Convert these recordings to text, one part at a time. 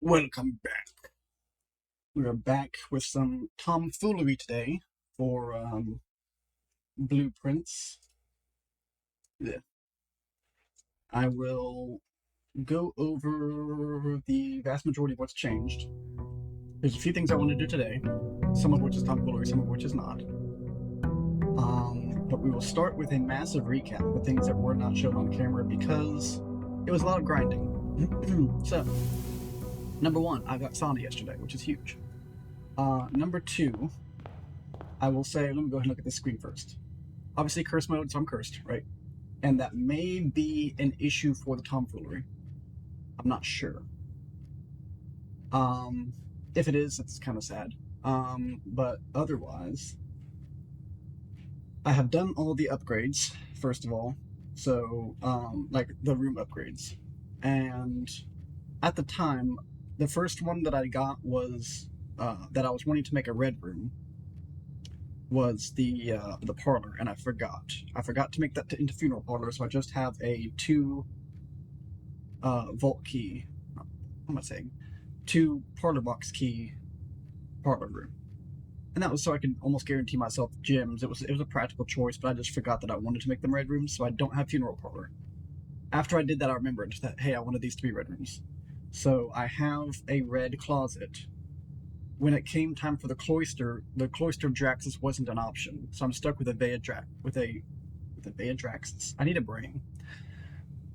Welcome back. We are back with some tomfoolery today for blueprints. Yeah. I will go over the vast majority of what's changed. There's a few things I want to do today, some of which is tomfoolery, some of which is not. But we will start with a massive recap of the things that were not shown on camera because it was a lot of grinding. So, number one, I got sauna yesterday, which is huge. Number two, I will say, let me go ahead and look at this screen first. Obviously, curse mode, so I'm cursed, right? And that may be an issue for the tomfoolery. I'm not sure. If it is, it's kind of sad. But otherwise, I have done all the upgrades, first of all. So, like the room upgrades. And at the time, the first one that I got was that I was wanting to make a red room was the parlor, and I forgot. I forgot to make that into funeral parlor, so I just have a two vault key. What am I saying? Two parlor box key parlor room, and that was so I could almost guarantee myself gyms. It was a practical choice, but I just forgot that I wanted to make them red rooms, so I don't have funeral parlor. After I did that, I remembered that hey, I wanted these to be red rooms, so I have a red closet. When it came time for the cloister of Draxus wasn't an option, so I'm stuck with a Vea Draxus. I need a brain.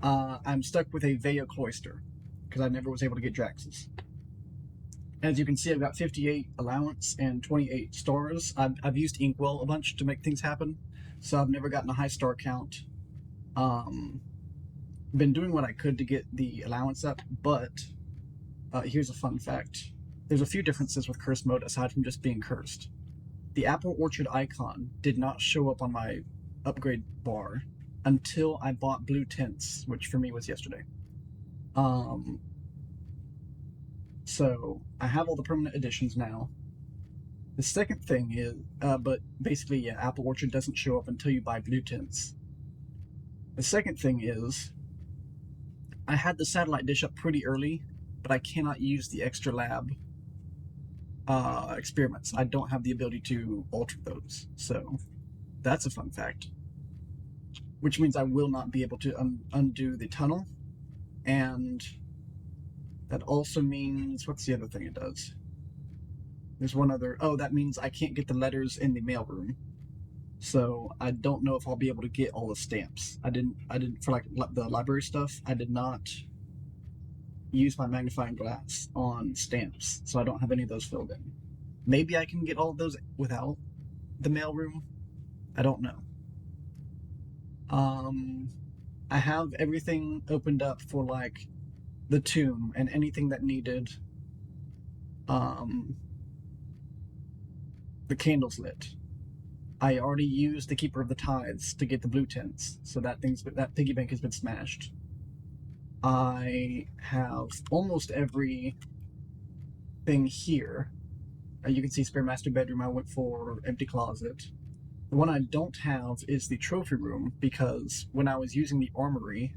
I'm stuck with a Vea cloister because I never was able to get Draxus. As you can see, I've got 58 allowance and 28 stars. I've used Inkwell a bunch to make things happen, so I've never gotten a high star count. Been doing what I could to get the allowance up, but here's a fun fact. There's a few differences with curse mode aside from just being cursed. The apple orchard icon did not show up on my upgrade bar until I bought blue tints, which for me was yesterday. So I have all the permanent additions now. The second thing is, but basically, yeah, apple orchard doesn't show up until you buy blue tints. The second thing is, I had the satellite dish up pretty early, but I cannot use the extra lab experiments. I don't have the ability to alter those, so that's a fun fact. Which means I will not be able to undo the tunnel, and that also means, what's the other thing it does? There's one other, oh, that means I can't get the letters in the mailroom. So I don't know if I'll be able to get all the stamps. I didn't for like the library stuff, I did not use my magnifying glass on stamps, so I don't have any of those filled in. Maybe I can get all of those without the mailroom. I don't know. I have everything opened up for like the tomb and anything that needed the candles lit. I already used the Keeper of the Tides to get the blue tints, so that piggy bank has been smashed. I have almost every thing here. You can see spare master bedroom. I went for empty closet. The one I don't have is the trophy room because when I was using the armory,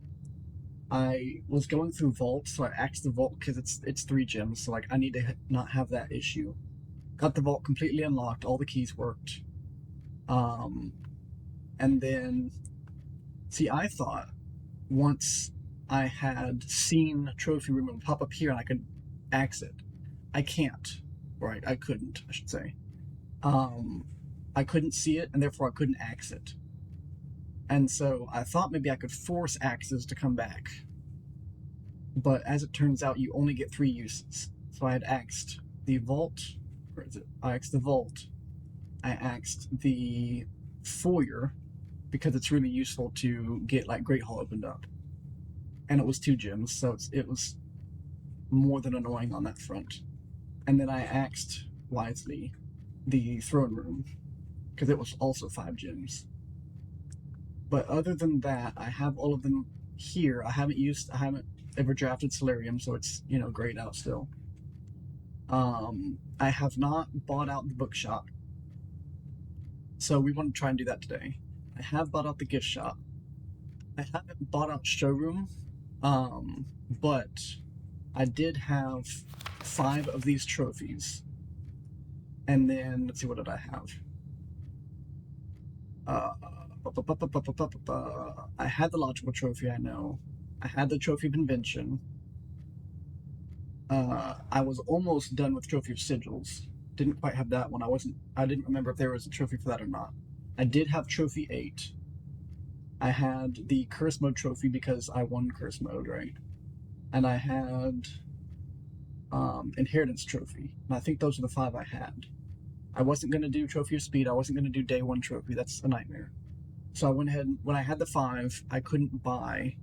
I was going through vault, so I axed the vault because it's 3 gems, so like I need to not have that issue. Got the vault completely unlocked. All the keys worked. And then, see, I thought once I had seen trophy room, it would pop up here and I could axe it. I can't. Right, I couldn't, I should say. I couldn't see it, and therefore I couldn't axe it. And so I thought maybe I could force axes to come back. But as it turns out, you only get 3 uses. So I had axed the vault. Where is it? I axed the vault. I axed the foyer because it's really useful to get like Great Hall opened up. And it was 2 gems, so it was more than annoying on that front. And then I axed wisely the throne room because it was also 5 gems. But other than that, I have all of them here. I haven't ever drafted Solarium, so it's, grayed out still. I have not bought out the bookshop, so we want to try and do that today. I have bought out the gift shop. I haven't bought out showroom, but I did have 5 of these trophies. And then, let's see, what did I have? I had the logical trophy, I know. I had the trophy of invention. I was almost done with trophy of sigils. Didn't quite have that one. I didn't remember if there was a trophy for that or not. I did have trophy 8. I had the curse mode trophy because I won curse mode, right? And I had inheritance trophy. And I think those are the 5 I had. I wasn't going to do trophy of speed. I wasn't going to do day 1 trophy. That's a nightmare. So I went ahead, when I had the 5, I couldn't buy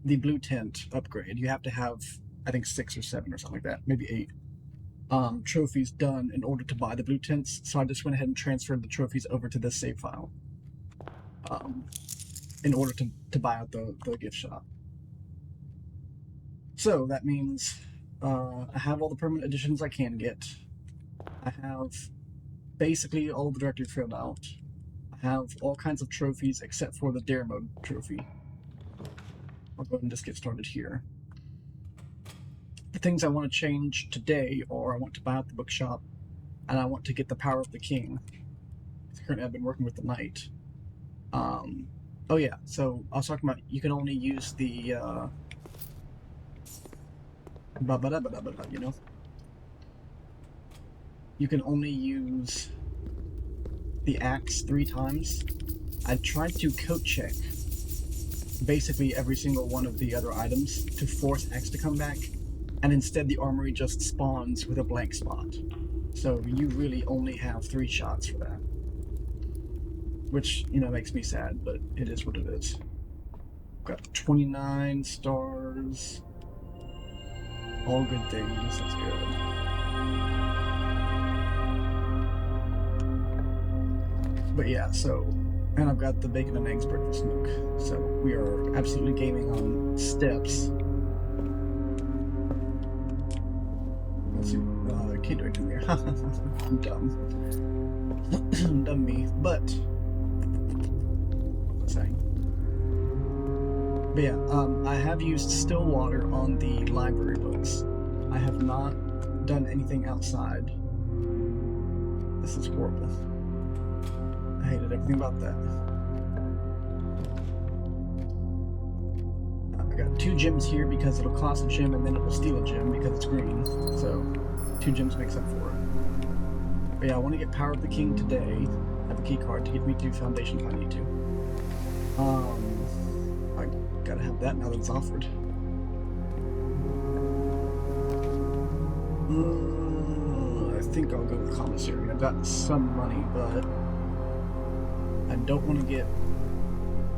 the blue tent upgrade. You have to have, I think, 6 or 7 or something like that, maybe 8 trophies done in order to buy the blue tents. So I just went ahead and transferred the trophies over to this save file in order to buy out the gift shop. So that means I have all the permanent additions I can get. I have basically all the directory filled out. I have all kinds of trophies except for the dare mode trophy. I'll go ahead and just get started here. The things I want to change today are I want to buy out the bookshop, and I want to get the power of the king. Currently I've been working with the knight. Oh yeah, so I was talking about you can only use the you know? You can only use the axe 3 times. I tried to coat check basically every single one of the other items to force X to come back, and instead the armory just spawns with a blank spot. So you really only have 3 shots for that. Which, you know, makes me sad, but it is what it is. Got 29 stars. All good things, that's good. But yeah, so, and I've got the bacon and eggs breakfast nook. So we are absolutely gaming on steps. Let's see, I can't do anything there. I'm dumb. Dumb me. But, what was I saying? But yeah, I have used still water on the library books. I have not done anything outside. This is horrible. I hated everything about that. I got 2 gems here because it'll cost a gem and then it will steal a gem because it's green. So 2 gems makes up for it. But yeah, I want to get Power of the King today. I have a key card to get me to Foundation if I need to. I gotta have that now that it's offered. I think I'll go with Commissary. I've got some money, but I don't want to get...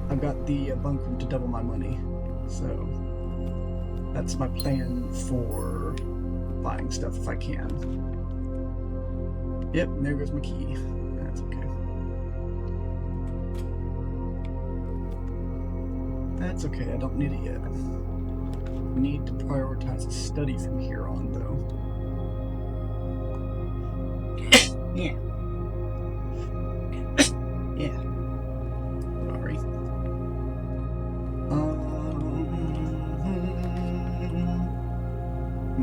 I've got the bunk room to double my money, so that's my plan for buying stuff if I can. Yep, there goes my key. That's okay. That's okay, I don't need it yet. I need to prioritize a study from here on, though. Yeah. Yeah. Sorry.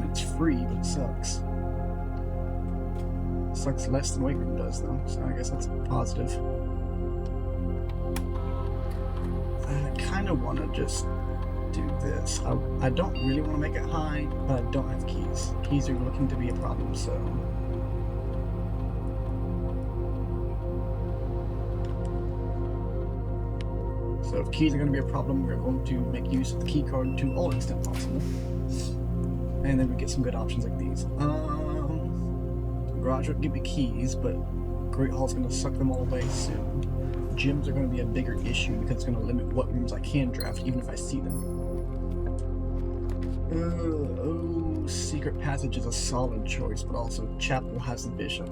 It's free, but it sucks. It sucks less than Wake Room does, though, so I guess that's positive. I kind of want to just do this. I don't really want to make it high, but I don't have keys. Keys are looking to be a problem, so... So if keys are going to be a problem, we're going to make use of the key card to all extent possible. And then we get some good options like these. Garage would give me keys, but Great Hall's going to suck them all away soon. Gyms are going to be a bigger issue because it's going to limit what rooms I can draft, even if I see them. Oh, Secret Passage is a solid choice, but also Chapel has the Bishop.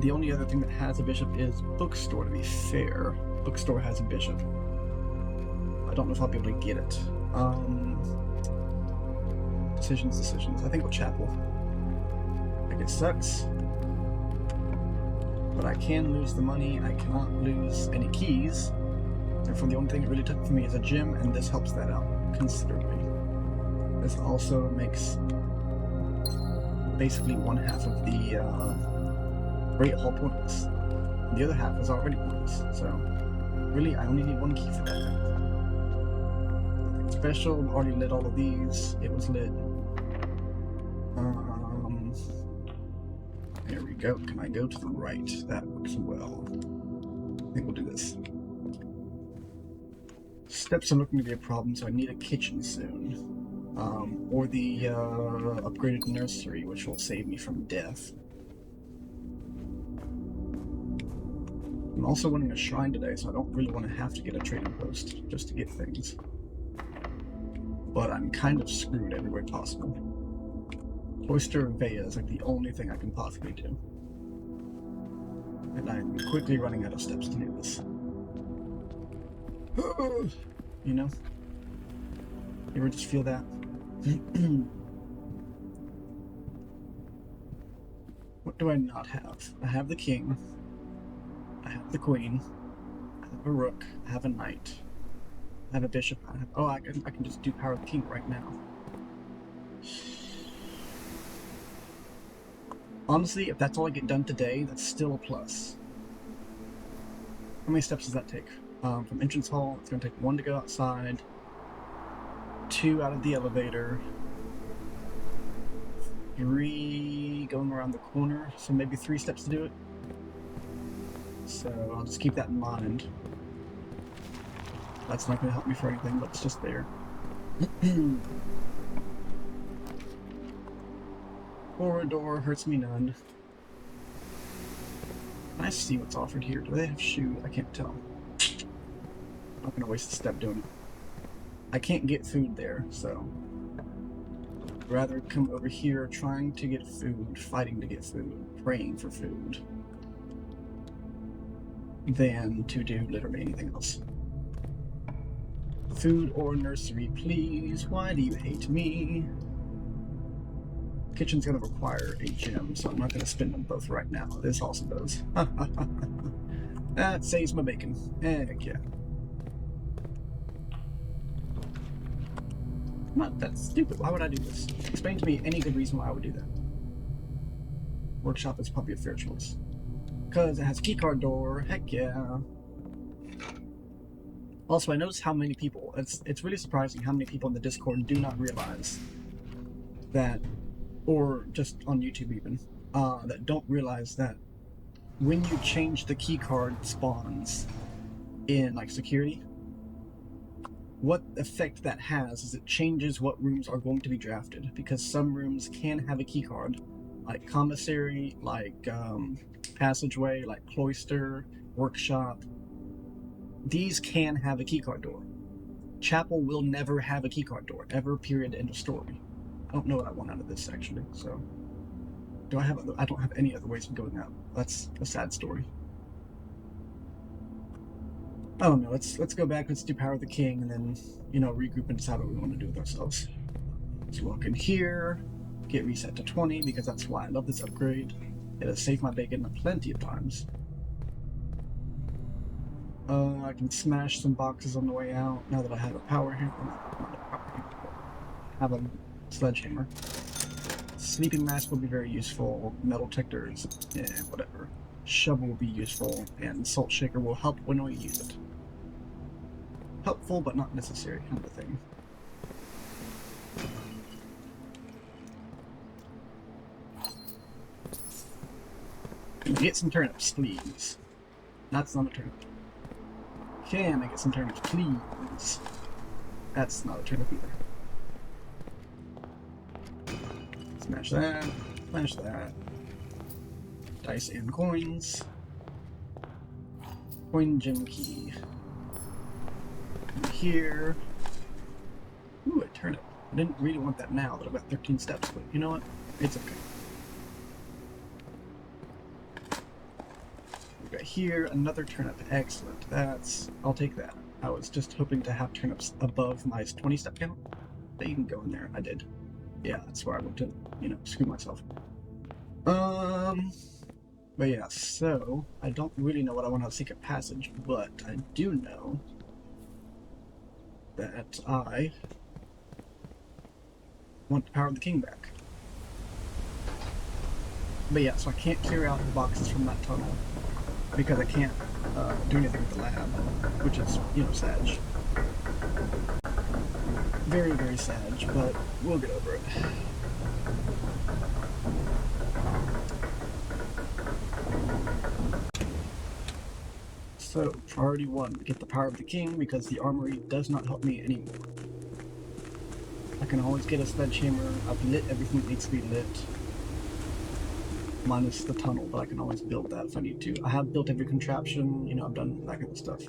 The only other thing that has a Bishop is Bookstore, to be fair. Bookstore has a Bishop. I don't know if I'll be able to get it. Decisions. I think with Chapel. Like, it sucks. But I can lose the money. I cannot lose any keys. Therefore, the only thing it really took for me is a gym, and this helps that out considerably. This also makes basically one half of the Great Hall pointless. And the other half is already pointless, so really I only need one key for that. Nothing special, already lit all of these, it was lit. There we go. Can I go to the right? That works well. I think we'll do this. Steps are looking to be a problem, so I need a kitchen soon. Or the upgraded nursery, which will save me from death. I'm also wanting a shrine today, so I don't really want to have to get a trading post just to get things. But I'm kind of screwed every way possible. Cloister of Vea is like the only thing I can possibly do. And I'm quickly running out of steps to do this. You know? You ever just feel that? What do I not have? I have the king. I have the queen. I have a rook. I have a knight. I have a bishop. I have, oh, I can just do Power of the King right now. Honestly, if that's all I get done today, that's still a plus. How many steps does that take? From entrance hall, it's going to take 1 to go outside, 2 out of the elevator, 3 going around the corner, so maybe 3 steps to do it. So I'll just keep that in mind. That's not going to help me for anything, but it's just there. Corridor hurts me none. I see what's offered here. Do they have shoe? I can't tell. I'm not gonna waste a step doing it. I can't get food there, so I'd rather come over here trying to get food, fighting to get food, praying for food, than to do literally anything else. Food or nursery, please. Why do you hate me? Kitchen's gonna require a gym, so I'm not gonna spend them both right now. This also does. That saves my bacon. Heck yeah. Not that's stupid. Why would I do this? Explain to me any good reason why I would do that. Workshop is probably a fair choice. Because it has a keycard door. Heck yeah. Also, I noticed how many people, it's really surprising how many people in the Discord do not realize that, or just on YouTube even, that don't realize that when you change the keycard spawns in like security, what effect that has is it changes what rooms are going to be drafted, because some rooms can have a keycard, like commissary, like passageway, like cloister, workshop. These can have a keycard door. Chapel will never have a keycard door, ever, period, end of story. I don't know what I want out of this, actually, so... I don't have any other ways of going out. That's a sad story. I don't know, let's go back, let's do Power of the King, and then, you know, regroup and decide what we want to do with ourselves. Let's walk in here, get reset to 20, because that's why I love this upgrade. It has saved my bacon plenty of times. I can smash some boxes on the way out, now that I have a power hammer. I have a sledgehammer. Sleeping mask will be very useful, metal detectors, yeah, whatever. Shovel will be useful, and salt shaker will help when we use it. Helpful, but not necessary, kind of a thing. Get some turnips, please. That's not a turnip. Can I get some turnips, please? That's not a turnip either. Smash that. Smash that. Dice and coins. Coin gem key. And here. Ooh, a turnip. I didn't really want that now that I've got 13 steps, but you know what? It's okay. We got here another turnip. Excellent. I'll take that. I was just hoping to have turnips above my 20 step count. They can go in there. I did. Yeah, that's where I went to, you know, screw myself. But yeah, so I don't really know what I want out of Secret Passage, but I do know that I want the power of the king back. But yeah, so I can't clear out the boxes from that tunnel because I can't do anything with the lab, which is, you know, sad. Very, very sad, but we'll get over it. So, priority 1, get the power of the king because the armory does not help me anymore. I can always get a sledgehammer. I've lit everything that needs to be lit. Minus the tunnel, but I can always build that if I need to. I have built every contraption, you know, I've done that kind of stuff.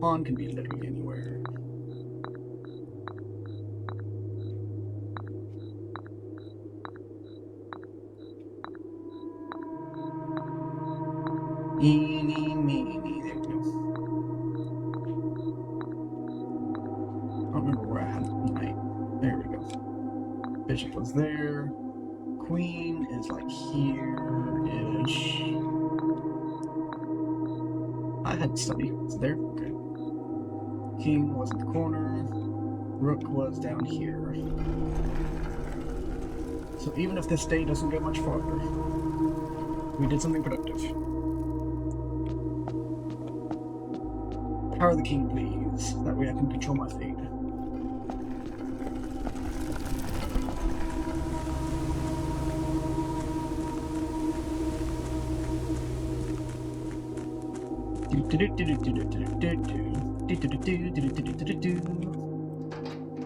Pawn can be literally anywhere. Eeny, meeny, there we go. I don't remember where I had knight. There we go. Bishop was there. Queen is like here-ish. I had to study. It's there? Okay. King was in the corner. Rook was down here. So even if this day doesn't go much farther, we did something productive. Power the king, please. That way I can control my fate.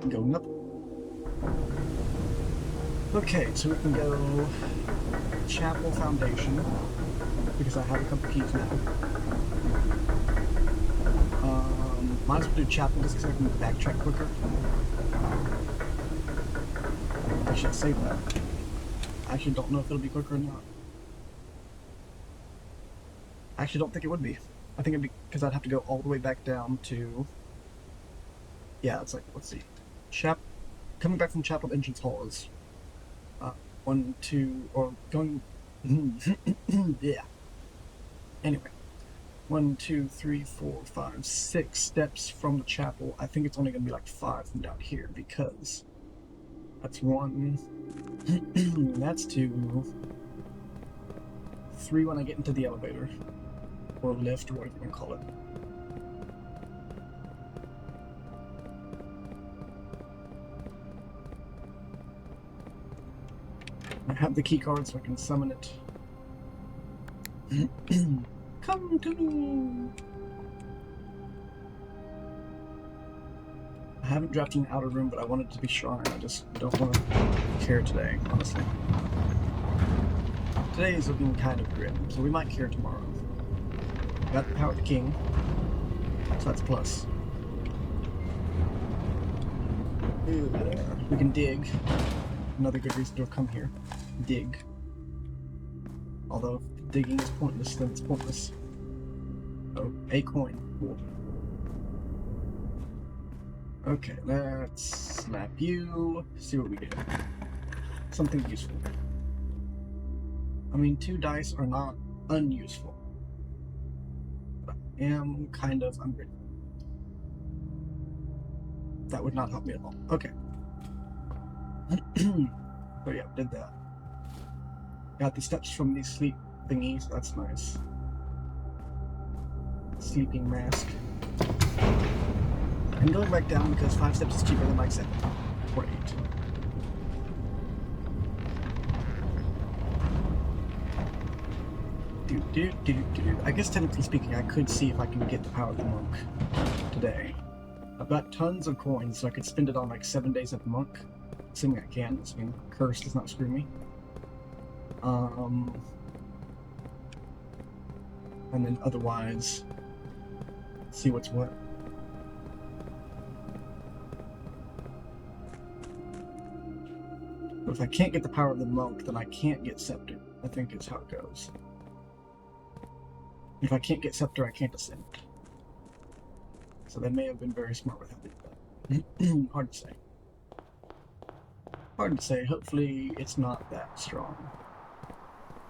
Going up. Okay, so we can go chapel foundation because I have a couple keys now. Might as well do chapel just because I can backtrack quicker. I should save that. I actually don't know if it'll be quicker or not. I actually don't think it would be. I think it'd be because I'd have to go all the way back down to. Yeah, it's like, let's see. Coming back from chapel entrance hall is 1, 2, or going. Yeah. Anyway. 1, 2, 3, 4, 5, 6 steps from the chapel. I think it's only going to be like 5 from down here because that's 1, that's 2, 3 when I get into the elevator or lift or whatever you want to call it. I have the key card so I can summon it. Come to me! I haven't drafted an outer room, but I want it to be strong. I just don't want to care today, honestly. Today is looking kind of grim, so we might care tomorrow. Got the power of the king, so that's plus. We can dig. Another good reason to come here. Dig. Although if digging is pointless, then it's pointless. Oh, a coin. Cool. Okay, let's slap you. See what we get. Something useful. I mean, 2 dice are not unuseful. But I am kind of ungrateful. That would not help me at all. Okay. So yeah, did that. Got the steps from these sleep thingies, that's nice. Sleeping mask. I'm going back down because 5 steps is cheaper than like 7 or 8. I guess technically speaking, I could see if I can get the power of the monk today. I've got tons of coins, so I could spend it on like 7 days of the monk. Assuming I can, assuming curse does not screw me. And then otherwise, see what's what. But if I can't get the power of the monk, then I can't get scepter, I think is how it goes. If I can't get scepter, I can't ascend. So they may have been very smart with how they did that. Hard to say. Hard to say. Hopefully it's not that strong.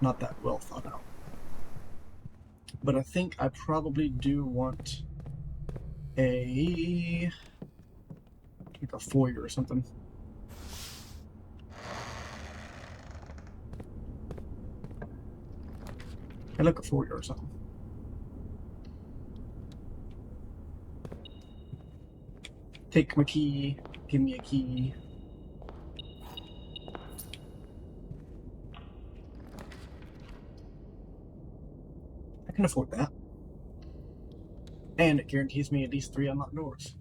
Not that well thought out. But I think I probably do want a Like a foyer or something. I look a foyer or something. Take my key. Give me a key. I can afford that. And it guarantees me at least 3 unlocked doors.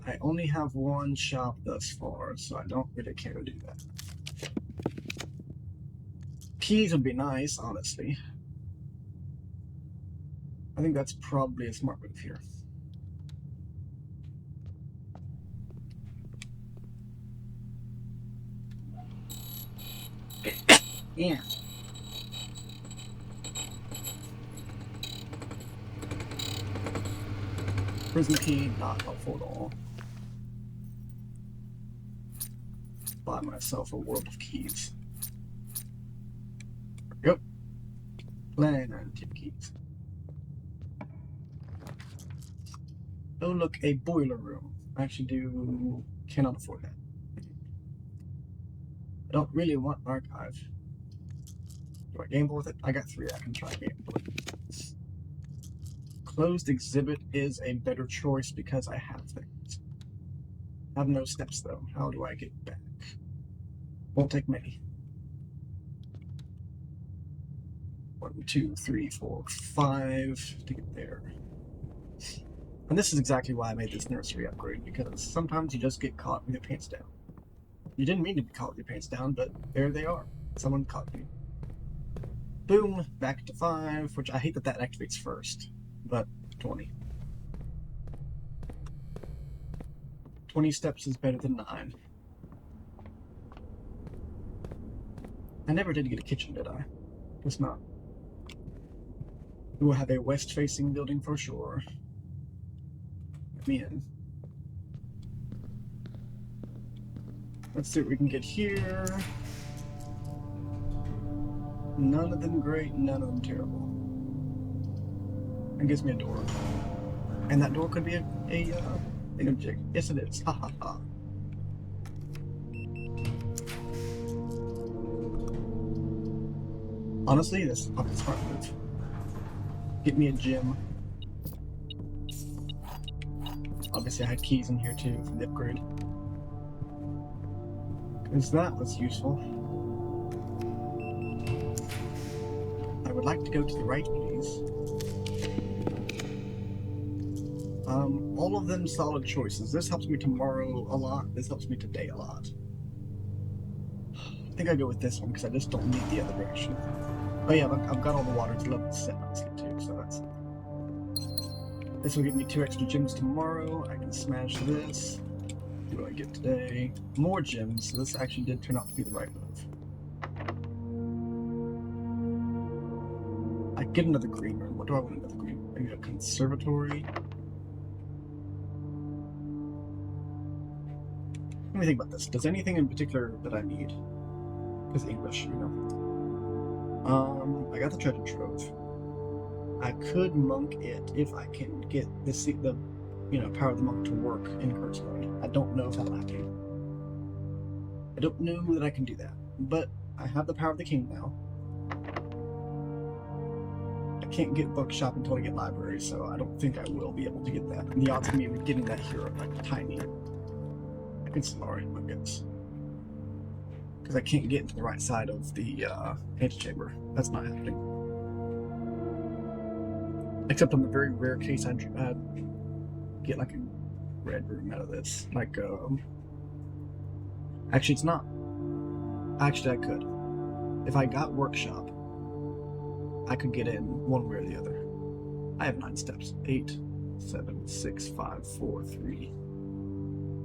I only have one shop thus far, so I don't really care to do that. Keys would be nice, honestly. I think that's probably a smart move here. Yeah. Prison key, not helpful at all. Buy myself a world of keys. Yep. Plan and tip keys. Oh, look, a boiler room. I actually cannot afford that. I don't really want archive. Do I gamble with it? I got 3, I can try gamble it. Closed exhibit is a better choice because I have things. I have no steps though. How do I get back? Won't take many. 1, 2, 3, 4, 5 to get there. And this is exactly why I made this nursery upgrade, because sometimes you just get caught with your pants down. You didn't mean to be caught with your pants down, but there they are. Someone caught you. Boom, back to 5, which I hate that activates first, but 20. 20 steps is better than 9. I never did get a kitchen, did I? Guess not. We will have a west-facing building for sure. Let me in. Let's see what we can get here. None of them great, none of them terrible. It gives me a door. And that door could be a thingamajig. Yes, it is. Ha ha ha. Honestly, this is a smart move. Get me a gym. Obviously, I had keys in here too for the upgrade. Because that was useful. I would like to go to the right, please. All of them solid choices. This helps me tomorrow a lot. This helps me today a lot. I think I go with this one because I just don't need the other direction. Oh yeah, I've got all the water to level 7 too, so that's... This will give me 2 extra gyms tomorrow. I can smash this. What do I get today? More gyms. So this actually did turn out to be the right move. I get another green room. What do I want another green room? Maybe a conservatory? Let me think about this. Does anything in particular that I need? Because English, you know. I got the treasure trove. I could monk it if I can get the power of the monk to work in curse mode. I don't know if that'll happen. I don't know that I can do that, but I have the power of the king now. I can't get bookshop until I get library, so I don't think I will be able to get that. And the odds of me getting that here are like tiny. I can smart him, I guess. Because I can't get into the right side of the antechamber. That's not happening. Except on the very rare case I get like a red room out of this. Like, actually it's not. Actually I could. If I got workshop, I could get in one way or the other. I have 9 steps. 8, 7, 6, 5, 4, 3,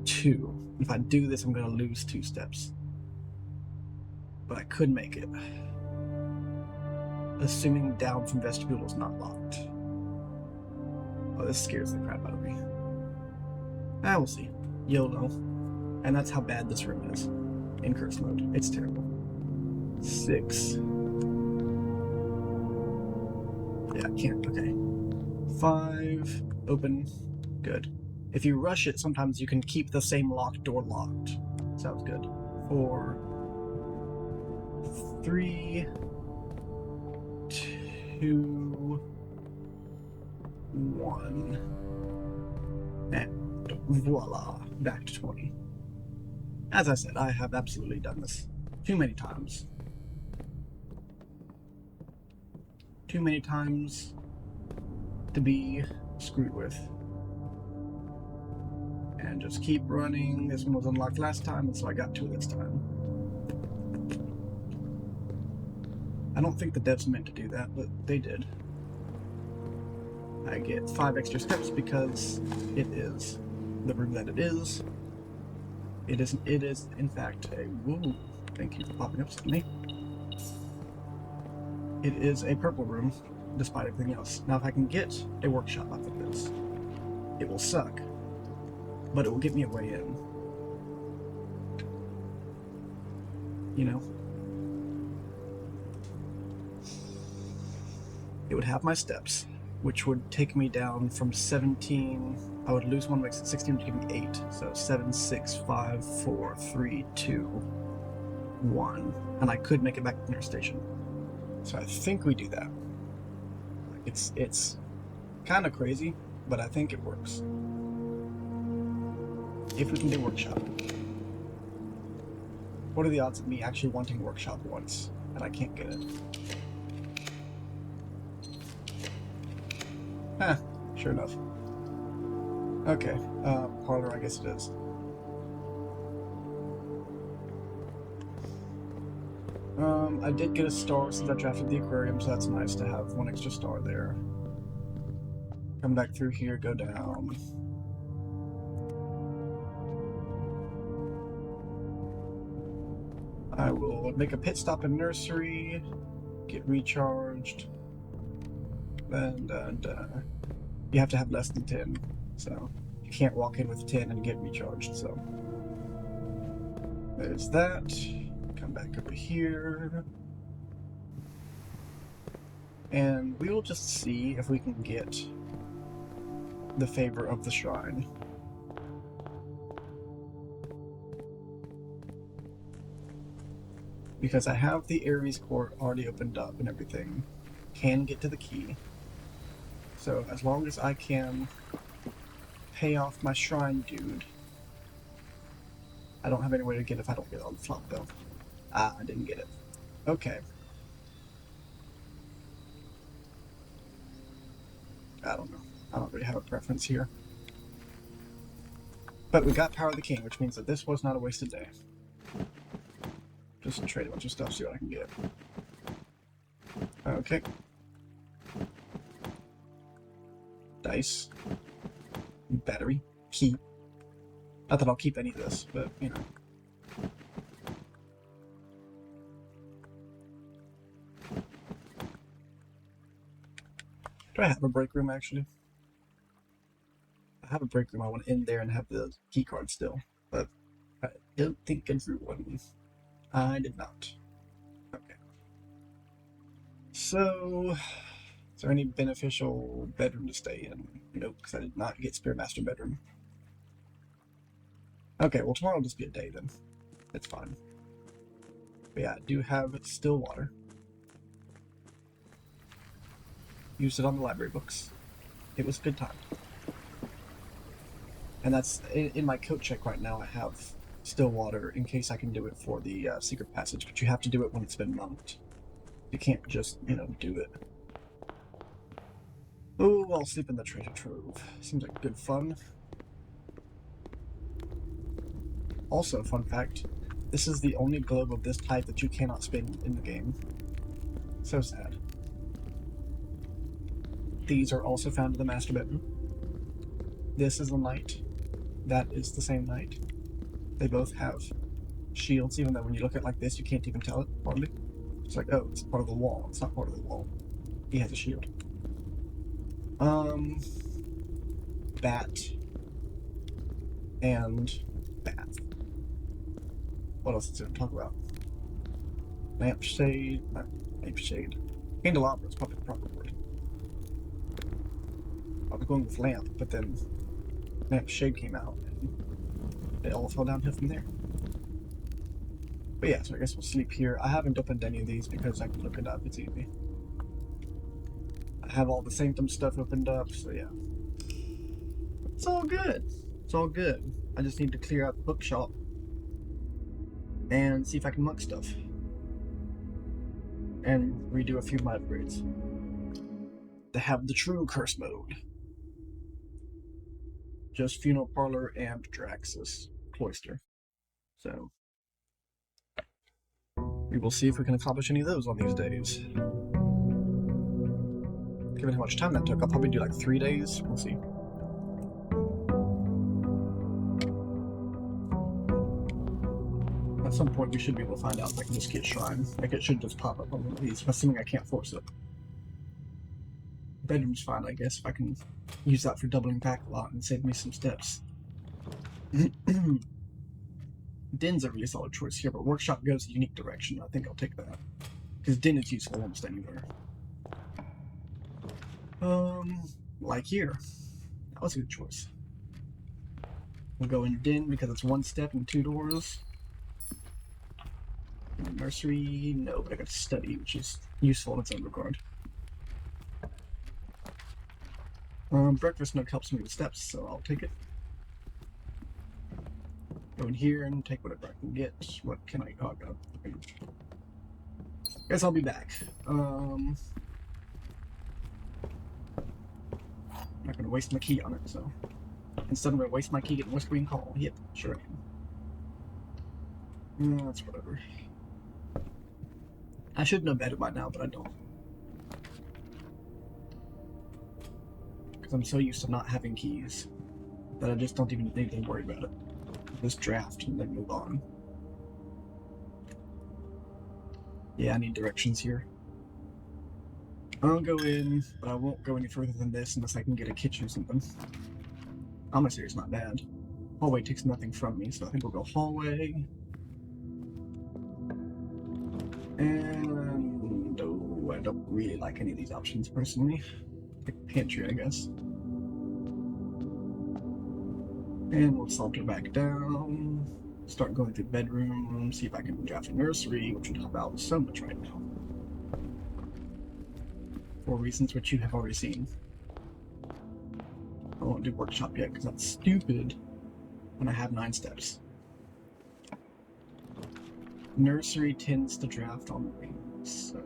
2. If I do this, I'm going to lose 2 steps. But I could make it. Assuming down from vestibule is not locked. Oh, this scares the crap out of me. We'll see. You'll know. And that's how bad this room is. In curse mode. It's terrible. 6. Yeah, I can't. Okay. 5. Open. Good. If you rush it, sometimes you can keep the same locked door locked. Sounds good. 4, 3, 2, 1. And voila, back to 20. As I said, I have absolutely done this too many times. Too many times to be screwed with. And just keep running. This one was unlocked last time, and so I got to it this time. I don't think the devs meant to do that, but they did. I get 5 extra steps because it is the room that it is. It is in fact a woo. Thank you for popping up suddenly. It is a purple room, despite everything else. Now, if I can get a workshop out of this, it will suck, but it will get me a way in. You know? It would have my steps, which would take me down from 17. I would lose one, makes it 16, to give me 8. So 7, 6, 5, 4, 3, 2, 1. And I could make it back to the nurse station. So I think we do that. It's kind of crazy, but I think it works. If we can do workshop. What are the odds of me actually wanting workshop once, and I can't get it? Huh, sure enough. Okay, parlor, I guess it is. I did get a star since I drafted the aquarium, so that's nice to have 1 extra star there. Come back through here, go down. I will make a pit stop in nursery, get recharged, and you have to have less than 10, so you can't walk in with 10 and get recharged, so there's that. Come back over here, and we will just see if we can get the favor of the shrine. Because I have the Ares court already opened up and everything. Can get to the key. So as long as I can pay off my shrine dude. I don't have any way to get it if I don't get it on the flop though. Ah, I didn't get it. Okay. I don't know. I don't really have a preference here. But we got Power of the King, which means that this was not a wasted day. Just trade a bunch of stuff, see what I can get. Okay. Dice. Battery. Key. Not that I'll keep any of this, but, you know. Do I have a break room, actually? I have a break room. I want to end there and have the key card still, but I don't think I drew one. I did not. Okay. So, is there any beneficial bedroom to stay in? Nope, because I did not get Spear Master bedroom. Okay, well tomorrow will just be a day then. It's fine. But yeah, I do have still water. Used it on the library books. It was a good time. And that's in my code check right now. I have still water in case I can do it for the secret passage, but you have to do it when it's been monked. You can't just, you know, do it. Oh, I'll sleep in the treasure trove. Seems like good fun. Also, fun fact, this is the only globe of this type that you cannot spin in the game. So sad. These are also found in the master bedroom. This is the knight. That is the same knight. They both have shields, even though when you look at it like this, you can't even tell it, hardly. It's like, oh, it's part of the wall. It's not part of the wall. He has a shield. Bat. And bath. What else is there to talk about? Lampshade. Not lampshade. Candelabra is probably the proper word. Probably going with lamp, but then lamp shade came out, and it all fell downhill from there. But yeah, so I guess we'll sleep here. I haven't opened any of these because I can look it up. It's easy. I have all the Sanctum stuff opened up, so yeah. It's all good. It's all good. I just need to clear out the bookshop and see if I can monk stuff. And redo a few of my upgrades to have the true curse mode. Just Funeral Parlor and Draxus Cloister. So we will see if we can accomplish any of those on these days. Given how much time that took, I'll probably do like 3 days. We'll see. At some point, we should be able to find out if I can just get Shrine. Like, it should just pop up on one of these, assuming I can't force it. Bedroom's fine, I guess, if I can use that for doubling back a lot and save me some steps. Den's a really solid choice here, but Workshop goes a unique direction. I think I'll take that. Because Den is useful almost anywhere. Like here. That was a good choice. We'll go in Den because it's 1 step and 2 doors. Nursery, no, but I got to study, which is useful in its own regard. Breakfast nook helps me with steps, so I'll take it. Go in here and take whatever I can get. What can I? Oh, God. Okay. Guess I'll be back. I'm not going to waste my key on it, so. Instead, I'm going to waste my key getting Whispering Call. Yep, sure I am. That's whatever. I should know better by now, but I don't. Because I'm so used to not having keys that I just don't even need to worry about it. Just draft and then move on. Yeah, I need directions here. I'll go in, but I won't go any further than this unless I can get a kitchen or something. Commissary's not bad. Hallway takes nothing from me, so I think we'll go hallway. And oh, I don't really like any of these options personally. Pick pantry, I guess. And we'll saunter back down. Start going through bedroom. See if I can draft a nursery, which would help out so much right now. For reasons which you have already seen. I won't do workshop yet because that's stupid when I have 9 steps. Nursery tends to draft on the rings, so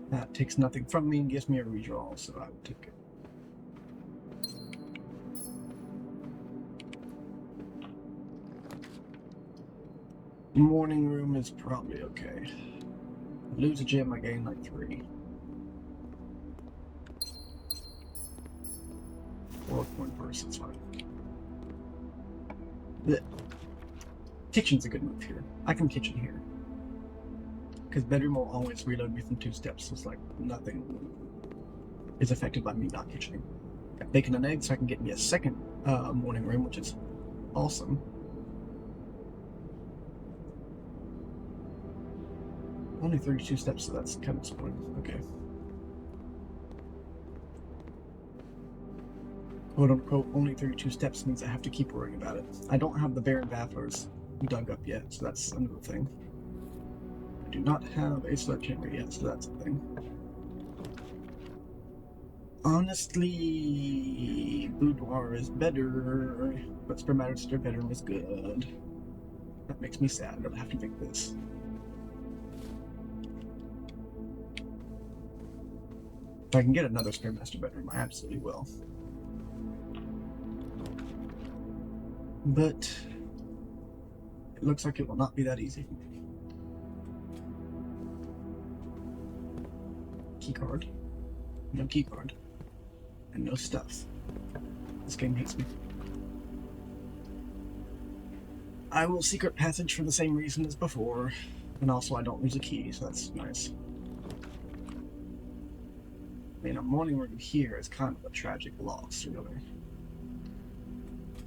that takes nothing from me and gives me a redraw, so I would take it. Morning room is probably okay. Lose a gem, I gain like 3. 4 point burst, it's fine. The kitchen's a good move here. I can kitchen here. Because bedroom will always reload me from 2 steps, so it's like nothing is affected by me not kitchening. Got bacon and eggs, so I can get me a second morning room, which is awesome. Only 32 steps, so that's kind of disappointing. Okay. Quote unquote, only 32 steps means I have to keep worrying about it. I don't have the Baron Bafflers dug up yet, so that's another thing. I do not have a sledgehammer yet, so that's a thing. Honestly, boudoir is better, but Spermatoster bedroom is good. That makes me sad that I have to pick this. If I can get another Spermatoster bedroom, I absolutely will. But it looks like it will not be that easy. Keycard. No keycard. And no stuff. This game hates me. I will secret passage for the same reason as before. And also I don't lose a key, so that's nice. I mean, a morning room here is kind of a tragic loss, really.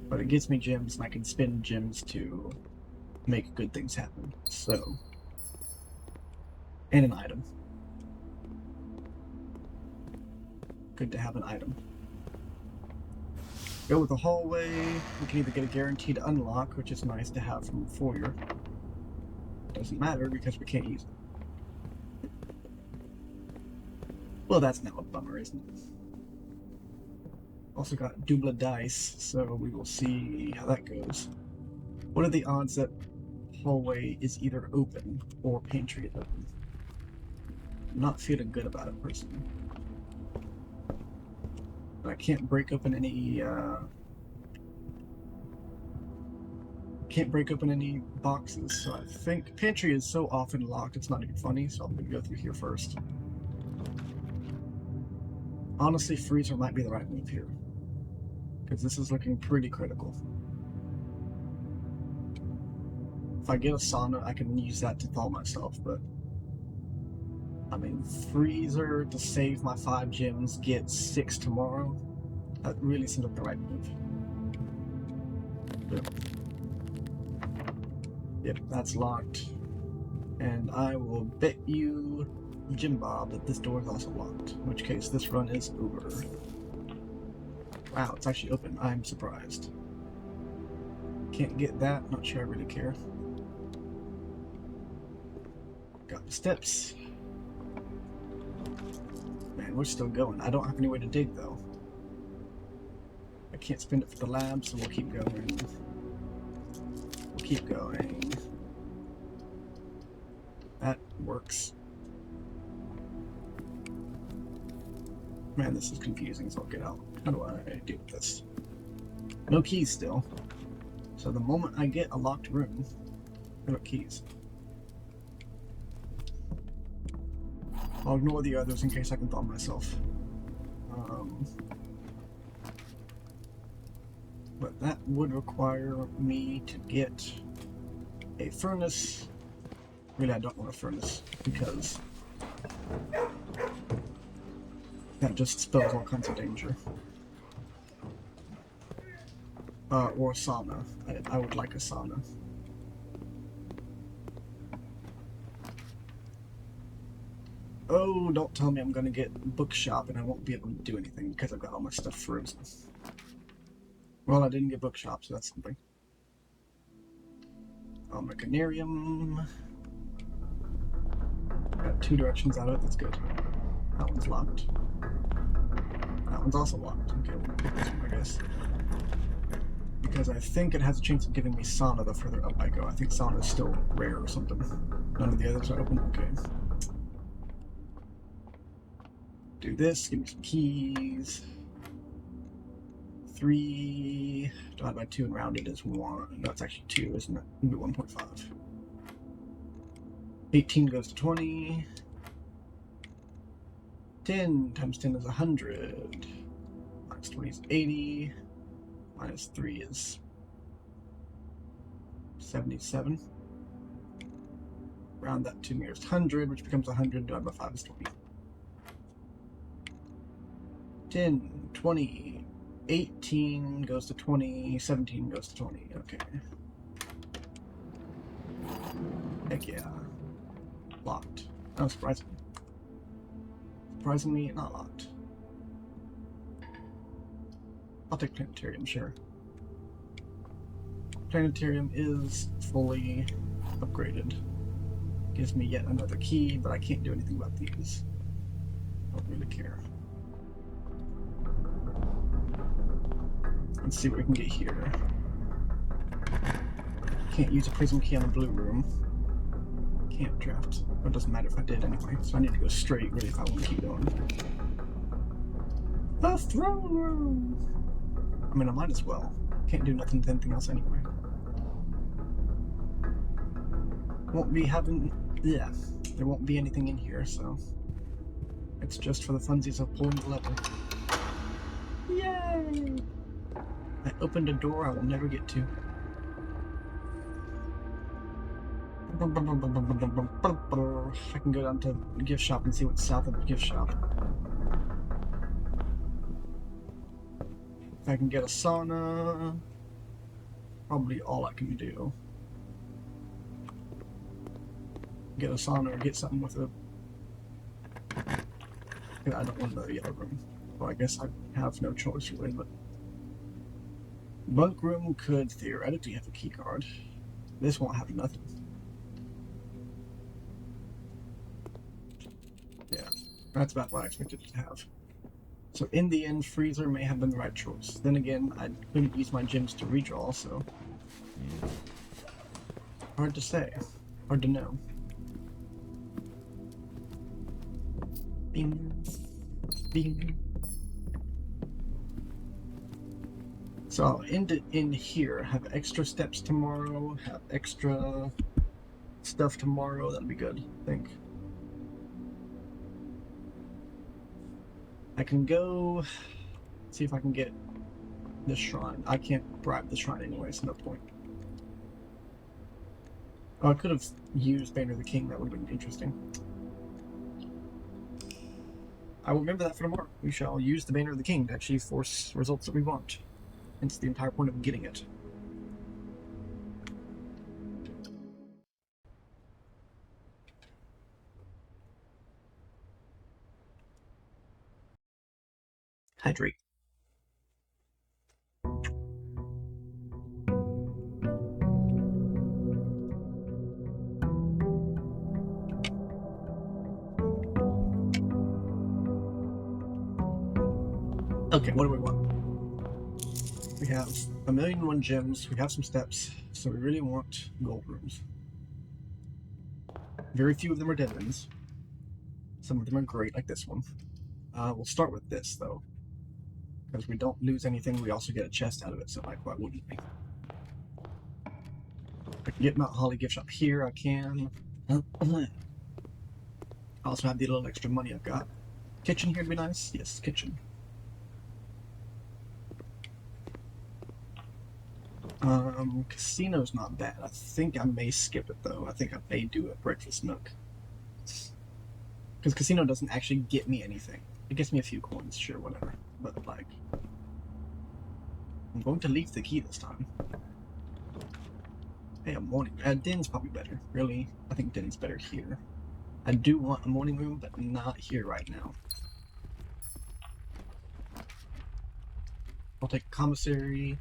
But it gets me gems, and I can spend gems to make good things happen. So, and an item. Good to have an item. Go with the hallway. We can either get a guaranteed unlock, which is nice to have from the foyer. Doesn't matter because we can't use it. Well, that's now a bummer, isn't it? Also got double dice, so we will see how that goes. What are the odds that hallway is either open or pantry is open? I'm not feeling good about it personally. I can't break open any boxes, so I think pantry is so often locked it's not even funny, so I'm gonna go through here first. Honestly, freezer might be the right move here, because this is looking pretty critical. If I get a sauna, I can use that to thaw myself, but I mean, freezer to save my 5 gems, get 6 tomorrow. That really seems like the right move. Yep, that's locked. And I will bet you, Jim Bob, that this door is also locked. In which case, this run is over. Wow, it's actually open. I'm surprised. Can't get that. Not sure I really care. Got the steps. Man, we're still going. I don't have anywhere to dig, though. I can't spend it for the lab, so we'll keep going. We'll keep going. That works. Man, this is confusing, so I'll get out. How do I deal with this? No keys still. So the moment I get a locked room, I got keys. I'll ignore the others in case I can thaw myself. But that would require me to get a furnace. Really, I don't want a furnace because that just spells all kinds of danger. Or a sauna. I would like a sauna. Oh, don't tell me I'm gonna get bookshop and I won't be able to do anything because I've got all my stuff frozen. Well, I didn't get bookshop, so that's something. Mechanarium. Got 2 directions out of it, that's good. That one's locked. That one's also locked. Okay, we'll pick this one, I guess. Because I think it has a chance of giving me sauna the further up I go. I think sauna is still rare or something. None of the others are open? Okay. Do this, give me some keys. 3 divided by 2 and rounded is 1. No, it's actually 2, isn't it? Maybe 1.5. 18 goes to 20. 10 times 10 is 100. Minus 20 is 80. Minus 3 is 77. Round that to nearest 100, which becomes 100 divided by 5 is 20. 10, 20, 18 goes to 20, 17 goes to 20. Okay. Heck yeah. Locked. Oh, surprisingly. Surprisingly, not locked. I'll take planetarium, sure. Planetarium is fully upgraded. Gives me yet another key, but I can't do anything about these. Don't really care. Let's see what we can get here. Can't use a prism key on the blue room. Can't draft. Well, it doesn't matter if I did anyway, so I need to go straight, really, if I want to keep going. The throne room! I mean, I might as well. Can't do nothing with anything else anyway. Won't be having... yeah, there won't be anything in here, so... it's just for the funsies of pulling the lever. Yay! I opened a door I will never get to. I can go down to the gift shop and see what's south of the gift shop. If I can get a sauna, probably all I can do. Get a sauna or get something with it. I don't want the yellow room. Well, I guess I have no choice really, but Bunk room could theoretically have a key card. This won't have nothing. Yeah, that's about what I expected it to have. So in the end, freezer may have been the right choice. Then again, I couldn't use my gems to redraw, so hard to say, hard to know. Bing, bing. So I'll end it in here. Have extra steps tomorrow. Have extra stuff tomorrow. That'd be good, I think. I can go see if I can get this shrine. I can't bribe the shrine anyway, so no point. Oh, I could have used Banner of the King. That would have been interesting. I will remember that for tomorrow. We shall use the Banner of the King to actually force results that we want. It's the entire point of getting it. Hydrate. Okay, what do we want? We have 1,000,001 gems, we have some steps, so we really want gold rooms. Very few of them are dead ends. Some of them are great, like this one. We'll start with this, though. Because we don't lose anything, we also get a chest out of it, so like, why wouldn't we? I can get Mount Holly gift shop here, I can. I also have the little extra money I've got. Kitchen here would be nice? Yes, kitchen. Casino's not bad. I think I may skip it though. I think I may do a breakfast nook. Because casino doesn't actually get me anything. It gets me a few coins, sure, whatever. But like, I'm going to leave the key this time. Hey, a morning. Den's probably better. Really, I think Den's better here. I do want a morning room, but not here right now. I'll take commissary.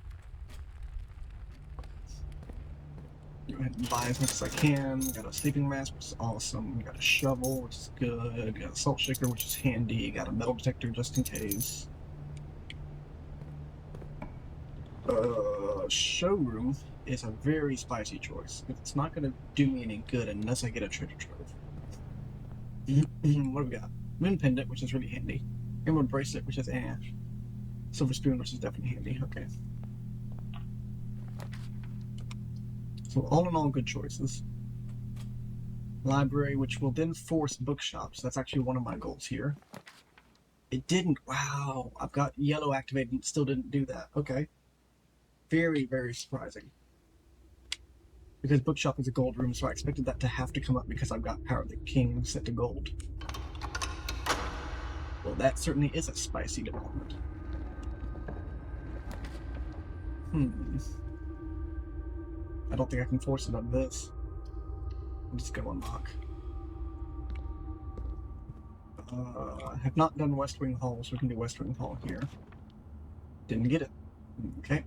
Go ahead and buy as much as I can. Got a sleeping mask, which is awesome. Got a shovel, which is good. Got a salt shaker, which is handy. Got a metal detector just in case. Showroom is a very spicy choice. It's not going to do me any good unless I get a treasure trove. What do we got? Moon pendant, which is really handy. Emerald bracelet, which is Silver spoon, which is definitely handy. Okay. So all in all, good choices. Library, which will then force bookshops. That's actually one of my goals here. It didn't. Wow. I've got yellow activated and it still didn't do that. Okay. Very, very surprising. Because bookshop is a gold room, so I expected that to have to come up because I've got Power of the King set to gold. Well, that certainly is a spicy development. I don't think I can force it on this. I'll just go unlock. I have not done West Wing Hall, so we can do West Wing Hall here. Didn't get it. Okay.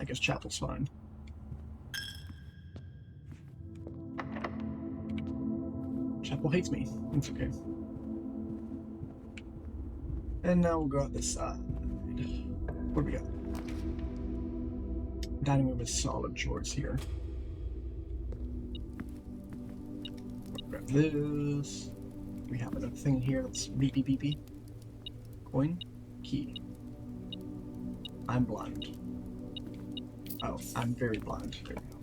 I guess Chapel's fine. Chapel hates me. It's okay. And now we'll go out this side. What do we got? Dining room is solid choice here. Grab this. We have another thing here that's beepy beepy. Coin. Key. I'm blind. Oh, I'm very blind. There we go.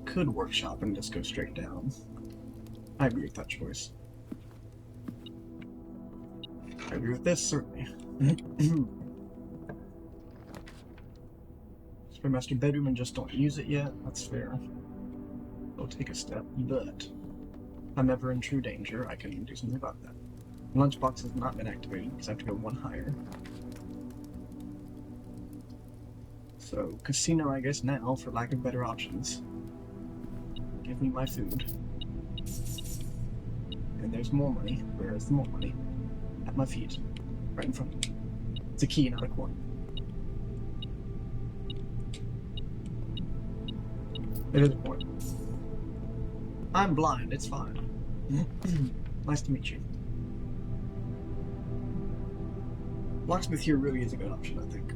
Could workshop and just go straight down. I agree with that choice. I agree with this, certainly. Master bedroom and just don't use it yet. That's fair. I'll take a step, but I'm ever in true danger. I can do something about that. Lunchbox has not been activated because I have to go one higher. So casino, I guess now, for lack of better options. Give me my food. And there's more money. Where is the more money? At my feet. Right in front of me. It's a key, not a coin. It is a coin. I'm blind, it's fine. Nice to meet you. Locksmith here really is a good option, I think.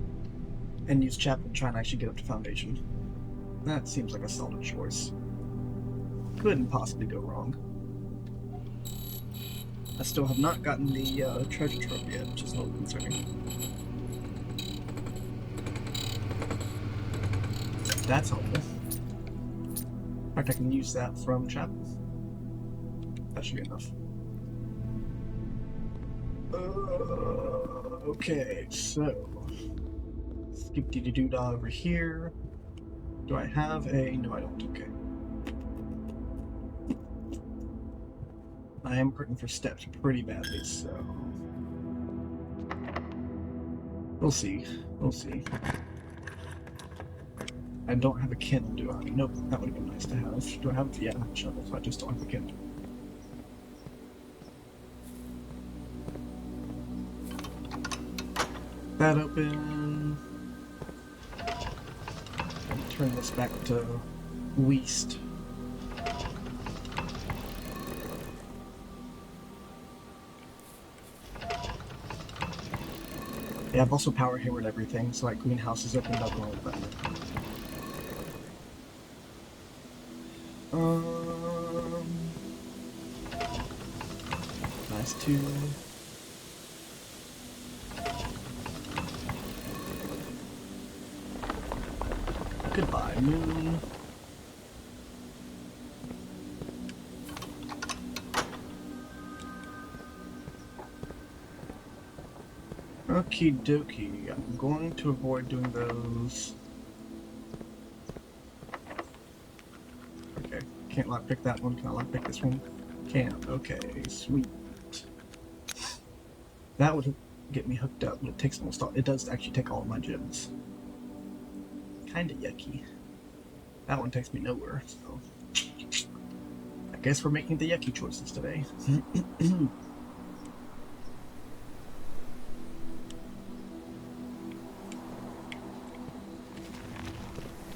And use Chapel to try and actually get up to Foundation. That seems like a solid choice. Couldn't possibly go wrong. I still have not gotten the treasure trove yet, which is a little concerning. That's helpful. In fact, I can use that from Chapel. That should be enough. Okay, so skip-dee-dee-doo-dah over here. Do I have a... No, I don't. Okay. I am hurting for steps pretty badly, so... We'll see. We'll see. I don't have a kindle, do I? Nope, that would have been nice to have. Do I have... Yeah, I have a shovel, so I just don't have a kindle. That open. And turn this back to west. Yeah, I've also power hammered everything, so like greenhouse is opened up and all of that. Nice too. Goodbye, moon. Okie dokie. I'm going to avoid doing those. Okay, can't lockpick that one. Can I lockpick this one? Can. Okay, sweet. That would get me hooked up, but it takes almost all. It does actually take all of my gems. Kinda yucky. That one takes me nowhere, so I guess we're making the yucky choices today.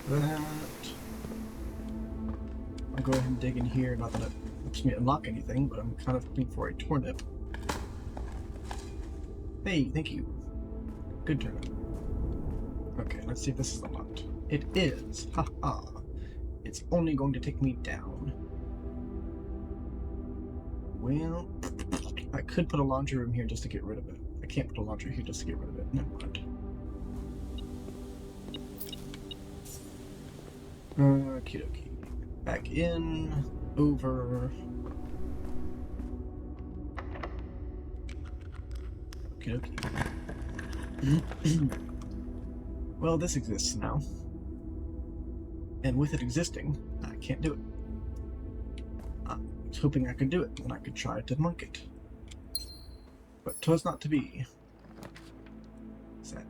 That. I'll go ahead and dig in here, not that it helps me unlock anything, but I'm kind of hoping for a turnip. Hey, thank you. Good turnip. Okay, let's see if this is unlocked. It is. Haha. It's only going to take me down. Well, I could put a laundry room here just to get rid of it. I can't put a laundry here just to get rid of it. Never mind. Okie dokie. Back in. Over. Okie dokie. Well, this exists now. And with it existing, I can't do it. I was hoping I could do it, and I could try to monk it. But 'twas not to be. Sad.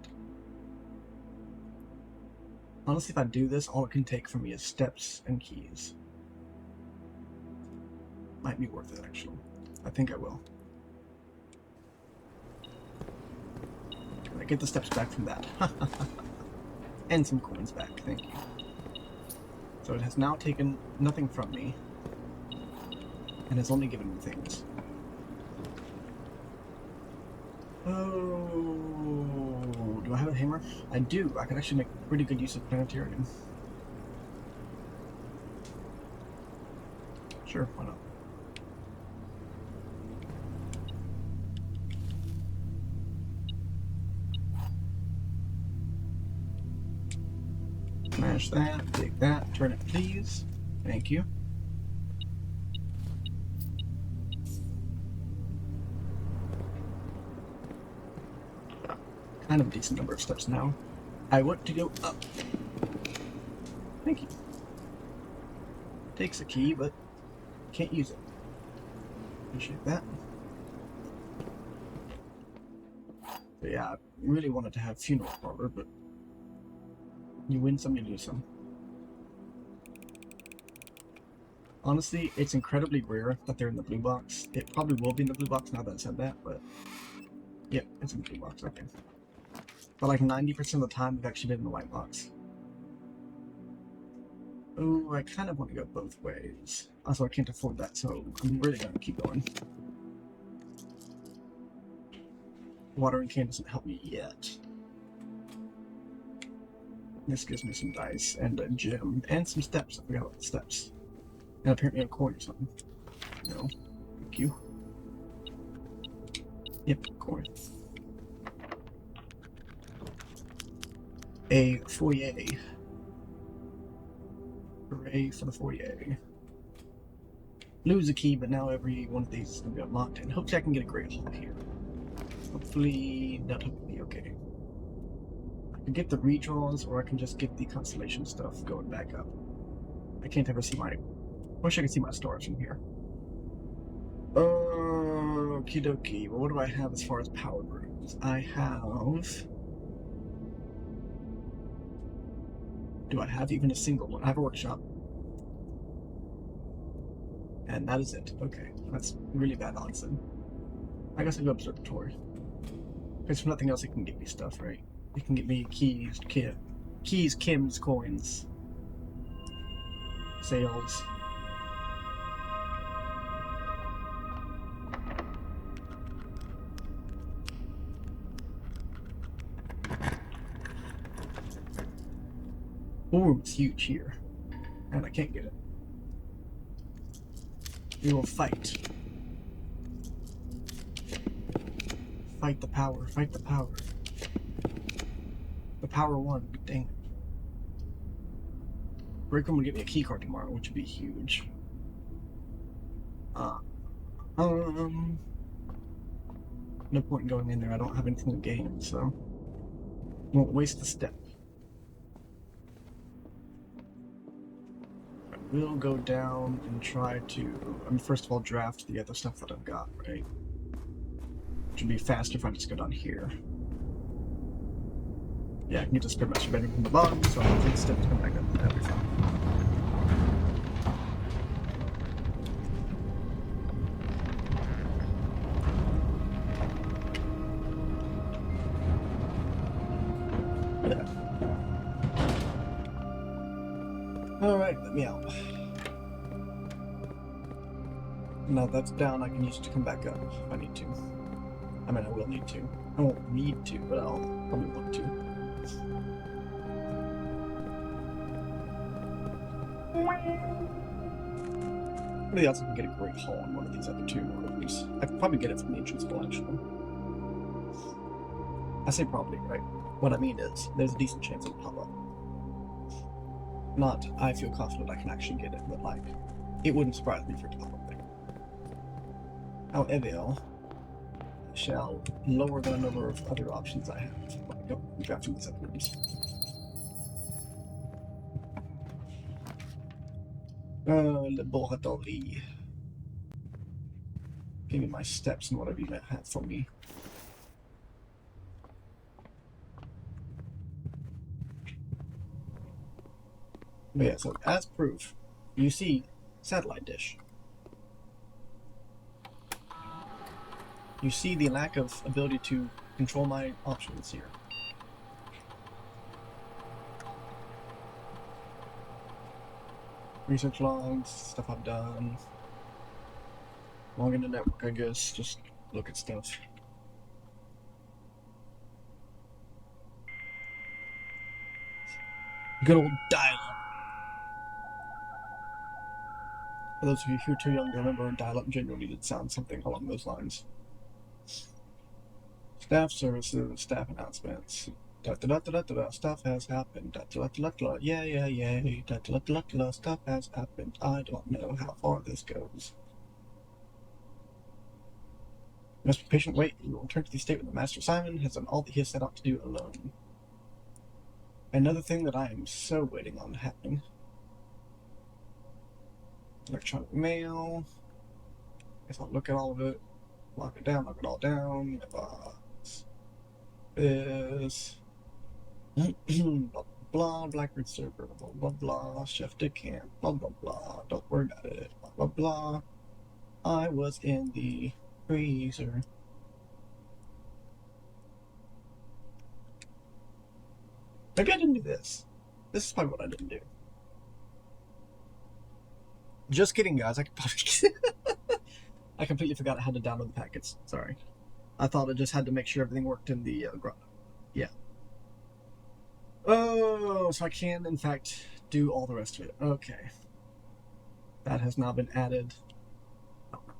Honestly, if I do this, all it can take from me is steps and keys. Might be worth it, actually. I think I will. Can I get the steps back from that? And some coins back, thank you. So it has now taken nothing from me, and has only given me things. Oh, do I have a hammer? I do. I can actually make pretty good use of planetarium. Sure, why not? Smash that, take that, turn it please. Thank you. Kind of a decent number of steps now. I want to go up. Thank you. Takes a key, but can't use it. Appreciate that. But yeah, I really wanted to have funeral parlor, but you win some, you lose some. Honestly, it's incredibly rare that they're in the blue box. It probably will be in the blue box now that I said that, but Yep, it's in the blue box, okay. But like 90% of the time, I've actually been in the white box. Oh, I kind of want to go both ways. Also, I can't afford that, so I'm really going to keep going. Watering can doesn't help me yet. This gives me some dice and a gem and some steps. I forgot about the steps. And apparently a coin or something. No. Thank you. Yep, coin. A foyer. Hooray for the foyer. Lose a key, but now every one of these is going to be unlocked, and hopefully I can get a great haul here. Hopefully, not hopefully, okay. I can get the redraws, or I can just get the constellation stuff going back up. I can't ever see my... Wish I could see my stars from here. Okie dokie. Well, what do I have as far as power rooms? I have... Do I have even a single one? I have a workshop. And that is it. Okay, that's really bad odds then. I guess I'll go observatory. Because for nothing else, it can get me stuff, right? It can get me keys, Kim's coins, sales. Ooh, it's huge here. And I can't get it. We will fight. Fight the power, fight the power. The power won, dang it. Rickman will give me a key card tomorrow, which would be huge. No point in going in there, I don't have anything to gain, so won't waste a step. I will go down and try to, first of all, draft the other stuff that I've got, right? Which would be faster if I just go down here. Yeah, I can get the Spirit Master better from the bottom, so I don't take steps come back up and that'll be fine. Alright, let me out. Now that's down, I can use it to come back up if I need to. I mean, I will need to. I won't need to, but I'll probably want to. Somebody else can get a great haul on one of these other two rooms. I could probably get it from the entrance hall, actually. I say probably, right? What I mean is, there's a decent chance it'll pop up. Not, I feel confident I can actually get it, but like, it wouldn't surprise me for it to pop up there. However, I shall lower the number of other options I have by drafting these other rooms. Laboratory. Give me my steps and whatever you might have for me. But yeah, so as proof, you see satellite dish. You see the lack of ability to control my options here. Research logs, stuff I've done. Log into network, I guess. Just look at stuff. Good old dial-up. For those of you who are too young to remember, dial-up genuinely did sound something along those lines. Staff services, staff announcements. Stuff has happened. Yay. Stuff has happened. I don't know how far this goes. You must be patient. Wait, you will return to the state when the Master Simon has done all that he has set out to do alone. Another thing that I am so waiting on happening. Electronic mail. Guess I'll look at all of it. Lock it down, lock it all down. This. Blah blah, Blackbird server, blah blah, chef de camp, blah blah, don't worry about it, blah blah. I was in the freezer. Maybe I didn't do this. This is probably what I didn't do. Just kidding, guys. I could probably. I completely forgot I had to download the packets. Sorry. I thought I just had to make sure everything worked in the yeah. Oh, so I can in fact do all the rest of it. Okay. That has now been added.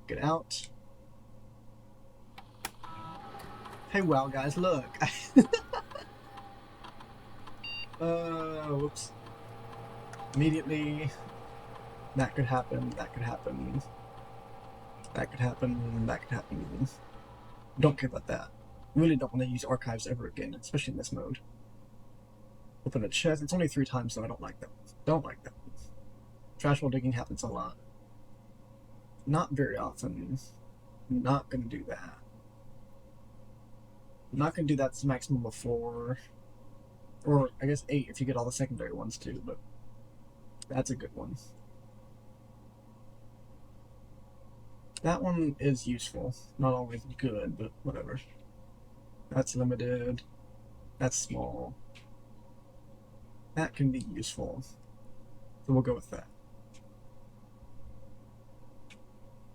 Get out. Hey, wow, guys, look. Whoops. Immediately. That could happen. That could happen. That could happen. That could happen. Don't care about that. Really don't want to use archives ever again, especially in this mode. Open a chest. It's only 3 times, so I don't like that. Don't like that. Trash hole digging happens a lot. Not very often. Not gonna do that. Not gonna do that to maximum of 4. Or, I guess 8 if you get all the secondary ones too, but that's a good one. That one is useful. Not always good, but whatever. That's limited. That's small. That can be useful. So we'll go with that.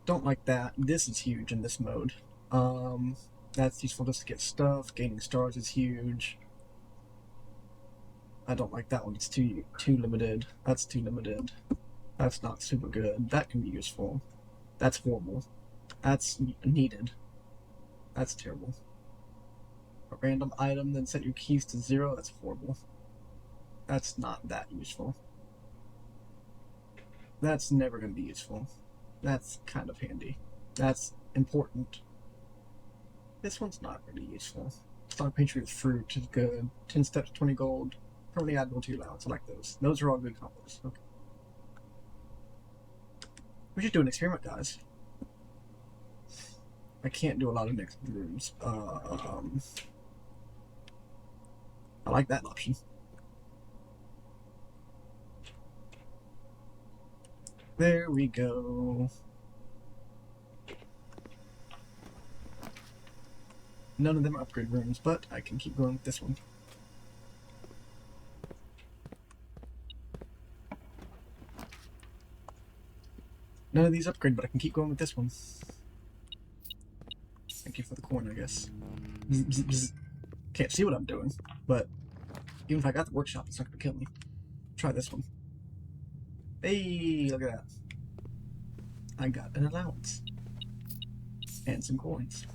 Don't like that. This is huge in this mode. That's useful just to get stuff. Gaining stars is huge. I don't like that one. It's too limited. That's too limited. That's not super good. That can be useful. That's horrible. That's needed. That's terrible. A random item, then set your keys to 0. That's horrible. That's not that useful. That's never going to be useful. That's kind of handy. That's important. This one's not really useful. Stock pantry with fruit is good. 10 steps, 20 gold. Probably add to your allowance. I like those. Those are all good combos. Okay. We should do an experiment, guys. I can't do a lot of next rooms. I like that option. There we go. None of them are upgrade rooms, but I can keep going with this one. None of these upgrade, but I can keep going with this one. Thank you for the coin, I guess. Bzz, bzz, bzz. Can't see what I'm doing, but even if I got the workshop, it's not going to kill me. Try this one. Hey, look at that. I got an allowance. And some coins.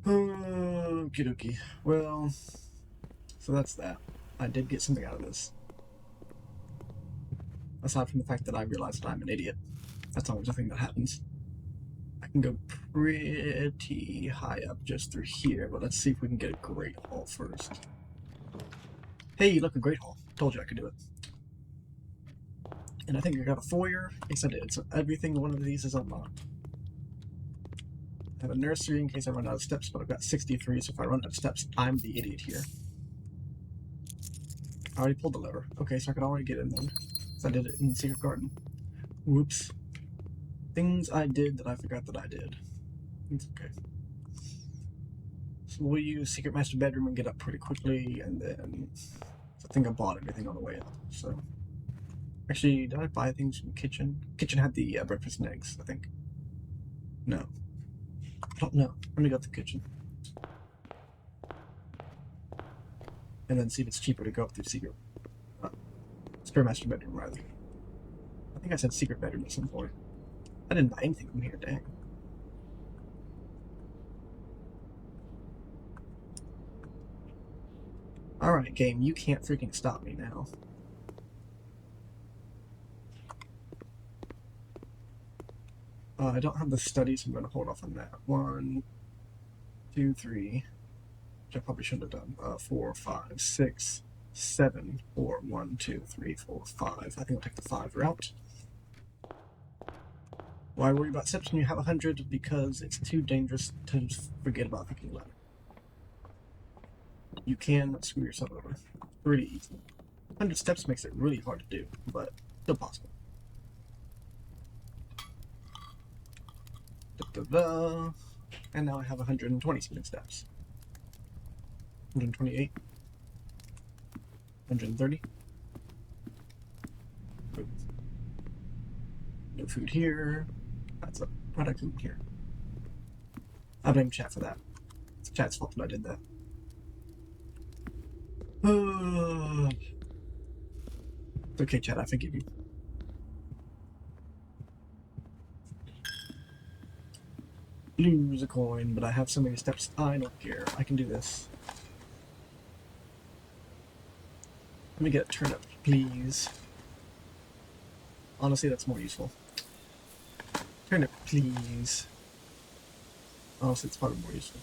Okie dokie. Well, so that's that. I did get something out of this. Aside from the fact that I realized that I'm an idiot. That's always a thing that happens. I can go pretty high up just through here, but let's see if we can get a Great Hall first. Hey, look, a Great Hall. Told you I could do it. And I think I got a foyer. Yes, I did. So everything one of these is unlocked. I have a nursery in case I run out of steps, but I've got 63, so if I run out of steps, I'm the idiot here. I already pulled the lever. Okay, so I can already get in then. So I did it in the secret garden. Whoops. Things I did that I forgot that I did. It's okay. So we'll use Secret Master Bedroom and get up pretty quickly, and then I think I bought everything on the way up, so. Actually, did I buy things from the kitchen? Kitchen had the breakfast and eggs, I think. No. I don't know. Let me go to the kitchen. And then see if it's cheaper to go up through secret. Spare master bedroom, rather. I think I said secret bedroom at some point. I didn't buy anything from here, dang. Alright, game, you can't freaking stop me now. I don't have the studies, so I'm going to hold off on that. 1, 2, 3, which I probably shouldn't have done. 4, 5, 6, 7, 4, 1, 2, 3, 4, 5. I think I'll take the 5 route. Why worry about steps when you have 100? Because it's too dangerous to forget about picking ladder. You can screw yourself over. Pretty easy. 100 steps makes it really hard to do, but still possible. And now I have 120 something steps. 128. 130. No food here. That's a product in here. I blame chat for that. It's chat's fault that I did that. It's okay, chat, I forgive you. Lose a coin, but I have so many steps, I don't care. I can do this. Let me get a turnip, please. Honestly, that's more useful. Turnip, please. Honestly, it's probably more useful.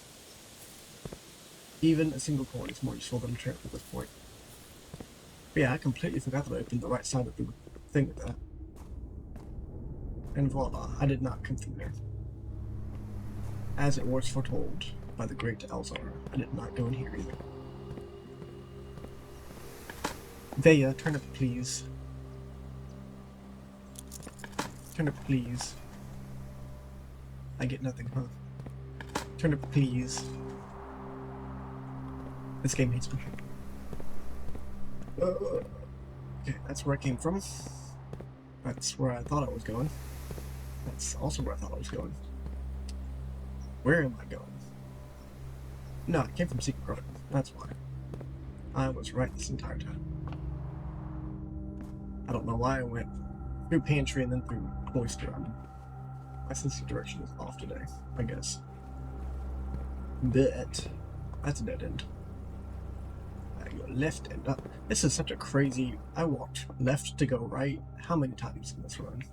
Even a single coin is more useful than a turnip at this point. But yeah, I completely forgot that I opened the right side of the thing with that. And voila, I did not come through there. As it was foretold by the great Alzar, I did not go in here either. Vaya, turnip please. Turnip please. I get nothing, huh? Turnip please. This game hates me. Okay, that's where I came from. That's where I thought I was going. That's also where I thought I was going. Where am I going? No, I came from Secret Garden. That's why. I was right this entire time. I don't know why I went through Pantry and then through Cloister. My sense of direction is off today, I guess. But that's a dead end. I go left and up. This is such a crazy... I walked left to go right. How many times in this run?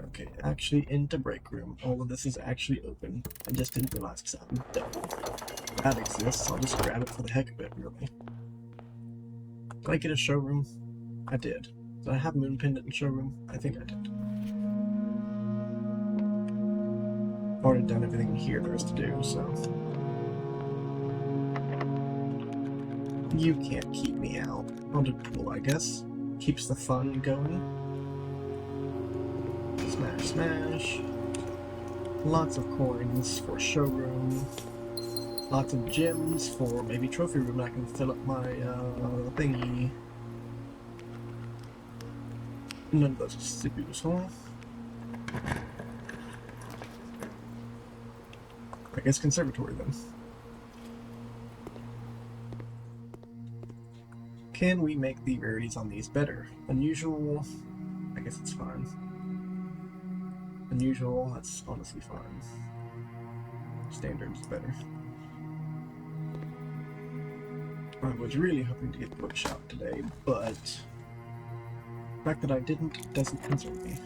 Okay, actually into break room. All of this is actually open. I just didn't realize because I'm dumb. That exists, I'll just grab it for the heck of it, really. Did I get a showroom? I did. Did I have Moon Pendant in showroom? I think I did. I've already done everything in here there is to do, so... You can't keep me out. I'll do pool, I guess. Keeps the fun going. Smash, smash. Lots of coins for showroom. Lots of gems for maybe trophy room. I can fill up my thingy. None of those are super useful. I guess conservatory then. Can we make the rarities on these better? Unusual, I guess it's fine. Unusual, that's honestly fine. Standard is better. I was really hoping to get the bookshop today, but the fact that I didn't doesn't concern me.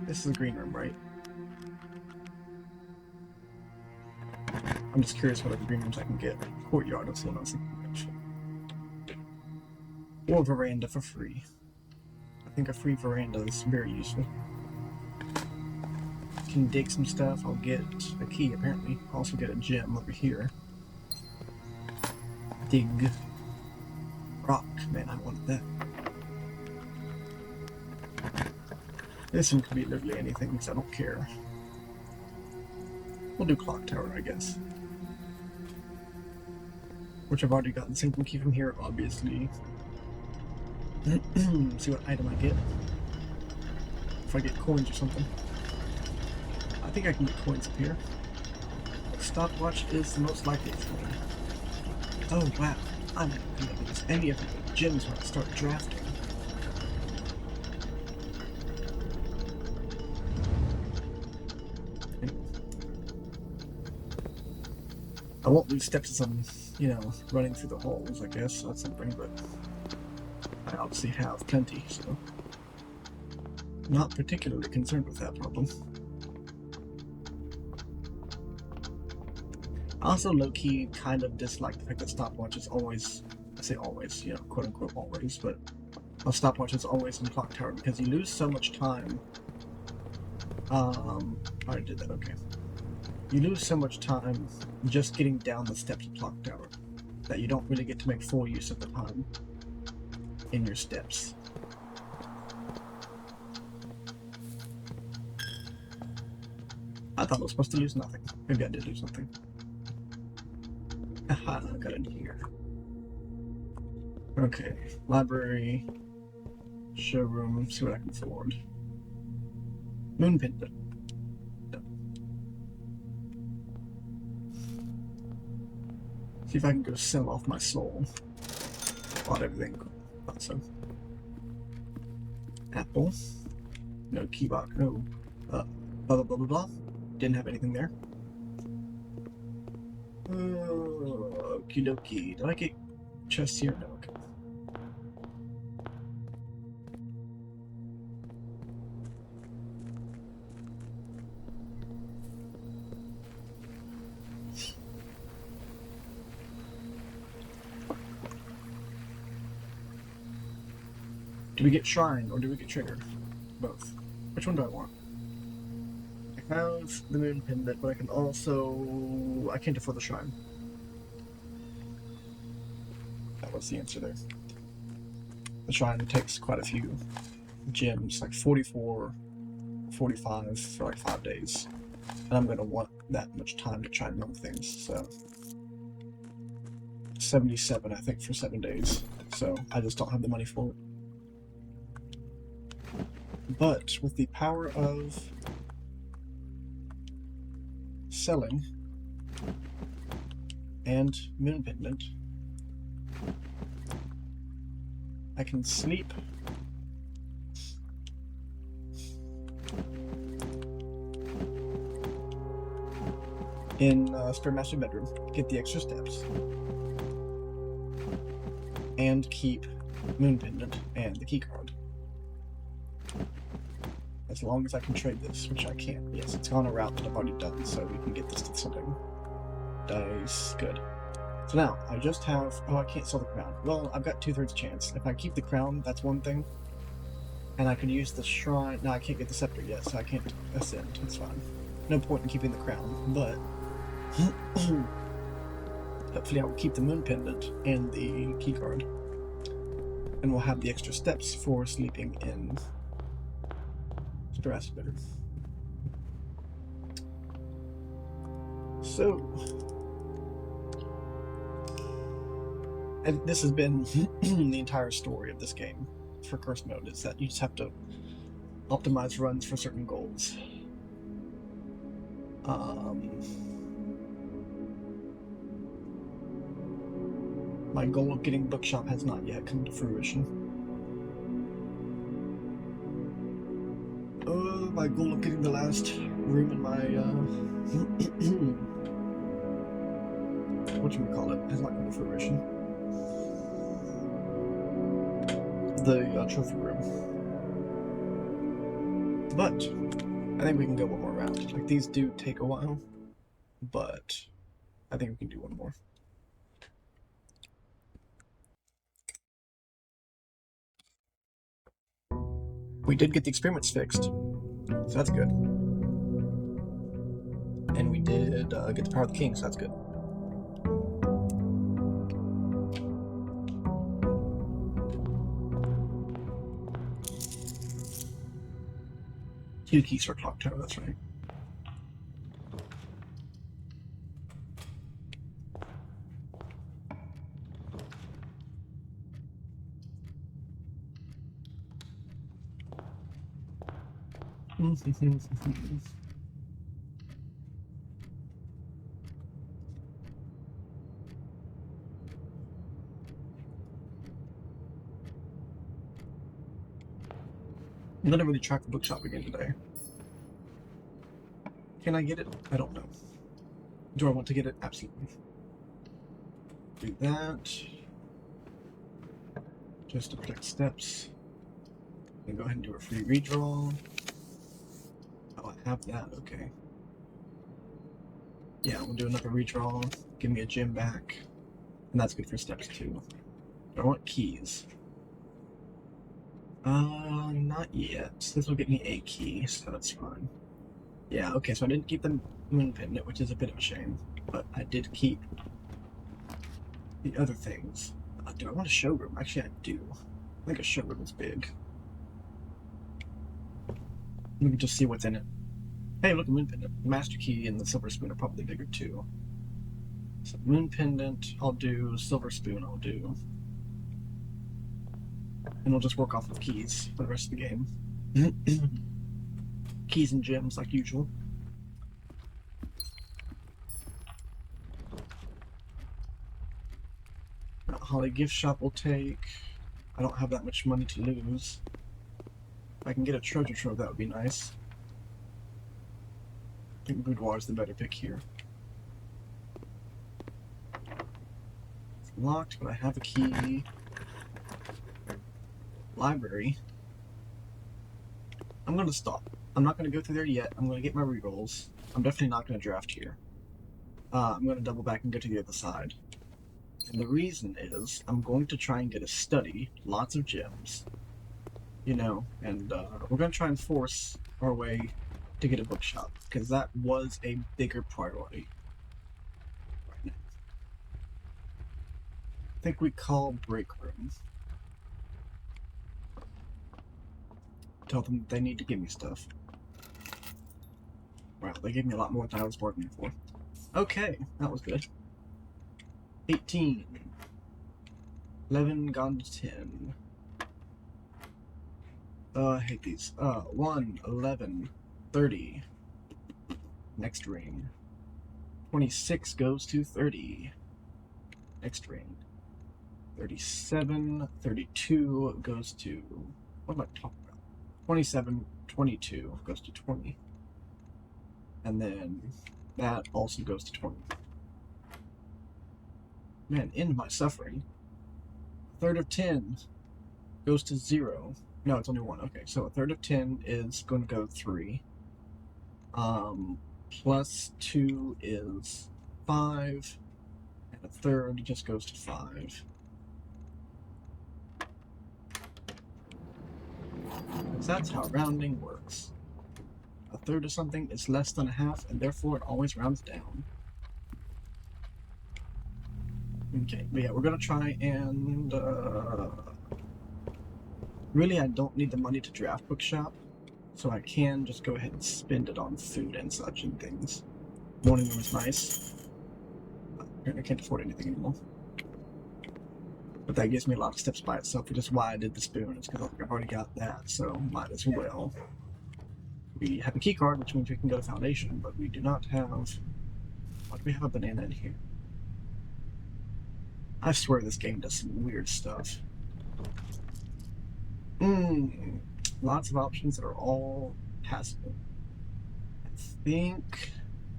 This is a green room, right? I'm just curious what other green rooms I can get. Courtyard, that's the one I was thinking of. Or veranda for free. I think a free veranda is very useful. Can dig some stuff. I'll get a key, apparently. I'll also get a gem over here. Dig. Rock. Man, I wanted that. This one could be literally anything, because I don't care. We'll do Clock Tower, I guess. Which I've already gotten single key from here, obviously. See what item I get. If I get coins or something. I think I can get coins up here. Stopwatch is the most likely for me. Oh wow, I'm not gonna lose any of the gems when I start drafting. I won't lose steps as I'm, you know, running through the holes, I guess. That's something, but I obviously have plenty, so not particularly concerned with that problem. I also low-key kind of dislike the fact that stopwatch is always, I say always, you know, quote-unquote always, but a stopwatch is always in Clock Tower because you lose so much time. I already did that, okay. You lose so much time just getting down the steps of Clock Tower that you don't really get to make full use of the time in your steps. I thought I was supposed to lose nothing. Maybe I did lose something. Aha, I got in here. Okay, library, showroom, see what I can afford. Moon pendant. See if I can go sell off my soul. Bought everything. Thought so. Apple. No key box. No. Blah blah blah blah blah. Didn't have anything there. Okie dokie. Did I get chests here? No. Okay. Do we get shrine or do we get trigger? Both. Which one do I want? I have the moon pendant, but I can also... I can't afford the shrine. That was the answer there. The shrine takes quite a few gems, like 44, 45 for like 5 days. And I'm going to want that much time to try and milk things, so... 77, I think, for 7 days. So I just don't have the money for it. But with the power of selling and moon pendant, I can sleep in Spare Master bedroom, get the extra steps, and keep moon pendant and the key card. As long as I can trade this, which I can. Yes, it's on a route that I've already done, so we can get this to something. Dice, good. So now, I just have... Oh, I can't sell the crown. Well, I've got 2/3 chance. If I keep the crown, that's one thing. And I could use the shrine... No, I can't get the scepter yet, so I can't ascend. It's fine. No point in keeping the crown, but... hopefully I will keep the moon pendant and the key card. And we'll have the extra steps for sleeping in... Stress better. So, and this has been the entire story of this game for Curse Mode, is that you just have to optimize runs for certain goals. My goal of getting bookshop has not yet come to fruition. My goal of getting the last room in my, whatchamacallit, has not come to fruition. The trophy room. But, I think we can go one more round. Like, these do take a while, but I think we can do one more. We did get the experiments fixed. So that's good. And we did get the power of the king, so that's good. Two keys for clock tower, that's right. I'm gonna really track the bookshop again today. Can I get it? I don't know. Do I want to get it? Absolutely. Do that. Just to protect steps. And go ahead and do a free redraw. Oh, I have that, okay. Yeah, we'll do another redraw. Give me a gem back. And that's good for steps too. I want keys. Not yet. This will get me a key, so that's fine. Yeah, okay, so I didn't keep the moon pendant, which is a bit of a shame. But I did keep the other things. Do I want a showroom? Actually, I do. I think a showroom is big. Let me just see what's in it. Hey, look, a moon pendant. Master key and the silver spoon are probably bigger too. So moon pendant, I'll do. Silver spoon, I'll do. And we'll just work off of keys for the rest of the game. Keys and gems, like usual. Holly gift shop will take. I don't have that much money to lose. If I can get a treasure trove, that would be nice. I think boudoir is the better pick here. It's locked, but I have a key. Library. I'm gonna stop. I'm not gonna go through there yet. I'm gonna get my rerolls. I'm definitely not gonna draft here. I'm gonna double back and go to the other side. And the reason is I'm going to try and get a study, lots of gems, you know, and we're going to try and force our way to get a bookshop, because that was a bigger priority right now. I think we call break room. Tell them they need to give me stuff. Wow, they gave me a lot more than I was bargaining for. Okay, that was good. 18. 11 gone to 10. I hate these. 1, 11, 30. Next ring. 26 goes to 30. Next ring. 37, 32 goes to... What am I talking about? 27, 22 goes to 20. And then that also goes to 20. Man, end my suffering. A third of 10 goes to 0. No, it's only 1. Okay, so a third of 10 is going to go 3. Plus 2 is 5. And a third just goes to 5. Because that's how rounding works. A third of something is less than a half, and therefore it always rounds down. Okay, but yeah, we're gonna try and, really I don't need the money to draft bookshop, so I can just go ahead and spend it on food and such and things. Morning room is nice. I can't afford anything anymore. But that gives me a lot of steps by itself, which is why I did the spoon. It's because I've already got that, so might as well. We have a key card, which means we can go to Foundation, but we do not have... Why do we have a banana in here? I swear this game does some weird stuff. Lots of options that are all passable. I think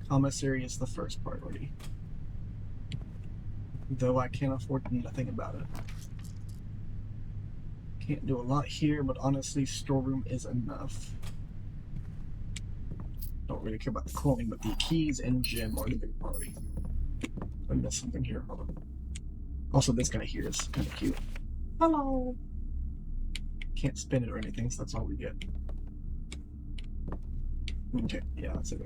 commissary is the first priority. Though I can't afford nothing about it. Can't do a lot here, but honestly, storeroom is enough. Don't really care about the coin, but the keys and gem are the big priority. I missed something here. Hold on. Also, this guy here is kind of cute. Hello! Can't spin it or anything, so that's all we get. Okay, yeah, that's it.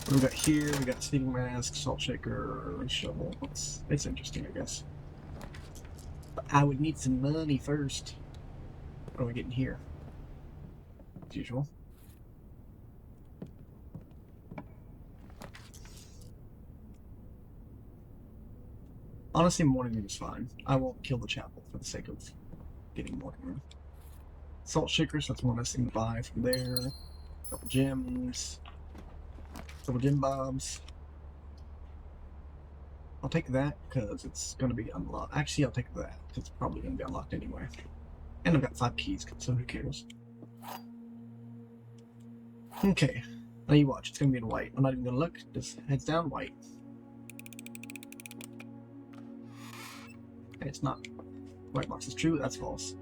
What do we got here? We got sleeping mask, salt shaker, shovel. It's interesting, I guess. But I would need some money first. What are we getting here? As usual. Honestly, morning room is fine. I won't kill the chapel for the sake of getting morning room. Salt shakers, that's one less thing to buy from there. Couple gems. Couple gem bobs. I'll take that because it's going to be unlocked. Actually, I'll take that because it's probably going to be unlocked anyway. And I've got 5 keys, so who cares? Okay, now you watch. It's going to be in white. I'm not even going to look. Just heads down, white. Okay, it's not. White box is true. That's false.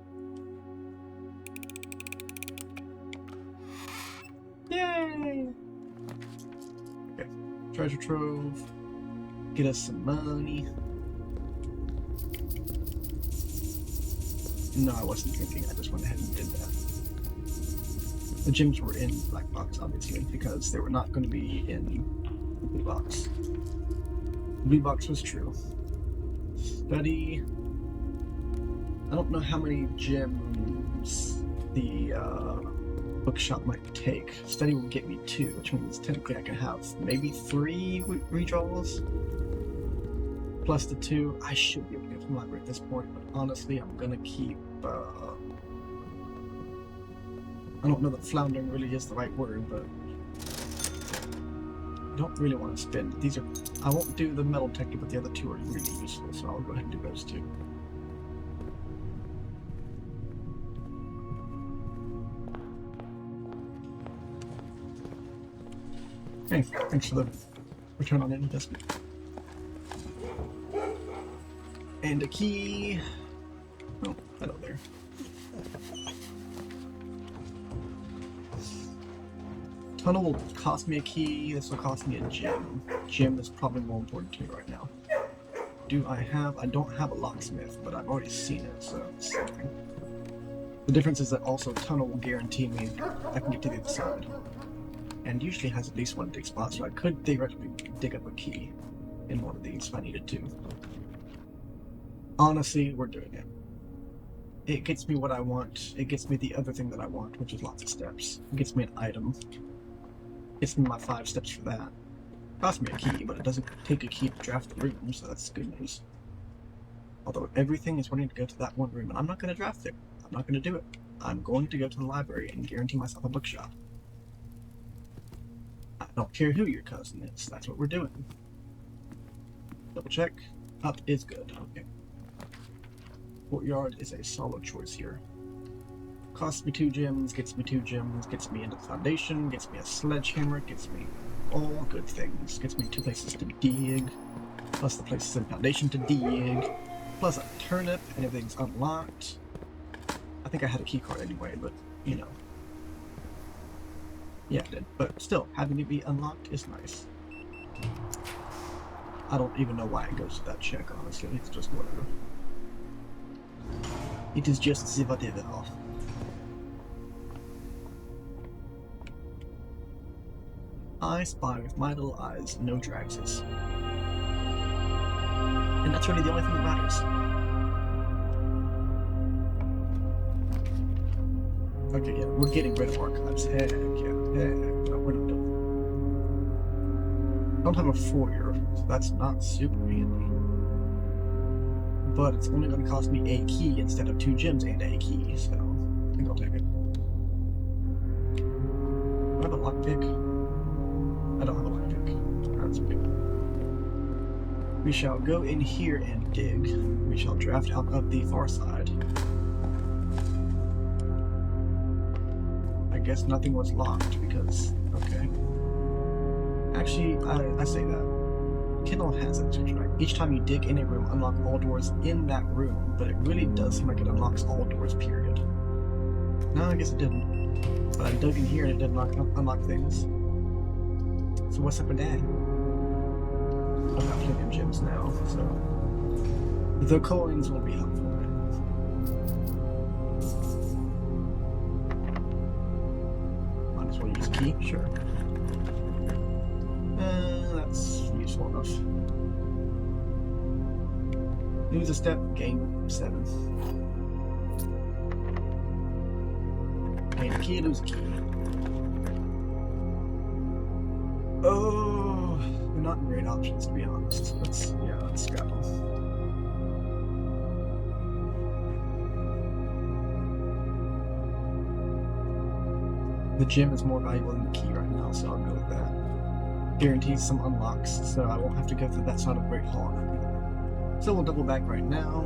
Yay! Okay, treasure trove. Get us some money. No, I wasn't drinking. I just went ahead and did that. The gems were in black box, obviously, because they were not going to be in blue box. Blue box was true. Study. I don't know how many gems the bookshop might take. Study will get me 2, which means technically I can have maybe 3 redraws. Plus the 2, I should be able to get from the library at this point, but honestly, I'm gonna keep. I don't know that floundering really is the right word, but I don't really want to spend. These are. I won't do the metal detector, but the other 2 are really useful, so I'll go ahead and do those 2. Hey, thanks for the return on investment. And a key. Oh, hello there. Tunnel will cost me a key. This will cost me a gem. Gem is probably more important to me right now. Do I have? I don't have a locksmith, but I've already seen it, so it's something. The difference is that also tunnel will guarantee me I can get to the other side. And usually has at least 1 dig spot, so I could theoretically dig up a key in one of these if I needed to. Honestly, we're doing it. It gets me what I want. It gets me the other thing that I want, which is lots of steps. It gets me an item. It gets me my 5 steps for that. It costs me a key, but it doesn't take a key to draft the room, so that's good news. Although everything is wanting to go to that one room, and I'm not going to draft it. I'm not going to do it. I'm going to go to the library and guarantee myself a bookshop. I don't care who your cousin is. That's what we're doing. Double check. Up is good. Okay. Courtyard is a solid choice here. Costs me 2 gems, gets me 2 gems, gets me into the foundation, gets me a sledgehammer, gets me all good things. Gets me 2 places to dig, plus the places in the foundation to dig, plus a turnip, and everything's unlocked. I think I had a key card anyway, but you know. Yeah, I did. But still, having it be unlocked is nice. I don't even know why it goes to that check, honestly. It's just whatever. It is just the whatever. I spy with my little eyes no Draxes. And that's really the only thing that matters. Okay, yeah, we're getting rid of archives. Heck yeah. Heck, no, we're not doing it. I don't have a foyer, so that's not super handy. But it's only going to cost me a key instead of 2 gems and a key, so I think I'll take it. Do I have a lockpick? I don't have a lockpick. That's okay. We shall go in here and dig. We shall draft out of the far side. I guess nothing was locked because, okay. Actually, I say that. Kindle has that switch, right? Each time you dig in a room, unlock all doors in that room, but it really does seem like it unlocks all doors, period. No, I guess it didn't. But I dug in here and it did unlock things. So what's up with that? I've got plenty of gems now, so the coins will be helpful. Might as well use key, sure. That's useful enough. Lose a step, gain 7. Gain a key, lose a key. Oh, they're not great options to be honest. Let's scrap them. The gem is more valuable than the key right now, so I'll go with that. Guarantees some unlocks, so I won't have to go through that side of Great Hall. So we'll double back right now,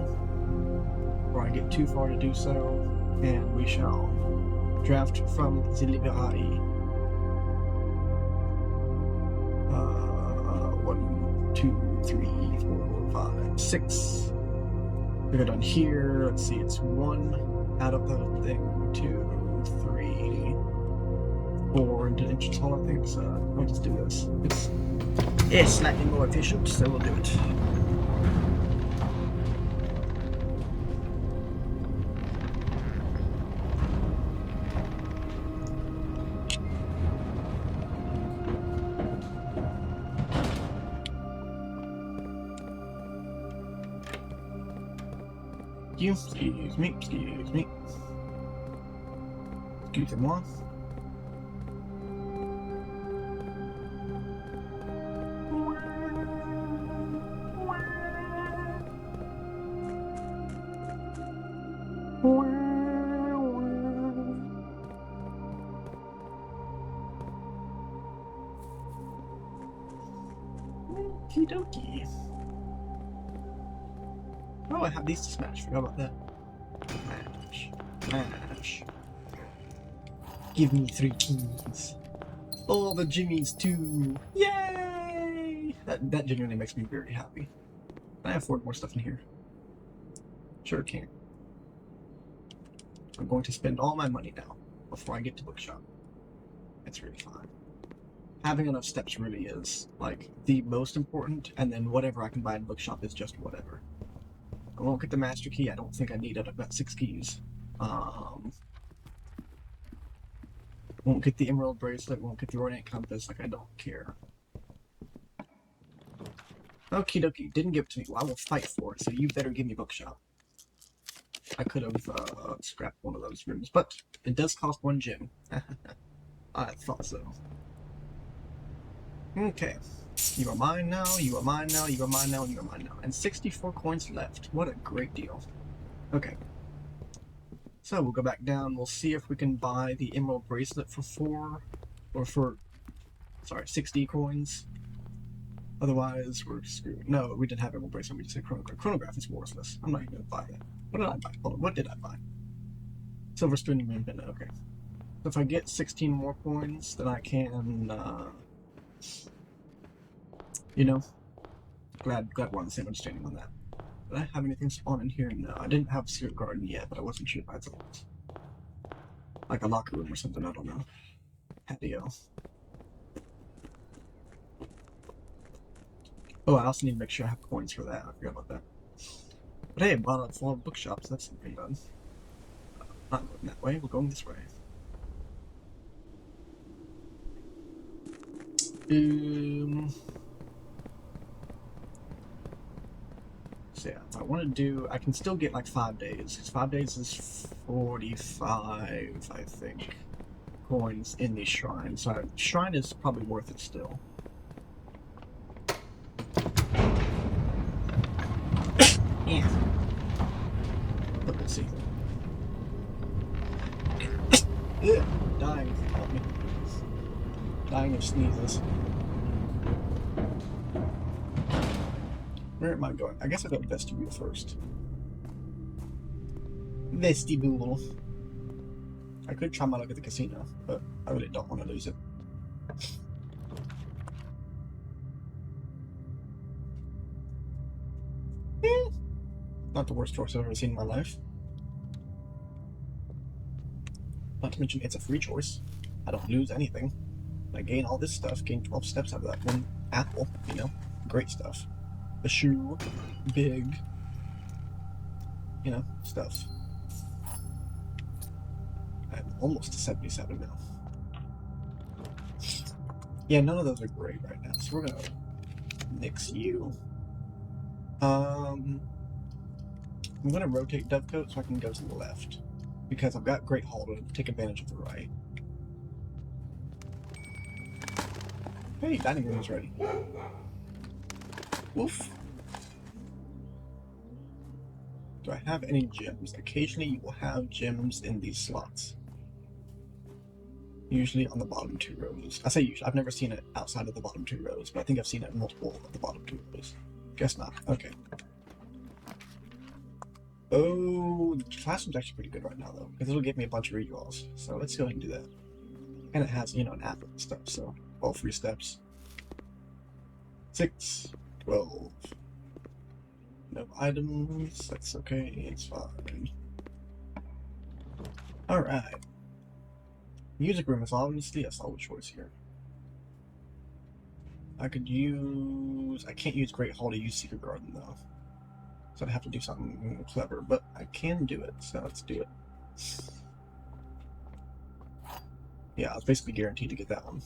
before I get too far to do so, and we shall draft from the library. 1, 2, 3, 4, 5, 6. We're done here. Let's see, it's 1 out of the thing, 2, 3, 4 inches tall, I think. So we'll just do this. It's slightly more efficient, so we'll do it. Excuse me. Excusez-moi. Okie dokie. Oh, I have these to smash. Forgot about that. Smash. Smash. Give me 3 keys. All the jimmies too. Yay! That genuinely makes me very happy. Can I afford more stuff in here? Sure can. I'm going to spend all my money now before I get to bookshop. It's really fine. Having enough steps really is like the most important, and then whatever I can buy in bookshop is just whatever. I won't get the master key. I don't think I need it. I've got 6 keys. Won't get the emerald bracelet. Won't get the ornate compass. Like, I don't care. Okie dokie. Didn't give it to me. Well, I will fight for it. So you better give me bookshop. I could have scrapped one of those rooms, but it does cost 1 gem. I thought so. Okay. You are mine now, you are mine now, you are mine now, you are mine now. And 64 coins left. What a great deal. Okay. So we'll go back down. We'll see if we can buy the emerald bracelet for 60 coins. Otherwise, we're screwed. No, we didn't have emerald bracelet. We just had chronograph. Chronograph is worthless. I'm not even going to buy that. What did I buy? Hold on. What did I buy? Silver spoon and moon. Okay. So if I get 16 more coins, then I can, you know, glad we're on the same understanding on that. Did I have anything spawn in here? No, I didn't have a secret garden yet, but I wasn't sure if I had something else. Like a locker room or something, I don't know. Patio. Oh, I also need to make sure I have coins for that. I forgot about that. But hey, I bought a full of bookshops. That's something done. Not going that way. We're going this way. So yeah, if I want to do, I can still get like 5 days. Because 5 days is 45, I think, coins in the shrine. So shrine is probably worth it still. Yeah. But we'll see. Yeah, dying. Help me. Dying of sneezes. Where am I going? I guess I'll go to vestibule first. Vestibule. I could try my luck at the casino, but I really don't want to lose it. Not the worst choice I've ever seen in my life. Not to mention, it's a free choice. I don't lose anything. I gain all this stuff, gain 12 steps out of that one apple, you know? Great stuff. A shoe, big, you know, stuff. I'm almost to 77 now. Yeah, none of those are great right now, so we're gonna nix you. I'm gonna rotate Dovecote so I can go to the left. Because I've got Great Hall to take advantage of the right. Hey, dining room is ready. Woof. Do I have any gems? Occasionally you will have gems in these slots. Usually on the bottom 2 rows. I say usually. I've never seen it outside of the bottom 2 rows, but I think I've seen it in multiple of the bottom 2 rows. Guess not. Okay. Oh, the classroom's actually pretty good right now, though, because it'll give me a bunch of rerolls. So let's go ahead and do that. And it has, you know, an apple and stuff, so all 3 steps. 6, 12. No items. That's okay. It's fine. Alright. Music room is obviously a solid choice here. I could use... I can't use Great Hall to use Secret Garden, though. So I'd have to do something clever, but I can do it, so let's do it. Yeah, I was basically guaranteed to get that one.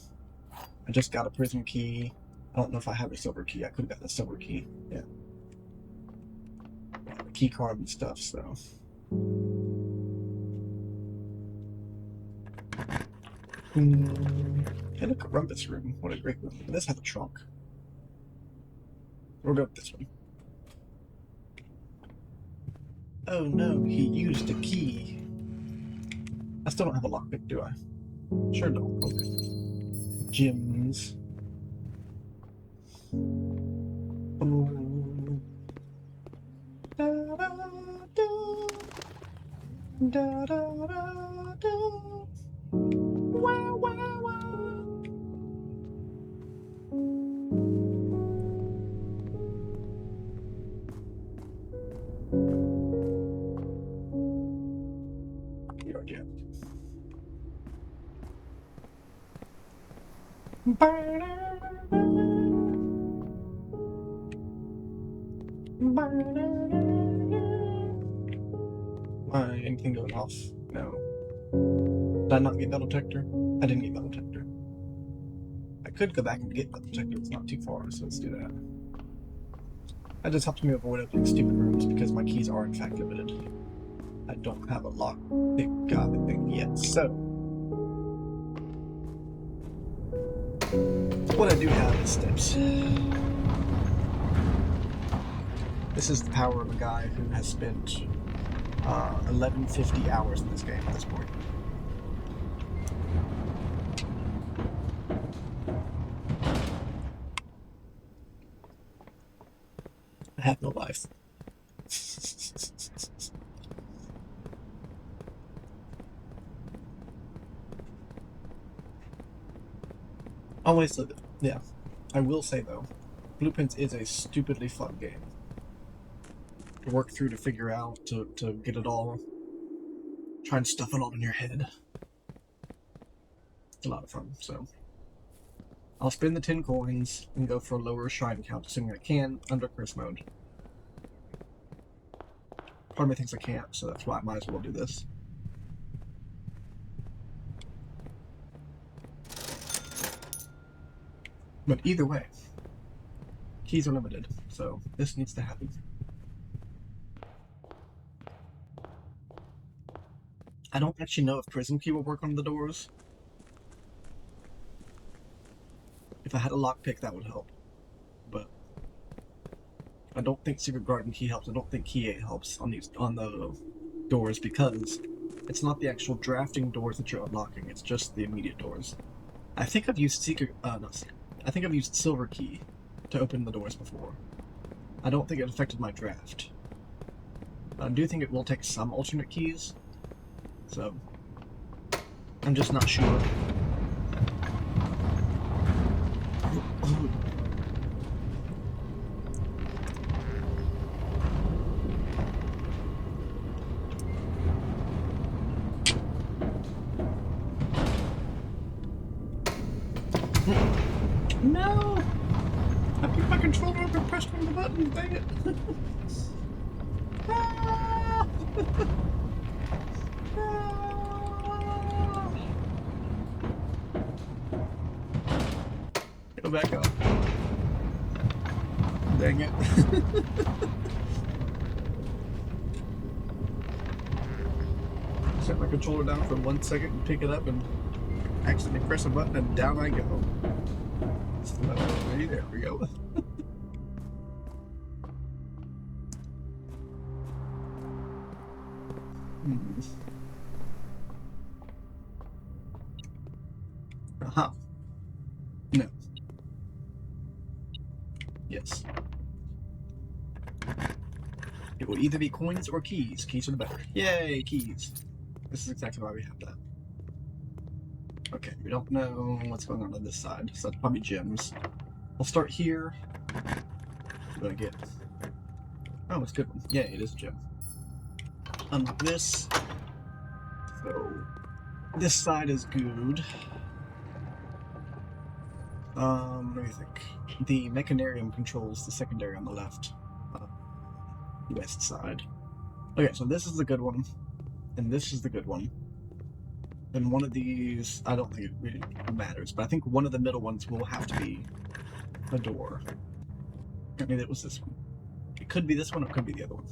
I just got a prism key. I don't know if I have a silver key. I could have gotten a silver key. Yeah. The key card and stuff, so. Hey, look, a rumpus room. What a great room. This has a trunk. We'll go with this one. Oh no, he used a key. I still don't have a lockpick, do I? Sure don't. Okay. Gyms. Oh. Da, da, da. Da, da, da, da. Wow, wow, wow. Here we go. Why, anything going off? No. Did I not get metal detector? I didn't get metal detector. I could go back and get metal detector, it's not too far, so let's do that. That just helps me avoid opening stupid rooms because my keys are in fact limited. I don't have a lock pick thing yet, so what I do have is steps. This is the power of a guy who has spent 1150 hours in this game at this point. I have no life. Always, yeah. I will say though, Blueprints is a stupidly fun game to work through, to figure out, to get it all, try and stuff it all in your head. It's a lot of fun, so I'll spend the 10 coins and go for a lower shrine count, assuming I can, under curse mode. Part of me thinks I can't, so that's why I might as well do this. But either way, keys are limited, so this needs to happen. I don't actually know if Prism Key will work on the doors. If I had a lockpick, that would help. But I don't think Secret Garden Key helps. I don't think Key 8 helps on the doors because it's not the actual drafting doors that you're unlocking. It's just the immediate doors. I think I've used I think I've used Silver Key to open the doors before. I don't think it affected my draft. I do think it will take some alternate keys, so I'm just not sure. No! I put my controller up and pressed one of the buttons, dang it! Ah! Go back up. Dang it. Set my controller down for 1 second and pick it up and accidentally press a button and down I go. Slowly, there we go. Aha. No. Yes. It will either be coins or keys. Keys are the better. Yay, keys. This is exactly why we have that. Okay, we don't know what's going on this side, so that's probably gems. We'll start here. What do I get? Oh, it's a good one. Yeah, it is a gem. Unlock this. So, this side is good. Let me think. The Mechanarium controls the secondary on the left. West side. Okay, so this is the good one, and this is the good one. And one of these, I don't think it really matters, but I think one of the middle ones will have to be a door. Maybe it was this one. It could be this one, or it could be the other one.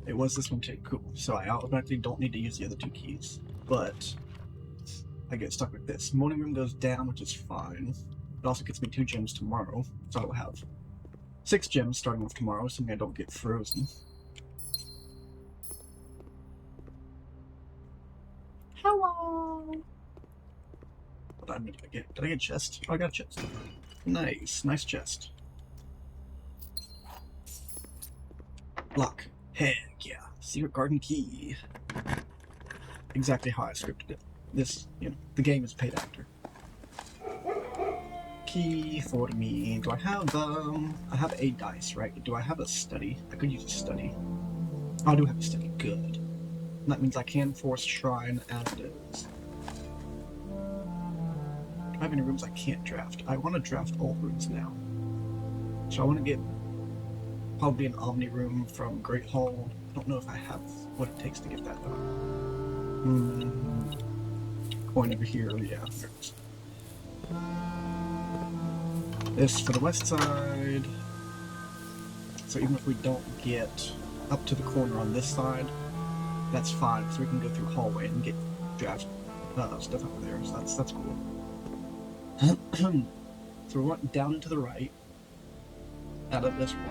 It was this one too. Cool. So I automatically don't need to use the other two keys. but I get stuck with this. Morning room goes down, which is fine. It also gets me 2 gems tomorrow, so I will have 6 gems starting with tomorrow, assuming I don't get frozen. Hello! What did I get? Did I get a chest? Oh, I got a chest. Nice. Nice chest. Lock. Heck yeah. Secret garden key. Exactly how I scripted it. This, the game is a paid actor. Key for me. Do I have a dice, right? Do I have a study? I could use a study. Oh, I do have a study. Good. And that means I can force shrine as it is. Do I have any rooms I can't draft? I want to draft all rooms now. So I want to get probably an Omni room from Great Hall. I don't know if I have what it takes to get that though. Coin over here, yeah. There it is. This for the west side. So even if we don't get up to the corner on this side, that's fine, so we can go through a hallway and get draft stuff over there. So that's cool. So we went down and to the right out of this one.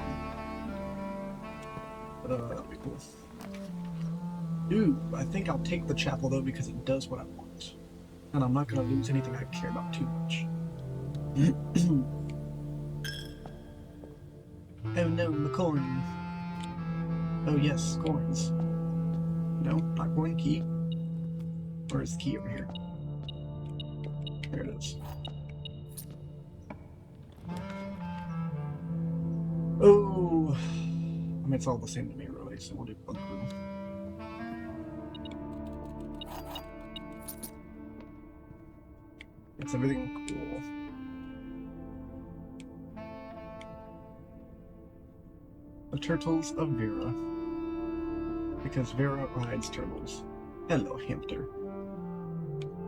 That'll be cool. Ooh, I think I'll take the chapel though because it does what I want. And I'm not going to lose anything I care about too much. Oh no, the coin. Oh yes, coins. No, not coin, key. Where is the key over here? There it is. Oh, I mean it's all the same to me really, so we'll do bunk room. It's everything cool. The turtles of Vera. Because Vera rides turtles. Hello, hamster.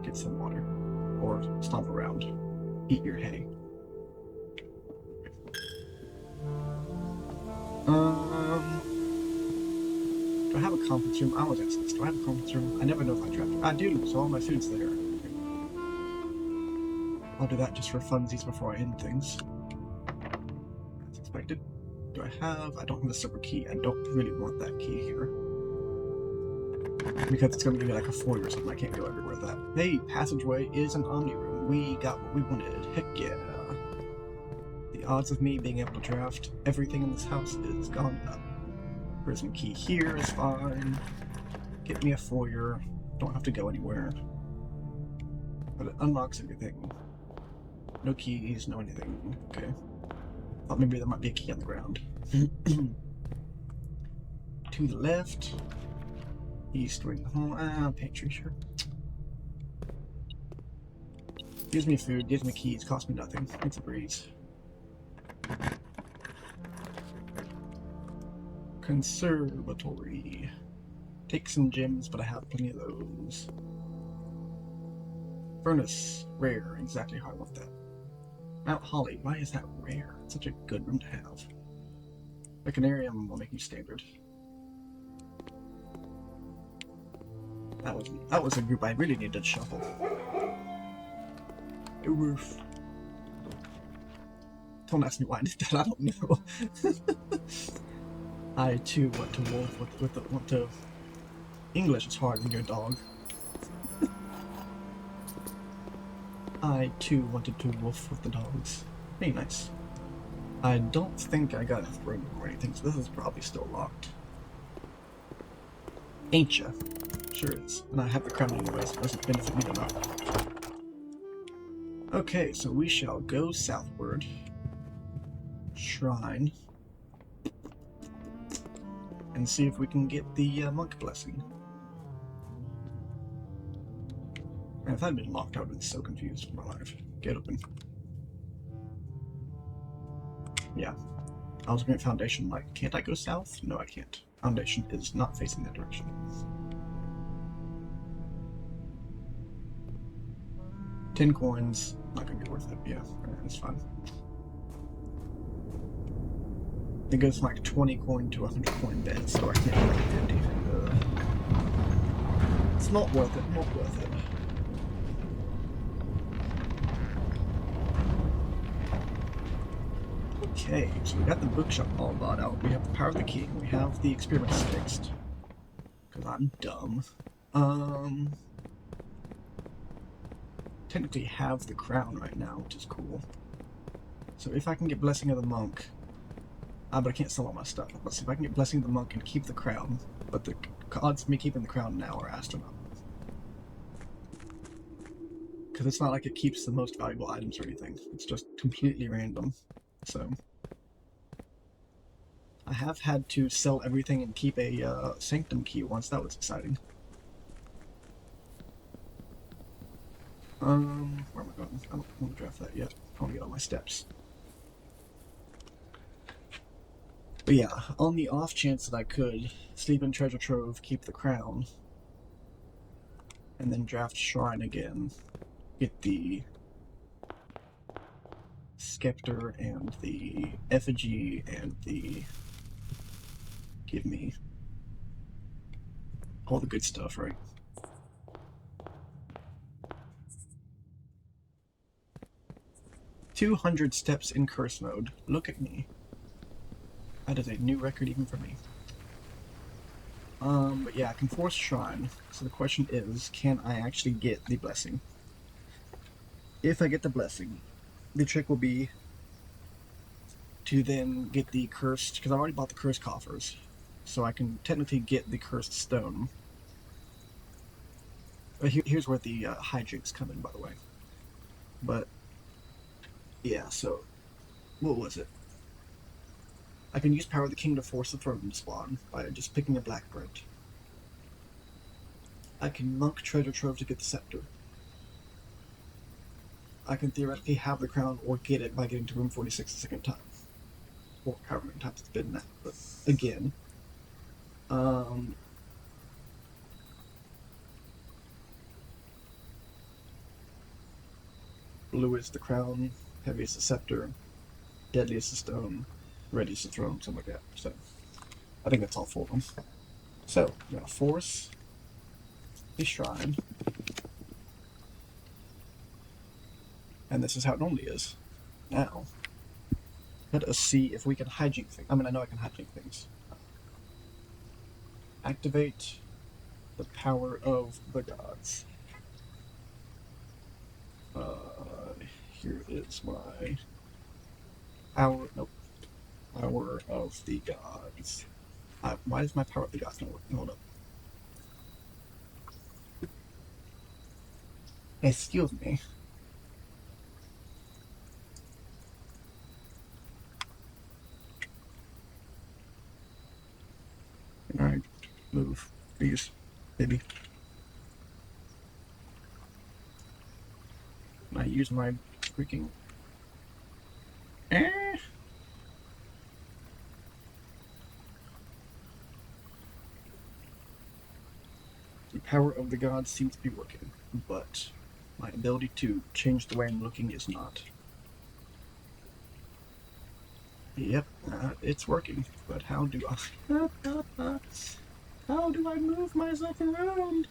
Get some water. Or stomp around. Eat your hay. Do I have a conference room? I always ask this. Do I have a conference room? I never know if I draft. I do, so all my food's there. I'll do that just for funsies before I end things. As expected. Do I have? I don't have a silver key. I don't really want that key here. Because it's going to give me like a 40 or something. I can't go everywhere with that. Hey, passageway is an Omni room. We got what we wanted. Heck yeah. The odds of me being able to draft everything in this house is gone up. Prism key here is fine. Get me a foyer. Don't have to go anywhere. But it unlocks everything. No keys, no anything. Okay. Thought maybe there might be a key on the ground. To the left. East wing hall. Pantry, sure. Gives me food, gives me keys, costs me nothing. It's a breeze. Conservatory. Take some gems, but I have plenty of those. Furnace. Rare. Exactly how I want that. Mount Holly. Why is that rare? It's such a good room to have. Mechanarium will make you standard. That was a group I really needed to shuffle. A roof. Don't ask me why I did that, I don't know. I too went to wolf went to English is hard when you're a dog. I too wanted to wolf with the dogs. Very nice. I don't think I got enough room or anything, so this is probably still locked. Ain't ya? Sure is. And I have the crown anyway, so it doesn't benefit me to know. Okay, so we shall go southward. Shrine. And see if we can get the monk blessing. Man, if that had been locked, I would have been so confused for my life. Get open. Yeah. I was looking at Foundation like, can't I go south? No, I can't. Foundation is not facing that direction. $10 coins, not gonna be worth it. Yeah, that's fine. It goes from like 20 coin to 100 coin bed, so I can't make it 50. not worth it, not worth it. Okay, so we got the bookshop all bought out. We have the power of the king. We have the experiments fixed. Because I'm dumb. Technically have the crown right now, which is cool. So if I can get Blessing of the Monk... but I can't sell all my stuff. Let's see if I can get Blessing of the Monk and keep the crown. But the odds of me keeping the crown now are astronomical. Because it's not like it keeps the most valuable items or anything. It's just completely random. So... I have had to sell everything and keep a Sanctum key once. That was exciting. Where am I going? I don't want to draft that yet. I want to get on my steps. But yeah, on the off chance that I could sleep in Treasure Trove, keep the crown, and then draft Shrine again, get the Scepter and the Effigy and the... Give me all the good stuff, right? "200 steps in curse mode. Look at me. That is a new record even for me. But yeah, I can force Shrine. So the question is, can I actually get the Blessing? If I get the Blessing, the trick will be to then get the cursed, because I already bought the cursed coffers, so I can technically get the cursed stone. Here's where the HIJINKS come in, by the way. But yeah, so what was it? I can use Power of the King to force the throne to spawn by just picking a black print. I can Monk Treasure Trove to get the Scepter. I can theoretically have the crown or get it by getting to room 46 the second time. Or however many times it's been that, but again. Blue is the crown, heavy is the scepter, deadly is the stone, ready is the throne, something like that. So, I think that's all four of them. So, I'm going to force the shrine. And this is how it normally is. Now, let us see if we can hijink things. I mean, I know I can hijink things. Activate the power of the gods. Here is my power. Nope. Power of the gods. Why is my power of the gods not working? Hold up. Excuse me. Alright, move. Please. Maybe. I use my freaking... The power of the gods seems to be working, but my ability to change the way I'm looking is not. Yep, it's working, but how do I... how do I move myself around?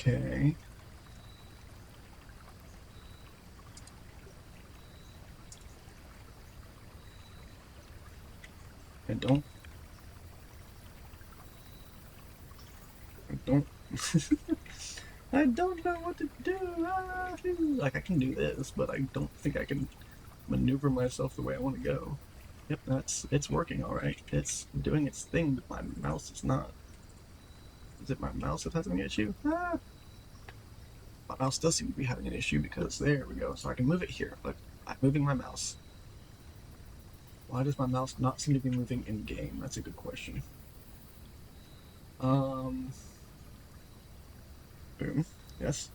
Okay. I don't I don't know what to do. Like, I can do this, but I don't think I can maneuver myself the way I want to go. Yep, it's working alright. It's doing its thing, but my mouse is not. Is it my mouse that has an issue? My mouse does seem to be having an issue because there we go. So I can move it here. Look, I'm moving my mouse. Why does my mouse not seem to be moving in game? That's a good question. Boom. Yes.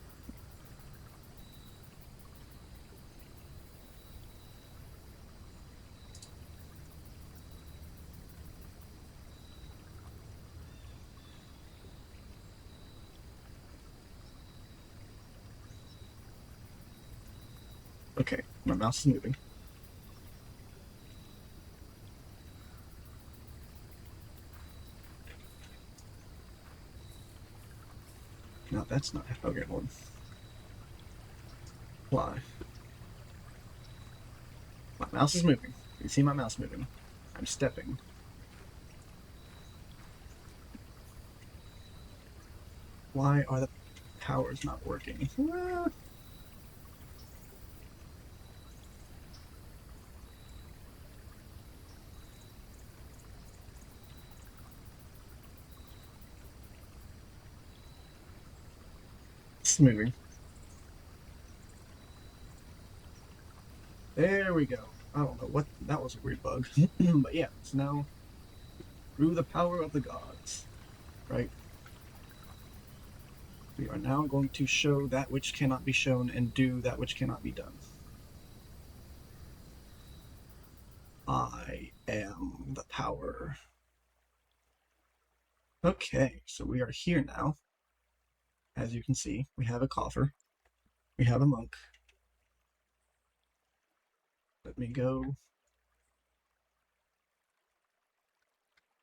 Okay, my mouse is moving. No, that's not. Okay, hold on. Fly. My mouse is moving. You see my mouse moving. I'm stepping. Why are the powers not working? It's moving. There we go. I don't know what that was, a weird bug. But yeah, it's now through the power of the gods, right? We are now going to show that which cannot be shown and do that which cannot be done. I am the power. Okay, so we are here now. As you can see, we have a coffer. We have a monk. Let me go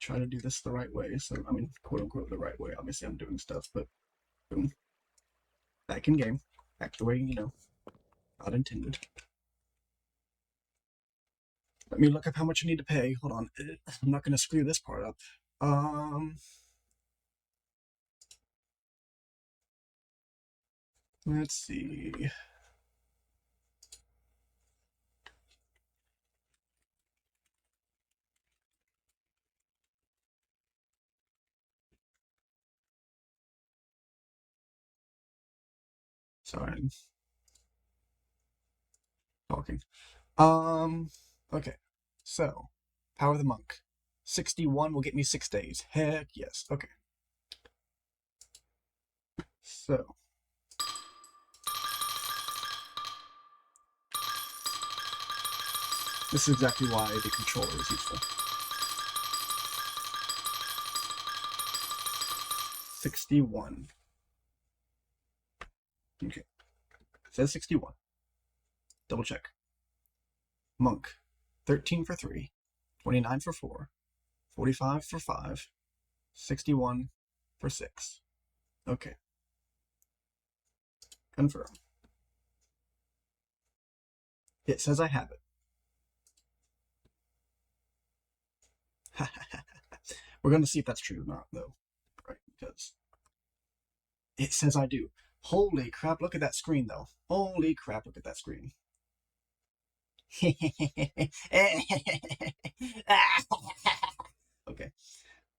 try to do this the right way. So, I mean, quote unquote, the right way. Obviously, I'm doing stuff, but boom. Back in game. Back the way, not intended. Let me look up how much I need to pay. Hold on. I'm not going to screw this part up. Let's see. Sorry, I'm talking. Okay. So, Power of the Monk. 61 will get me 6 days. Heck yes. Okay. So, this is exactly why the controller is useful. 61. Okay. It says 61. Double check. Monk. 13 for 3. 29 for 4. 45 for 5. 61 for 6. Okay. Confirm. It says I have it. We're going to see if that's true or not, though. Right? Because it says I do. Holy crap, look at that screen, though. Holy crap, look at that screen. Okay.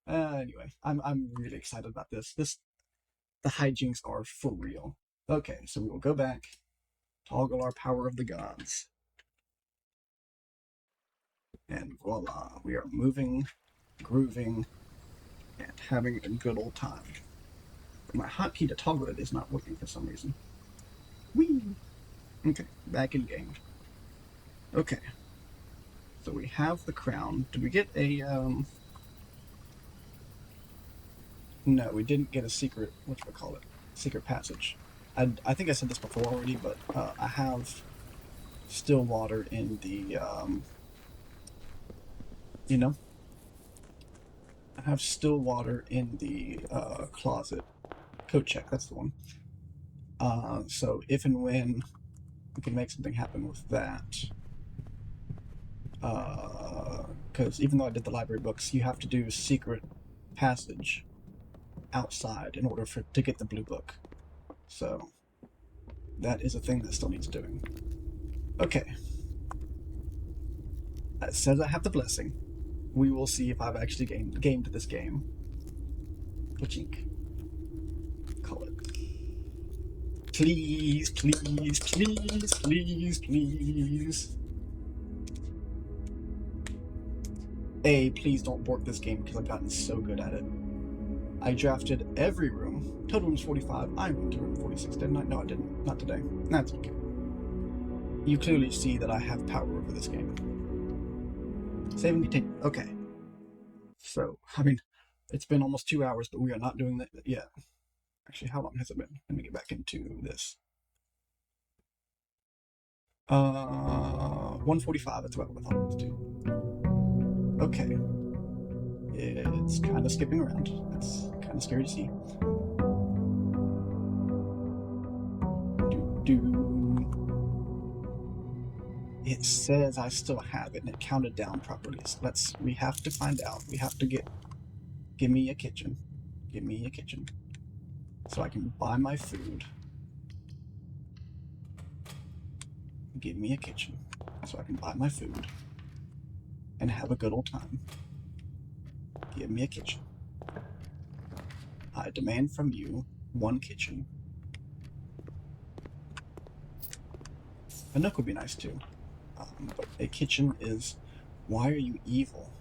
Anyway, I'm really excited about this. The hijinks are for real. Okay, so we will go back, toggle our power of the gods, and voila, we are moving, grooving, and having a good old time. But my hotkey to toggle it is not working for some reason. Whee! Okay, back in game. Okay, so we have the crown. Did we get a No, we didn't get a secret. Whatchamacallit? Secret passage. I think I said this before already, but I have still water in the you know, I have still water in the closet. Coat check. That's the one. So if and when we can make something happen with that, because even though I did the library books, you have to do secret passage outside in order to get the blue book. So that is a thing that still needs doing. Okay. It says I have the blessing. We will see if I've actually gamed this game. Hijink. Call it. Please, please, please, please, please. Please don't bork this game because I've gotten so good at it. I drafted every room. Total room's 45. I went to room 46, didn't I? No, I didn't. Not today. That's okay. You clearly see that I have power over this game. Save and continue. Okay. So, I mean, it's been almost 2 hours, but we are not doing that yet. Actually, how long has it been? Let me get back into this. 145, that's about what I thought it was too. Okay. It's kind of skipping around. That's kind of scary to see. It says I still have it and it counted down properly. So we have to find out. We have to give me a kitchen. Give me a kitchen. So I can buy my food. Give me a kitchen. So I can buy my food. And have a good old time. Give me a kitchen. I demand from you one kitchen. A nook would be nice too. But a kitchen is... Why are you evil?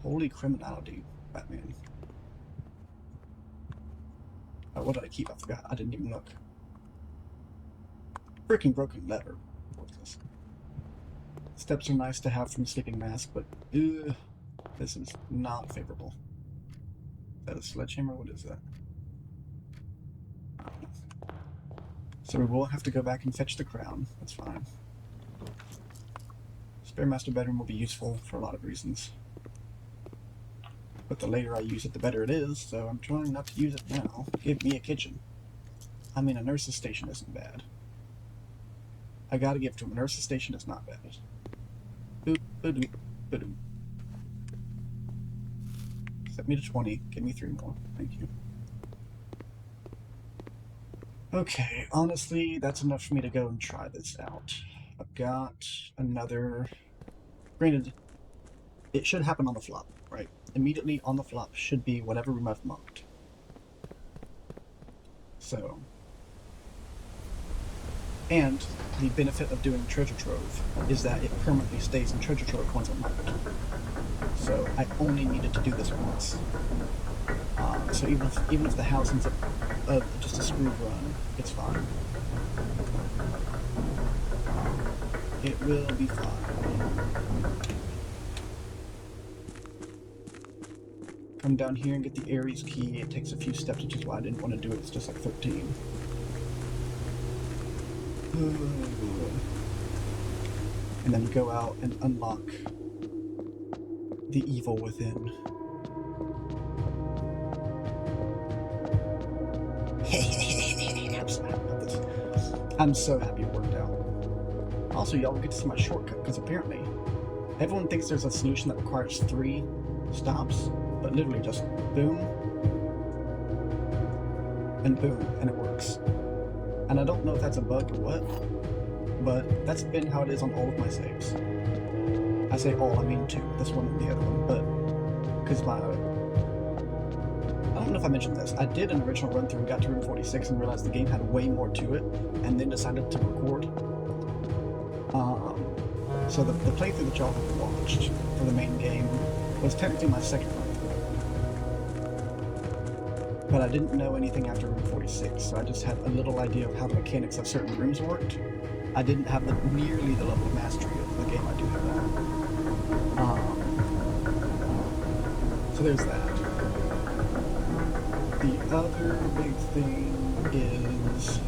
Holy criminality, Batman. What did I keep? I forgot. I didn't even look. Freaking broken lever. What's this? Steps are nice to have from Sleeping Mask, but this is not favorable. Is that a sledgehammer? What is that? I don't know. So we will have to go back and fetch the crown. That's fine. Spare master bedroom will be useful for a lot of reasons. But the later I use it, the better it is, so I'm trying not to use it now. Give me a kitchen. I mean, a nurse's station isn't bad. I gotta give it to him. A nurse's station is not bad. Boop, ba-doop, ba-doop. Set me to 20. Give me 3 more. Thank you. Okay, honestly, that's enough for me to go and try this out. I've got another... Granted, it should happen on the flop, right? Immediately on the flop should be whatever room I've marked. So... And the benefit of doing Treasure Trove is that it permanently stays in Treasure Trove once unmarked. So I only needed to do this once. So even if the house ends up just a screw run, it's fine. It will be fine. Come down here and get the Ares key. It takes a few steps, which is why I didn't want to do it. It's just like 13. And then go out and unlock the evil within. I'm so happy about this. I'm so happy it worked out. Also, y'all will get to see my shortcut, because apparently everyone thinks there's a solution that requires 3 stops, but literally just boom and boom, and it works. And I don't know if that's a bug or what, but that's been how it is on all of my saves. I say all, I mean 2, this one and the other one, but because I don't know if I mentioned this. I did an original run through and got to room 46 and realized the game had way more to it, and then decided to record. So the playthrough that y'all have watched for the main game was technically my second run through. But I didn't know anything after room 46, so I just had a little idea of how the mechanics of certain rooms worked. I didn't have nearly the level of mastery of the game I do have now. So there's that. The other big thing is...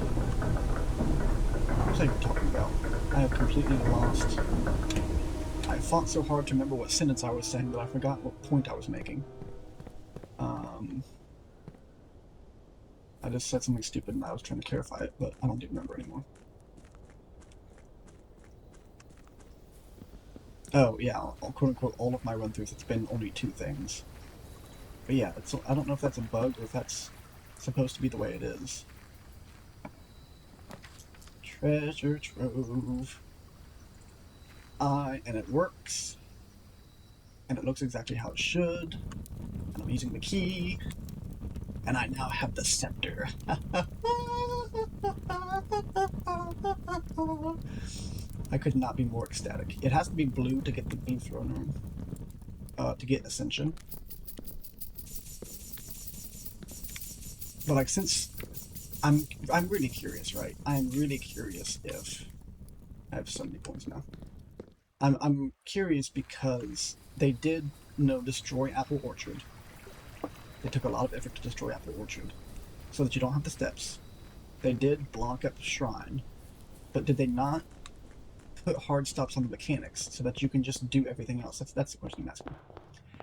What was I even talking about? I have completely lost... I fought so hard to remember what sentence I was saying that I forgot what point I was making. I just said something stupid and I was trying to clarify it, but I don't even remember anymore. Oh, yeah, quote-unquote, all of my run-throughs, it's been only 2 things. But yeah, I don't know if that's a bug or if that's supposed to be the way it is. Treasure Trove. And it works. And it looks exactly how it should. And I'm using the key. And I now have the scepter. I could not be more ecstatic. It has to be blue to get the main throne room. To get Ascension. But like, since I'm really curious, right? I'm really curious if I have so many points now. I'm curious because they did destroy Apple Orchard. They took a lot of effort to destroy Apple Orchard so that you don't have the steps. They did block up the shrine, but did they not put hard stops on the mechanics so that you can just do everything else? That's the question I'm asking.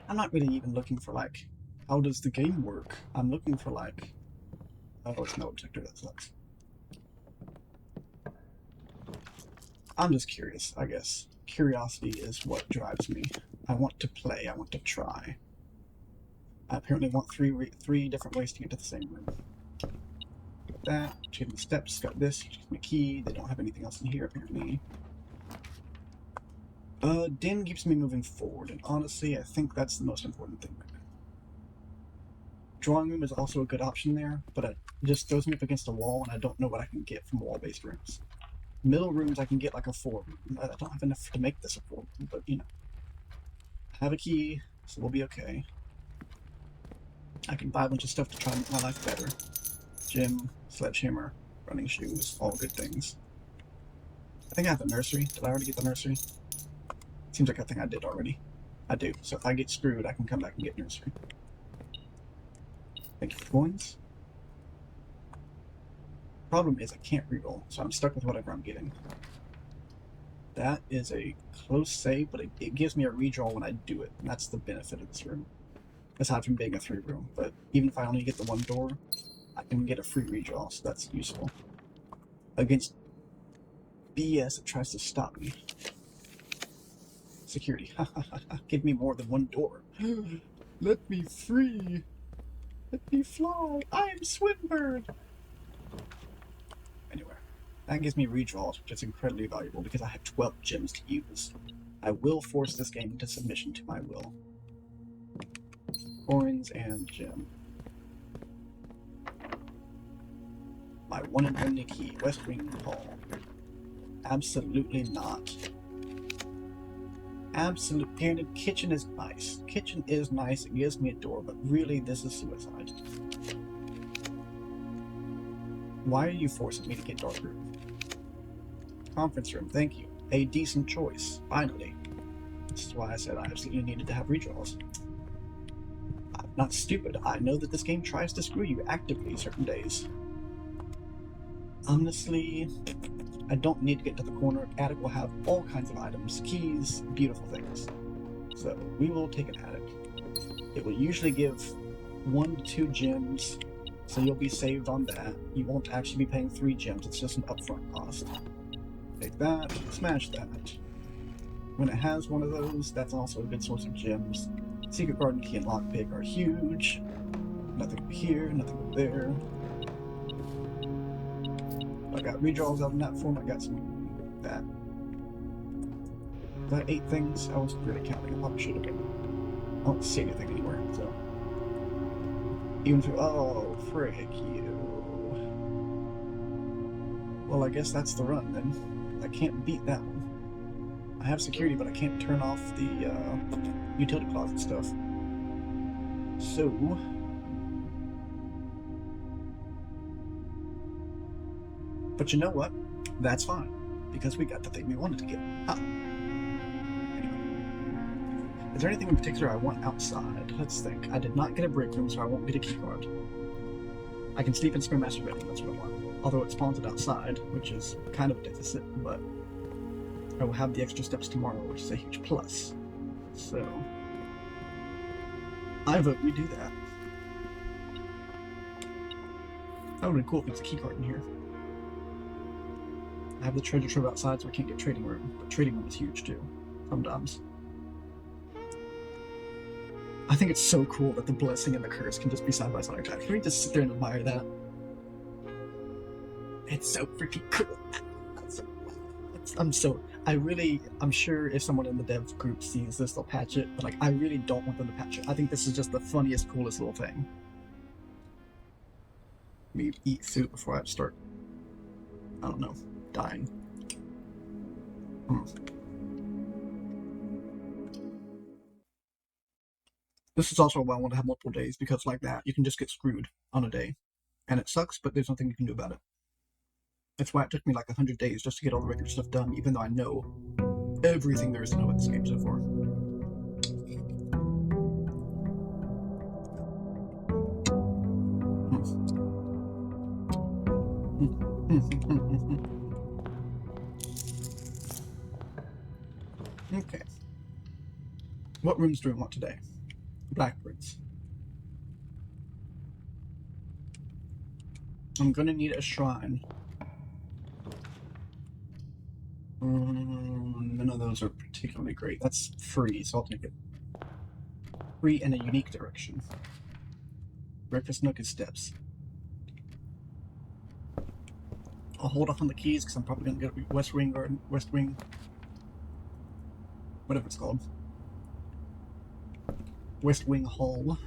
I'm not really even looking for, like, how does the game work? I'm looking for, like, oh, it's no objector, that sucks. I'm just curious, I guess. Curiosity is what drives me. I want to play, I want to try. I apparently want three different ways to get to the same room. Got that, change the steps, got this, change my key. They don't have anything else in here, apparently. Den keeps me moving forward, and honestly, I think that's the most important thing right now. Drawing room is also a good option there, but it just throws me up against a wall, and I don't know what I can get from wall-based rooms. Middle rooms, I can get like a 4 room. I don't have enough to make this a 4 room, but you know. I have a key, so we'll be okay. I can buy a bunch of stuff to try and make my life better. Gym, sledgehammer, running shoes, all good things. I think I have the nursery. Did I already get the nursery? Seems like a thing I did already. I do. So if I get screwed, I can come back and get nursery. Thank you for coins. Problem is I can't reroll, so I'm stuck with whatever I'm getting. That is a close save, but it gives me a redraw when I do it, and that's the benefit of this room. Aside from being a 3 room, but even if I only get the 1 door, I can get a free redraw, so that's useful. Against BS, it tries to stop me. Security. Give me more than 1 door. Let me free. Let me fly. I am Swinbird. Anyway, that gives me redraws, which is incredibly valuable because I have 12 gems to use. I will force this game into submission to my will. Coins and gem. My one and only key, West Wing Hall. Absolutely not. Absolute. Granted, kitchen is nice. Kitchen is nice, it gives me a door, but really this is suicide. Why are you forcing me to get dark room? Conference room, thank you. A decent choice, finally. This is why I said I absolutely needed to have redraws. I'm not stupid. I know that this game tries to screw you actively certain days. Honestly, I don't need to get to the corner. Attic will have all kinds of items, keys, beautiful things. So we will take an attic. It will usually give 1 to 2 gems, so you'll be saved on that. You won't actually be paying 3 gems, it's just an upfront cost. Take that, smash that. When it has one of those, that's also a good source of gems. Secret Garden Key and Lockpick are huge. Nothing over here, nothing over there. I got redraws out in that form, I got some that. That 8 things, I wasn't really counting, I probably should have been. I don't see anything anywhere, so. Even through, oh, frick you. Well, I guess that's the run then. I can't beat that one. I have security, but I can't turn off the utility closet stuff. So, but you know what? That's fine, because we got the thing we wanted to get. Huh. Anyway. Is there anything in particular I want outside? Let's think. I did not get a break room, so I won't get a key card. I can sleep in Spare Master bedroom, that's what I want. Although it spawns it outside, which is kind of a deficit, but I will have the extra steps tomorrow, which is a huge plus. So, I vote we do that. That would be cool if there was a key card in here. I have the treasure trove outside, so I can't get trading room, but trading room is huge too, sometimes. I think it's so cool that the blessing and the curse can just be side by side. Can we just sit there and admire that? It's so freaking cool. I'm sure if someone in the dev group sees this, they'll patch it, but like, I really don't want them to patch it. I think this is just the funniest, coolest little thing. Let me eat food before I start, I don't know, dying. This is also why I want to have multiple days, because like that, you can just get screwed on a day. And it sucks, but there's nothing you can do about it. That's why it took me like 100 days just to get all the regular stuff done, even though I know everything there is to know about this game so far. Okay. What rooms do we want today? Blackbirds. I'm gonna need a shrine. None of those are particularly great. That's free, so I'll take it. Free and a unique direction. Breakfast nook is steps. I'll hold off on the keys because I'm probably gonna get West Wing Garden, West Wing, whatever it's called. West Wing Hall.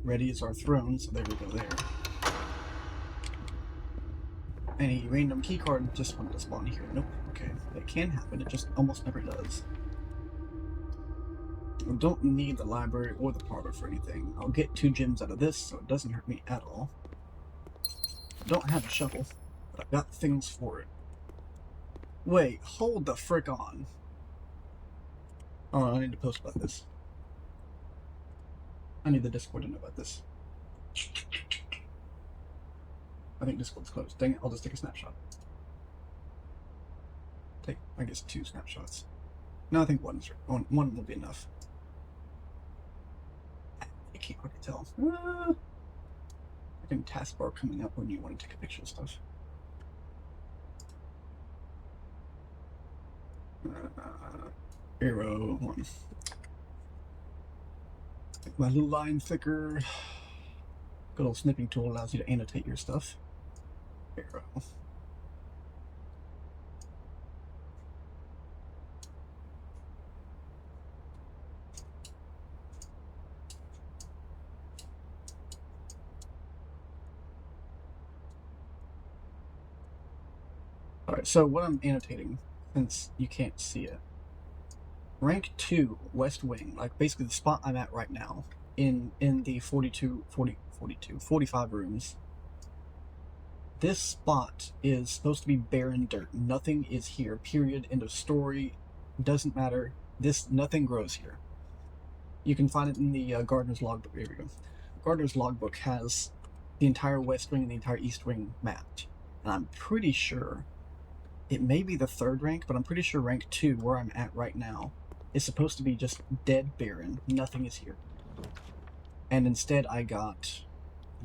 Ready is our throne, so there we go there. Any random keycard just wanted to spawn here. Nope. Okay, that can happen. It just almost never does. I don't need the library or the parlor for anything. I'll get 2 gems out of this, so it doesn't hurt me at all. I don't have a shovel, but I've got things for it. Wait, hold the frick on. Oh, I need to post about this. I need the Discord to know about this. I think Discord's closed. Dang it, I'll just take a snapshot. Take, I guess, 2 snapshots. No, I think one will be enough. I can't really tell. I think taskbar coming up when you want to take a picture of stuff. Arrow 1. Make my little line thicker. Good old snipping tool allows you to annotate your stuff. Arrow. Alright, so what I'm annotating, since you can't see it, rank 2 West Wing, like basically the spot I'm at right now, in the 45 rooms. This spot is supposed to be barren dirt. Nothing is here, period, end of story. Doesn't matter. Nothing grows here. You can find it in the Gardener's Logbook. Here we go. Gardener's Logbook has the entire West Wing and the entire East Wing mapped. And I'm pretty sure, it may be the 3rd rank, but I'm pretty sure rank 2, where I'm at right now, is supposed to be just dead barren. Nothing is here. And instead I got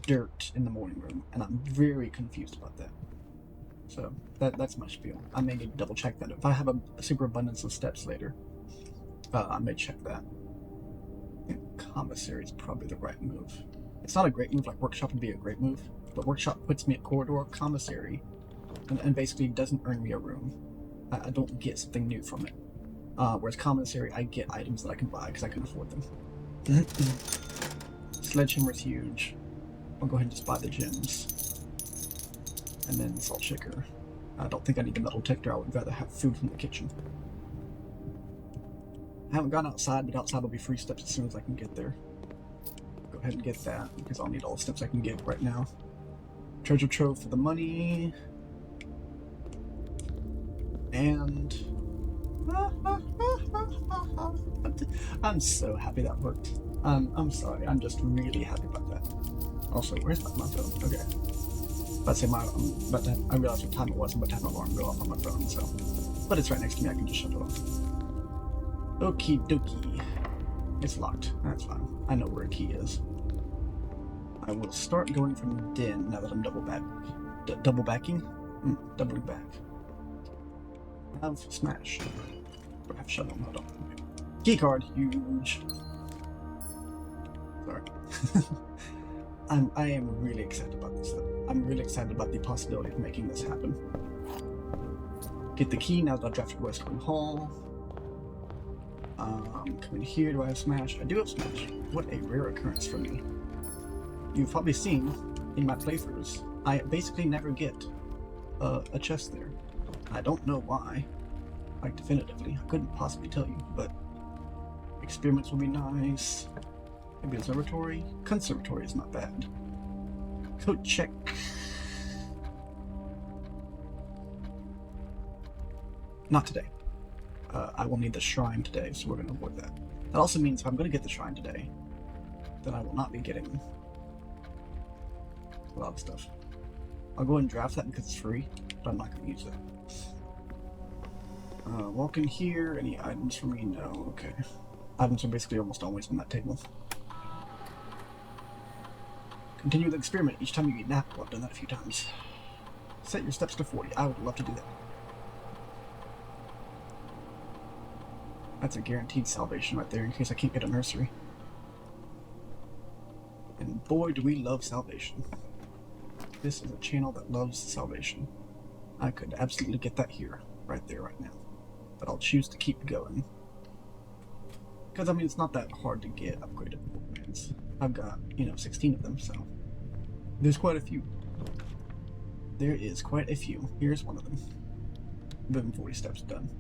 dirt in the morning room, and I'm very confused about that. So that's my spiel. I may need to double check that. If I have a super abundance of steps later, I may check that. I think commissary is probably the right move. It's not a great move, like workshop would be a great move, but workshop puts me at corridor. Commissary and basically doesn't earn me a room. I don't get something new from it. Whereas commissary, I get items that I can buy because I can afford them. Sledgehammer's huge. I'll go ahead and just buy the gems. And then salt shaker. I don't think I need the metal detector. I would rather have food from the kitchen. I haven't gone outside, but outside will be free steps as soon as I can get there. Go ahead and get that, because I'll need all the steps I can get right now. Treasure trove for the money. And... I'm so happy that worked. I'm sorry, I'm just really happy about that. Also, where's my phone? Okay. Let's say I realized what time it was. I'm about to have my alarm go off on my phone, so. But it's right next to me, I can just shut it off. Okie dokie. It's locked. That's fine. I know where a key is. I will start going from the den now that I'm doubling back. Doubling back. I have smash. Or I have shuttle. Hold on. Key card, huge. Sorry. I am really excited about this though. I'm really excited about the possibility of making this happen. Get the key now that I've drafted West Wing Hall. Come in here. Do I have smash? I do have smash. What a rare occurrence for me. You've probably seen in my playthroughs, I basically never get a chest there. I don't know why. Like definitively, I couldn't possibly tell you, but experiments will be nice. Maybe observatory? Conservatory is not bad. Code check. Not today. I will need the shrine today, so we're going to avoid that. That also means if I'm going to get the shrine today, then I will not be getting a lot of stuff. I'll go ahead and draft that because it's free, but I'm not going to use it. Walk in here. Any items for me? No. Okay. Items are basically almost always on that table. Continue the experiment. Each time you eat an apple. I've done that a few times. Set your steps to 40. I would love to do that. That's a guaranteed salvation right there in case I can't get a nursery. And boy, do we love salvation. This is a channel that loves salvation. I could absolutely get that here, right there, right now. But I'll choose to keep going. Because, I mean, it's not that hard to get upgraded plans. I've got, 16 of them, so... There's quite a few. There is quite a few. Here's one of them. Boom, 40 steps done.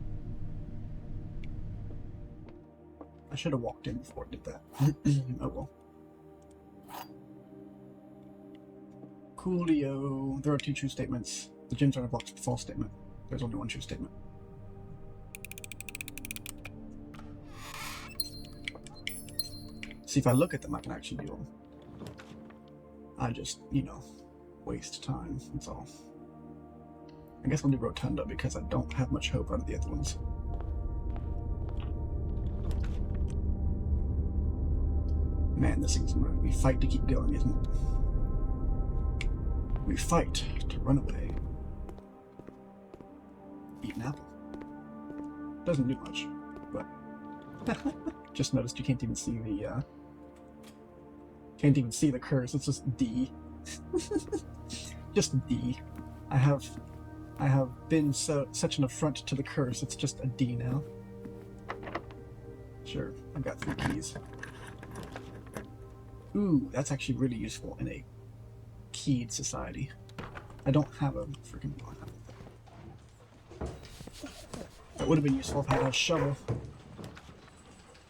I should have walked in before I did that. Oh well. Coolio. There are 2 true statements. The gyms are in a box with a false statement. There's only 1 true statement. See, if I look at them, I can actually do them. I just, waste time. That's all. I guess I'll do Rotunda because I don't have much hope out of the other ones. Man, this thing's moving. We fight to keep going, isn't it? We fight to run away. Eat an apple. Doesn't do much, but... Just noticed you can't even see the, Can't even see the curse, it's just D. Just D. I have been such an affront to the curse, it's just a D now. Sure, I've got 3 keys. Ooh, that's actually really useful in a keyed society. I don't have a freaking... That would have been useful if I had a shovel.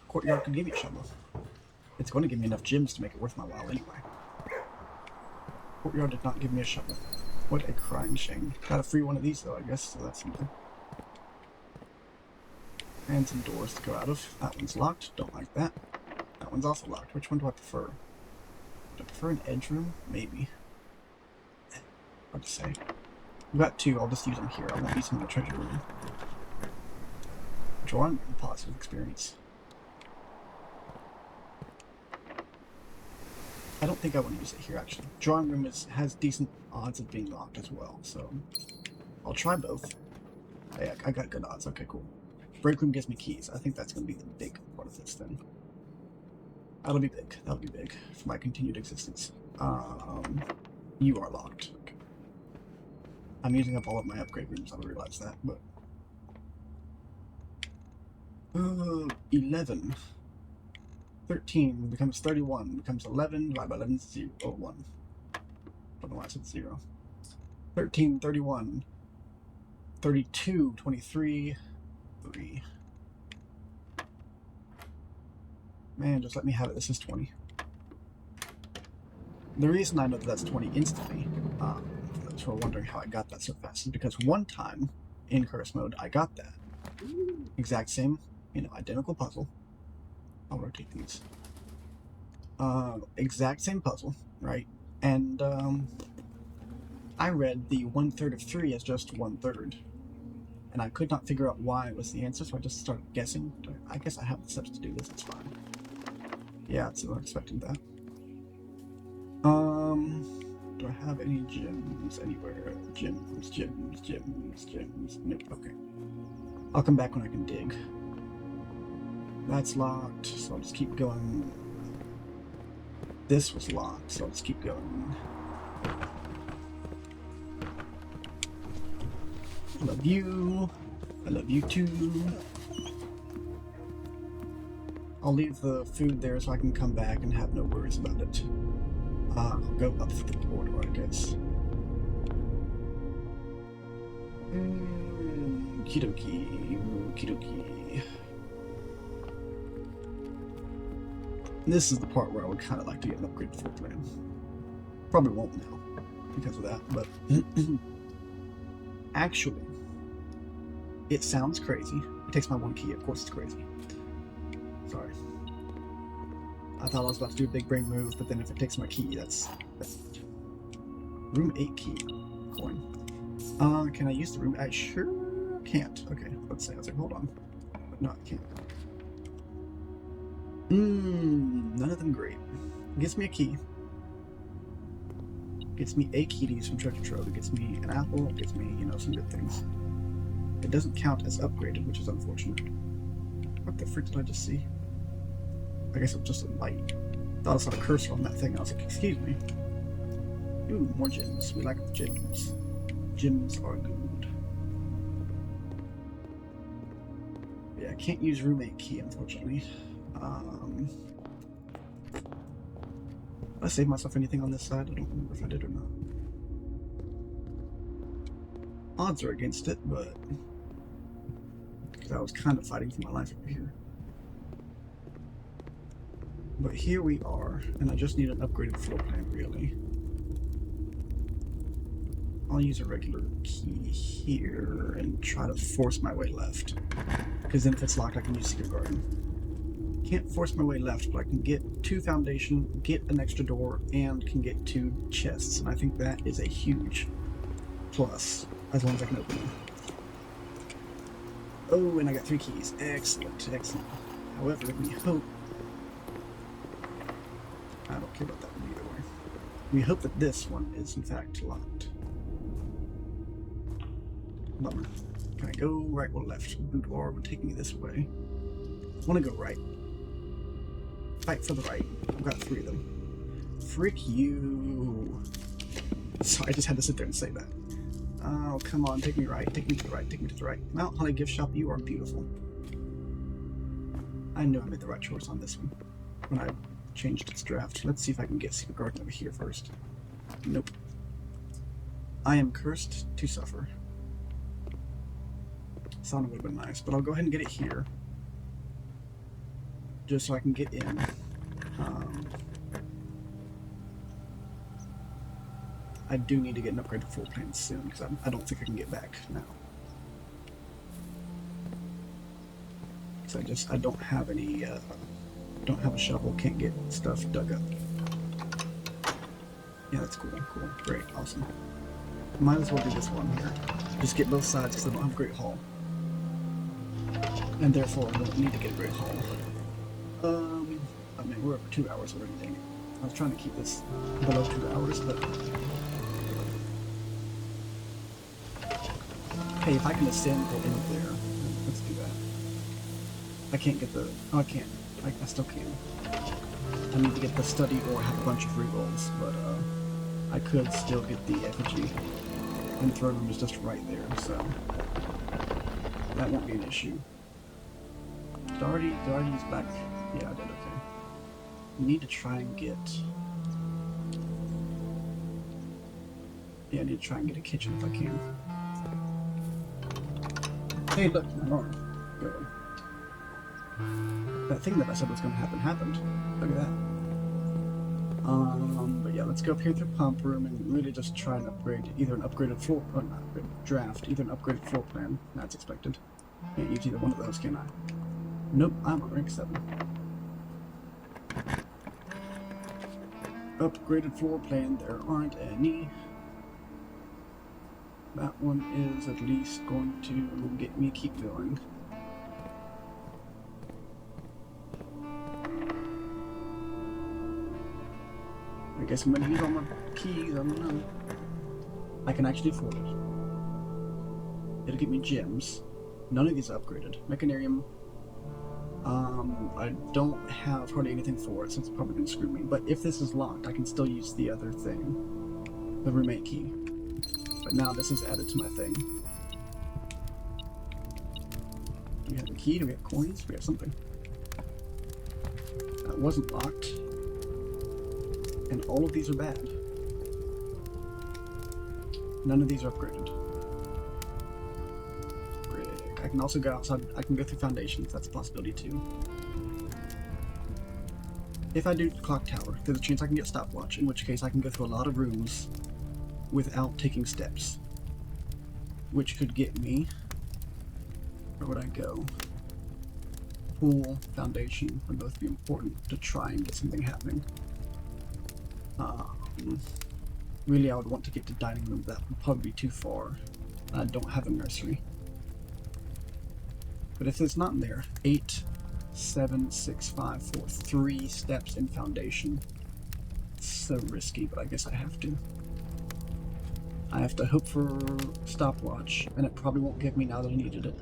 Courtyard could give me a shovel. It's going to give me enough gems to make it worth my while anyway. Courtyard did not give me a shovel. What a crying shame. Got a free one of these though, I guess, so that's something. And some doors to go out of. That one's locked. Don't like that. That one's also locked. Which one do I prefer? Do I prefer an edge room? Maybe. Hard to say. I've got 2. I'll just use them here. I won't use them in the treasure room. Drawing room, positive experience. I don't think I want to use it here, actually. Drawing room has decent odds of being locked as well, so... I'll try both. Yeah, I got good odds. Okay, cool. Break room gives me keys. I think that's going to be the big part of this thing. That'll be big. That'll be big for my continued existence. You are locked. Okay. I'm using up all of my upgrade rooms, I realize that, but... 11. 13 becomes 31, becomes 11, divided by 11 is 0, 1. I don't know why I said 0. 13, 31, 32, 23, 3. Man, just let me have it. This is 20. The reason I know that that's 20 instantly, for those who are wondering how I got that so fast, is because one time in curse mode, I got that. Exact same, identical puzzle. I'll rotate these. Exact same puzzle, right? And I read the 1/3 of 3 as just 1/3. And I could not figure out why was the answer, so I just started guessing. I guess I have the steps to do this, it's fine. Yeah, so I'm expecting that. Do I have any gems anywhere? Gems. Nope, okay. I'll come back when I can dig. That's locked, so I'll just keep going. This was locked, so I'll just keep going. I love you. I love you too. I'll leave the food there so I can come back and have no worries about it. I'll go up the corridor, I guess. Kidoki. This is the part where I would kind of like to get an upgrade floor plan. Probably won't now because of that, but actually, it sounds crazy. It takes my 1 key, of course it's crazy. Sorry. I thought I was about to do a big brain move, but then if it takes my key, that's room 8 key. coin. Can I use the room? I sure can't. Okay, let's say. I was like, hold on. But no, I can't. None of them great. Gets me a key. Gets me a key to use from treasure trove. It gets me an apple. It gets me, you know, some good things. It doesn't count as upgraded, which is unfortunate. What the frick did I just see? I guess it was just a light. Thought I saw a cursor on that thing. I was like, excuse me. Ooh, more gems. We like the gems. Gems are good. Yeah, I can't use roommate key, unfortunately. Did I save myself anything on this side? I don't remember if I did or not. Odds are against it, but because I was kind of fighting for my life over here. But here we are, and I just need an upgraded floor plan, really. I'll use a regular key here and try to force my way left. Because then if it's locked, I can use Secret Garden. Can't force my way left, but I can get 2 foundation, get an extra door, and can get 2 chests. And I think that is a huge plus, as long as I can open them. Oh, and I got 3 keys. Excellent, excellent. However, we hope... I don't care about that one either way. We hope that this one is in fact locked. Bummer. Can I go right or left? Boudoir would take me this way. I want to go right. Fight for the right. I've got 3 of them. Frick you. Sorry, I just had to sit there and say that. Oh, come on, take me right. Take me to the right. Take me to the right. Mount Holly Gift Shop, you are beautiful. I knew I made the right choice on this one when I changed its draft. Let's see if I can get Secret Garden over here first. Nope. I am cursed to suffer. Sauna would have been nice, but I'll go ahead and get it here. Just so I can get in. I do need to get an upgraded full plan soon, because I don't think I can get back now. Because I don't have any, don't have a shovel, can't get stuff dug up. Yeah, that's cool, cool, great, awesome. Might as well do this one here. Just get both sides, because I don't have a great haul. And therefore, I don't need to get a great haul. I mean, we're over 2 hours already, dang it. I was trying to keep this below 2 hours, but... Hey, if I can ascend go in there, let's do that. I can't get the... Oh, I can't. I still can. I need to get the study or have a bunch of rerolls, but I could still get the effigy. And the throne room is just right there, so... That won't be an issue. Did I already use black? Yeah, I did, okay. Need to try and get... Yeah, I need to try and get a kitchen if I can. Hey, look, my arm. Go. That thing that I said was going to happen happened. Look at that. But yeah, let's go up here to the pump room and really just try and upgrade either an upgraded floor, or not upgraded draft, either an upgraded floor plan. That's expected. Can't use either one of those, can I? Nope, I'm on rank 7. Upgraded floor plan, there aren't any. That one is at least going to get me keep going. I guess I'm going to use all my keys, I don't know. I can actually afford it. It'll get me gems. None of these are upgraded. Mechanarium. I don't have hardly anything for it, so it's probably going to screw me. But if this is locked, I can still use the other thing. The roommate key. But now this is added to my thing. Do we have a key? Do we have coins? We have something. That wasn't locked. And all of these are bad. None of these are upgraded. I can also go outside. I can go through foundations. That's a possibility too. If I do clock tower, there's a chance I can get stopwatch, in which case I can go through a lot of rooms without taking steps. Which could get me... Where would I go? Pool, foundation would both be important to try and get something happening. Really, I would want to get to dining room, but that would probably be too far. I don't have a nursery. But if it's not in there, 8, 7, 6, 5, 4, 3 steps in foundation. It's so risky, but I guess I have to. I have to hope for stopwatch, and it probably won't give me now that I needed it.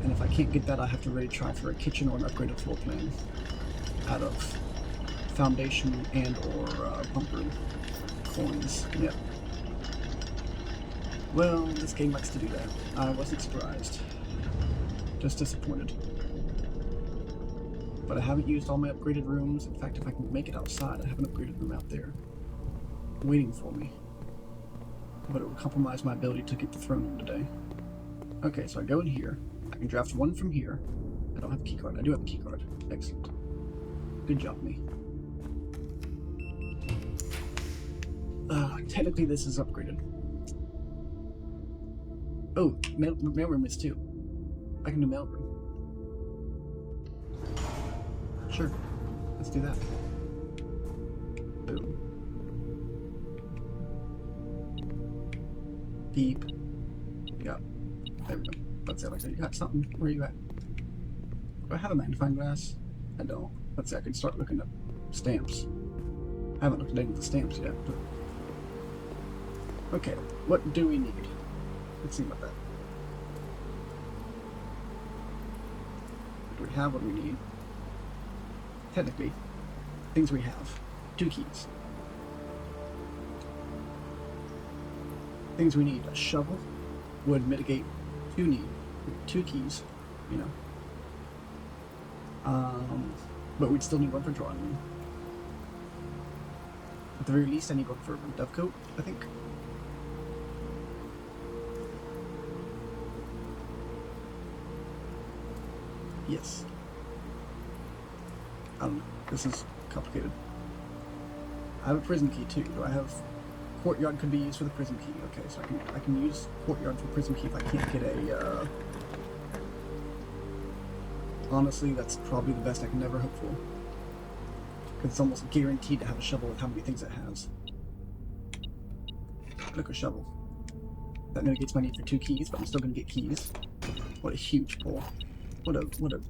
And if I can't get that, I have to really try for a kitchen or an upgraded floor plan out of foundation and or pump room coins. Yep. Well, this game likes to do that. I wasn't surprised. Just disappointed. But I haven't used all my upgraded rooms. In fact, if I can make it outside, I have an upgraded room out there waiting for me. But it will compromise my ability to get the throne room today. Okay, so I go in here. I can draft one from here. I don't have a keycard. I do have a keycard. Excellent. Good job, me. Technically, this is upgraded. Oh, mailroom is too. I can do mailroom. Sure. Let's do that. Boom. Beep. Yeah. There we go. Let's say like that. You got something? Where are you at? Do I have a magnifying glass? I don't. Let's say I can start looking at stamps. I haven't looked at any of the stamps yet, but... Okay, what do we need? Let's see about that. Do we have what we need? Technically, things we have. 2 keys. Things we need. A shovel would mitigate 2 need. 2 keys, you know. But we'd still need one for drawing. At the very least, I need one for Dovecoat, I think. Yes. I don't know. This is complicated. I have a prison key too. Do I have... Courtyard could be used for the prison key. Okay, so I can use courtyard for prison key if I can't get a... Honestly, that's probably the best I can ever hope for. Because it's almost guaranteed to have a shovel with how many things it has. Look, a shovel. That mitigates my need for 2 keys, but I'm still going to get keys. What a huge pull. What a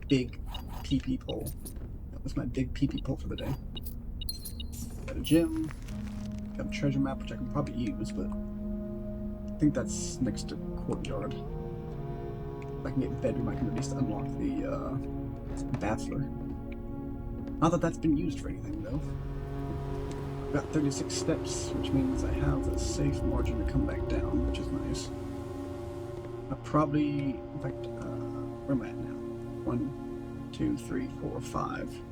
big PP pull. That was my big PP pull for the day. Got a gym. Got a treasure map, which I can probably use, but I think that's next to courtyard. If I can get bedroom, I can at least unlock the baffler. Not that that's been used for anything, though. I've got 36 steps, which means I have a safe margin to come back down, which is nice. I probably, in fact, where am I at now? 1, 2, 3, 4, 5.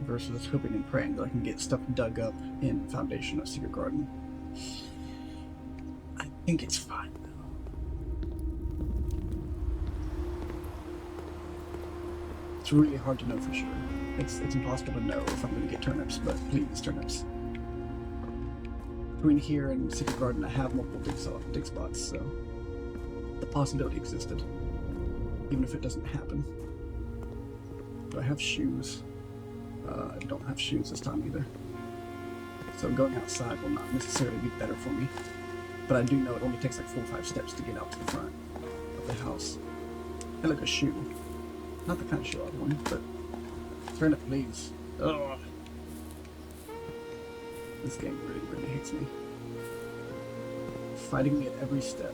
Versus hoping and praying that I can get stuff dug up in Foundation of Secret Garden. I think it's fine, though. It's really hard to know for sure. It's impossible to know if I'm going to get turnips, but please, turnips. Between here and Secret Garden, I have multiple dig spots, so the possibility existed, even if it doesn't happen. Do I have shoes? I don't have shoes this time either. So going outside will not necessarily be better for me. But I do know it only takes like 4 or 5 steps to get out to the front of the house. I like a shoe. Not the kind of shoe I want, but turn it, please. Ugh. This game really, really hates me. Fighting me at every step.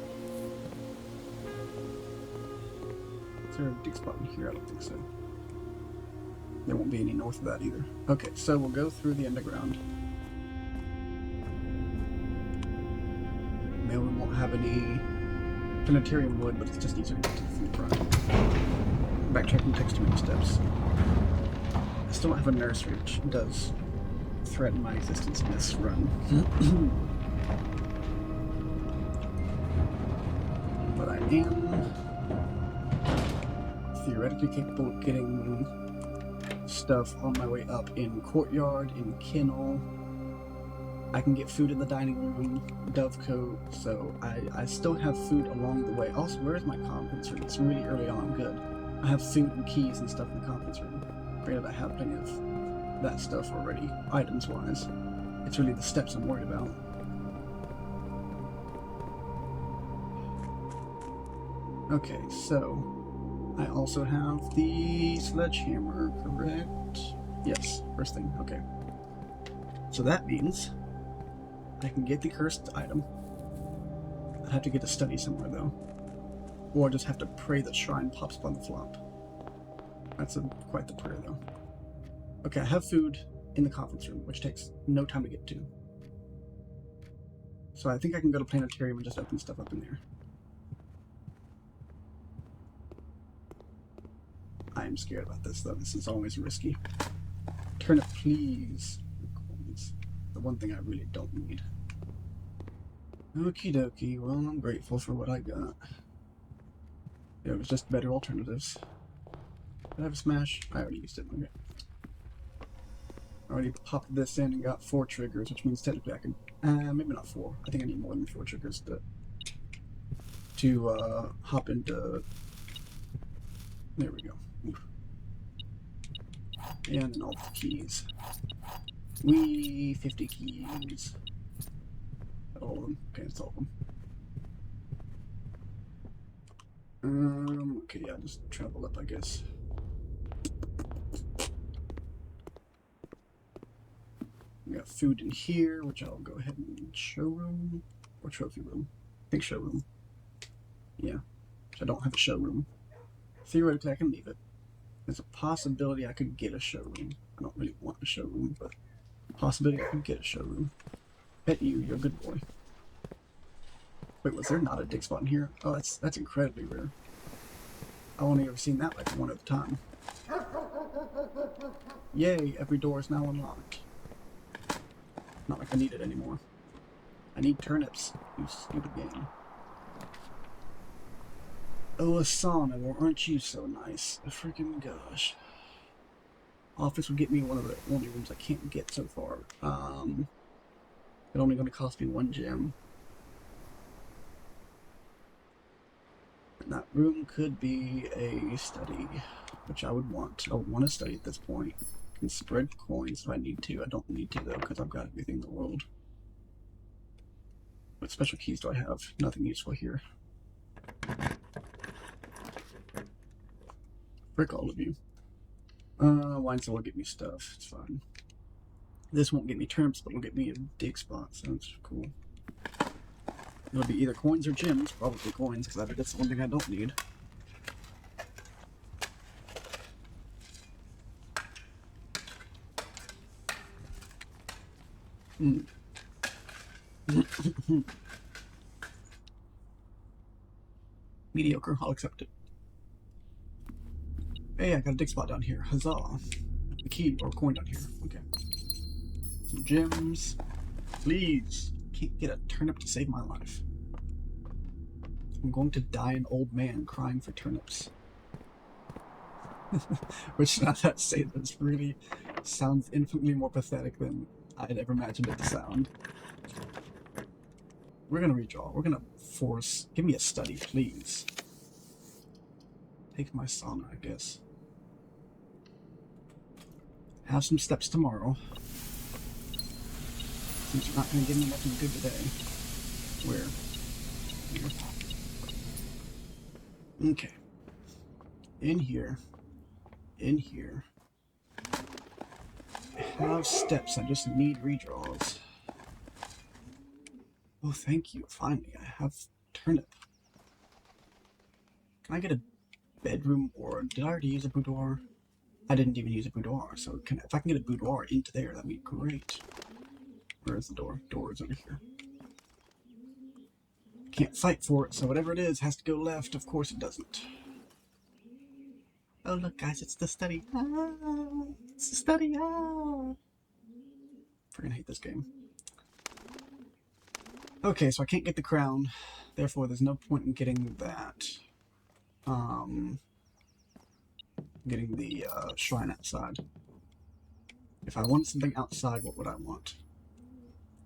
Is there a dig spot in here? I don't think so. There won't be any north of that either. Okay, so we'll go through the underground. Mailroom won't have any planetarium wood, but it's just easier to get to the front. Backtracking takes too many steps. I still don't have a nursery, which does threaten my existence in this run. But I am theoretically capable of getting stuff on my way up in courtyard, in kennel. I can get food in the dining room, Dovecoat, so I still have food along the way. Also, where is my conference room? It's really early on. Good. I have food and keys and stuff in the conference room. Granted, I have plenty of that stuff already, items-wise. It's really the steps I'm worried about. Okay, so I also have the sledgehammer, correct? Yes, first thing, okay. So that means I can get the cursed item. I'd have to get a study somewhere though. Or I just have to pray that shrine pops up on the flop. That's quite the prayer though. Okay, I have food in the conference room, which takes no time to get to. So I think I can go to planetarium and just open stuff up in there. I am scared about this though. This is always risky. Turnip, please. The one thing I really don't need. Okie dokie. Well, I'm grateful for what I got. It was just better alternatives. Did I have a smash? I already used it. Okay. I already popped this in and got 4 triggers, which means technically I can... maybe not 4. I think I need more than 4 triggers to hop into... There we go. Oof. And then all the keys. 50 keys. All of them. Okay, that's all of them. Okay, yeah, just travel up, I guess. We got food in here, which I'll go ahead and showroom or trophy room. I think showroom. Yeah, I don't have a showroom. Theoretically, I can leave it. There's a possibility I could get a showroom. I don't really want a showroom, but possibility I could get a showroom. Bet you're a good boy. Wait, was there not a dig spot in here? Oh, that's incredibly rare. I've only ever seen that like one at a time. Yay, every door is now unlocked. Not like I need it anymore. I need turnips, you stupid game. Oh, a sauna, well, aren't you so nice? Oh, freaking gosh. Office would get me one of the only rooms I can't get so far. It's only going to cost me 1 gem. And that room could be a study, which I would want. I would want to study at this point. I can spread coins if I need to. I don't need to though, because I've got everything in the world. What special keys do I have? Nothing useful here. Frick all of you. Wine will get me stuff. It's fine. This won't get me turnips, but it'll get me a dig spot, so that's cool. It'll be either coins or gems. Probably coins, because I think that's the one thing I don't need. Mediocre, I'll accept it. Hey, I got a dig spot down here. Huzzah. A key or a coin down here. Okay. Some gems. Please. Can't get a turnip to save my life. I'm going to die an old man crying for turnips. Which, now that I say this, really sounds infinitely more pathetic than I'd ever imagined it to sound. We're gonna redraw. We're gonna force... Give me a study, please. Take my sauna, I guess. Have some steps tomorrow. Since you're not gonna give me nothing good today. Where? Here. Okay. In here. In here. I have steps. I just need redraws. Oh, thank you. Finally, I have turnip. Can I get a bedroom, or did I already use a boudoir? I didn't even use a boudoir, so if I can get a boudoir into there, that'd be great. Where's the door? Door is over here. Can't fight for it, so whatever it is has to go left. Of course it doesn't. Oh look, guys, it's the study. Ah, it's the study. Ah. Freaking hate this game. Okay, so I can't get the crown, therefore there's no point in getting that. Getting the shrine outside. If I want something outside, what would I want?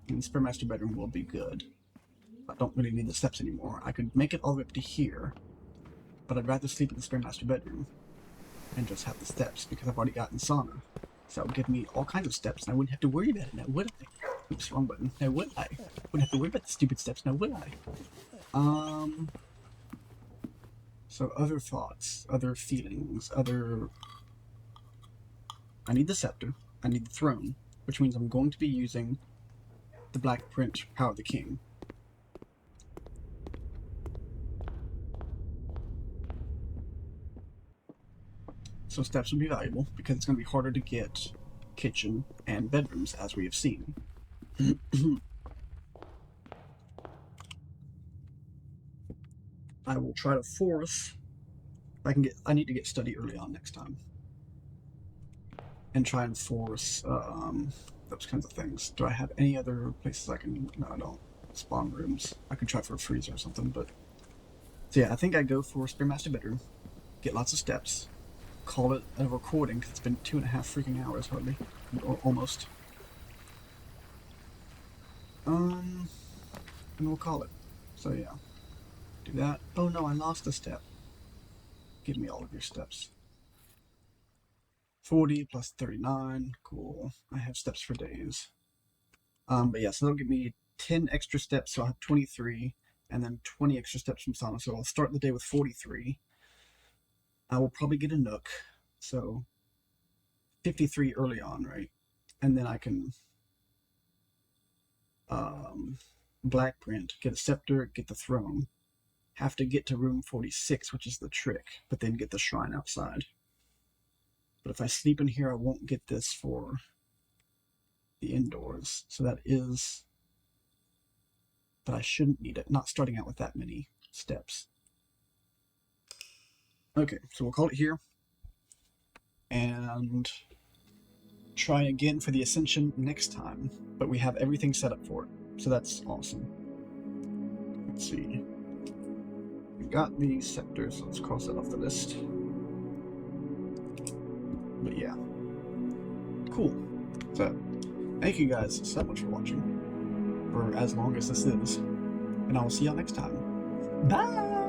And the Spearmaster bedroom will be good. I don't really need the steps anymore. I could make it all the way up to here, but I'd rather sleep in the Spearmaster bedroom and just have the steps because I've already gotten sauna. So that would give me all kinds of steps, and I wouldn't have to worry about it now, would I? Oops, wrong button. Now would I? Wouldn't have to worry about the stupid steps now, would I? So other thoughts, other feelings, other... I need the scepter, I need the throne, which means I'm going to be using the black print Power of the King. So steps will be valuable, because it's going to be harder to get kitchen and bedrooms, as we have seen. I will try to force... I need to get study early on next time. And try and force those kinds of things. Do I have any other places I can... No, I don't. Spawn rooms. I could try for a freezer or something, but... So yeah, I think I go for Spear Master Bedroom. Get lots of steps. Call it a recording, because it's been 2.5 freaking hours, hardly. Or almost. And we'll call it. So yeah. Do that. Oh no, I lost a step. Give me all of your steps. 40 plus 39. Cool. I have steps for days. But yeah, so that'll give me 10 extra steps, so I'll have 23. And then 20 extra steps from Sauna. So I'll start the day with 43. I will probably get a nook, so 53 early on, right? And then I can black print, get a scepter, get the throne. Have to get to room 46, which is the trick, but then get the shrine outside. But if I sleep in here, I won't get this for the indoors. So that is... But I shouldn't need it, not starting out with that many steps. Okay, so we'll call it here. And try again for the Ascension next time. But we have everything set up for it. So that's awesome. Let's see. We've got the scepters, so let's cross that off the list. But yeah. Cool. So, thank you guys so much for watching. For as long as this is. And I will see y'all next time. Bye!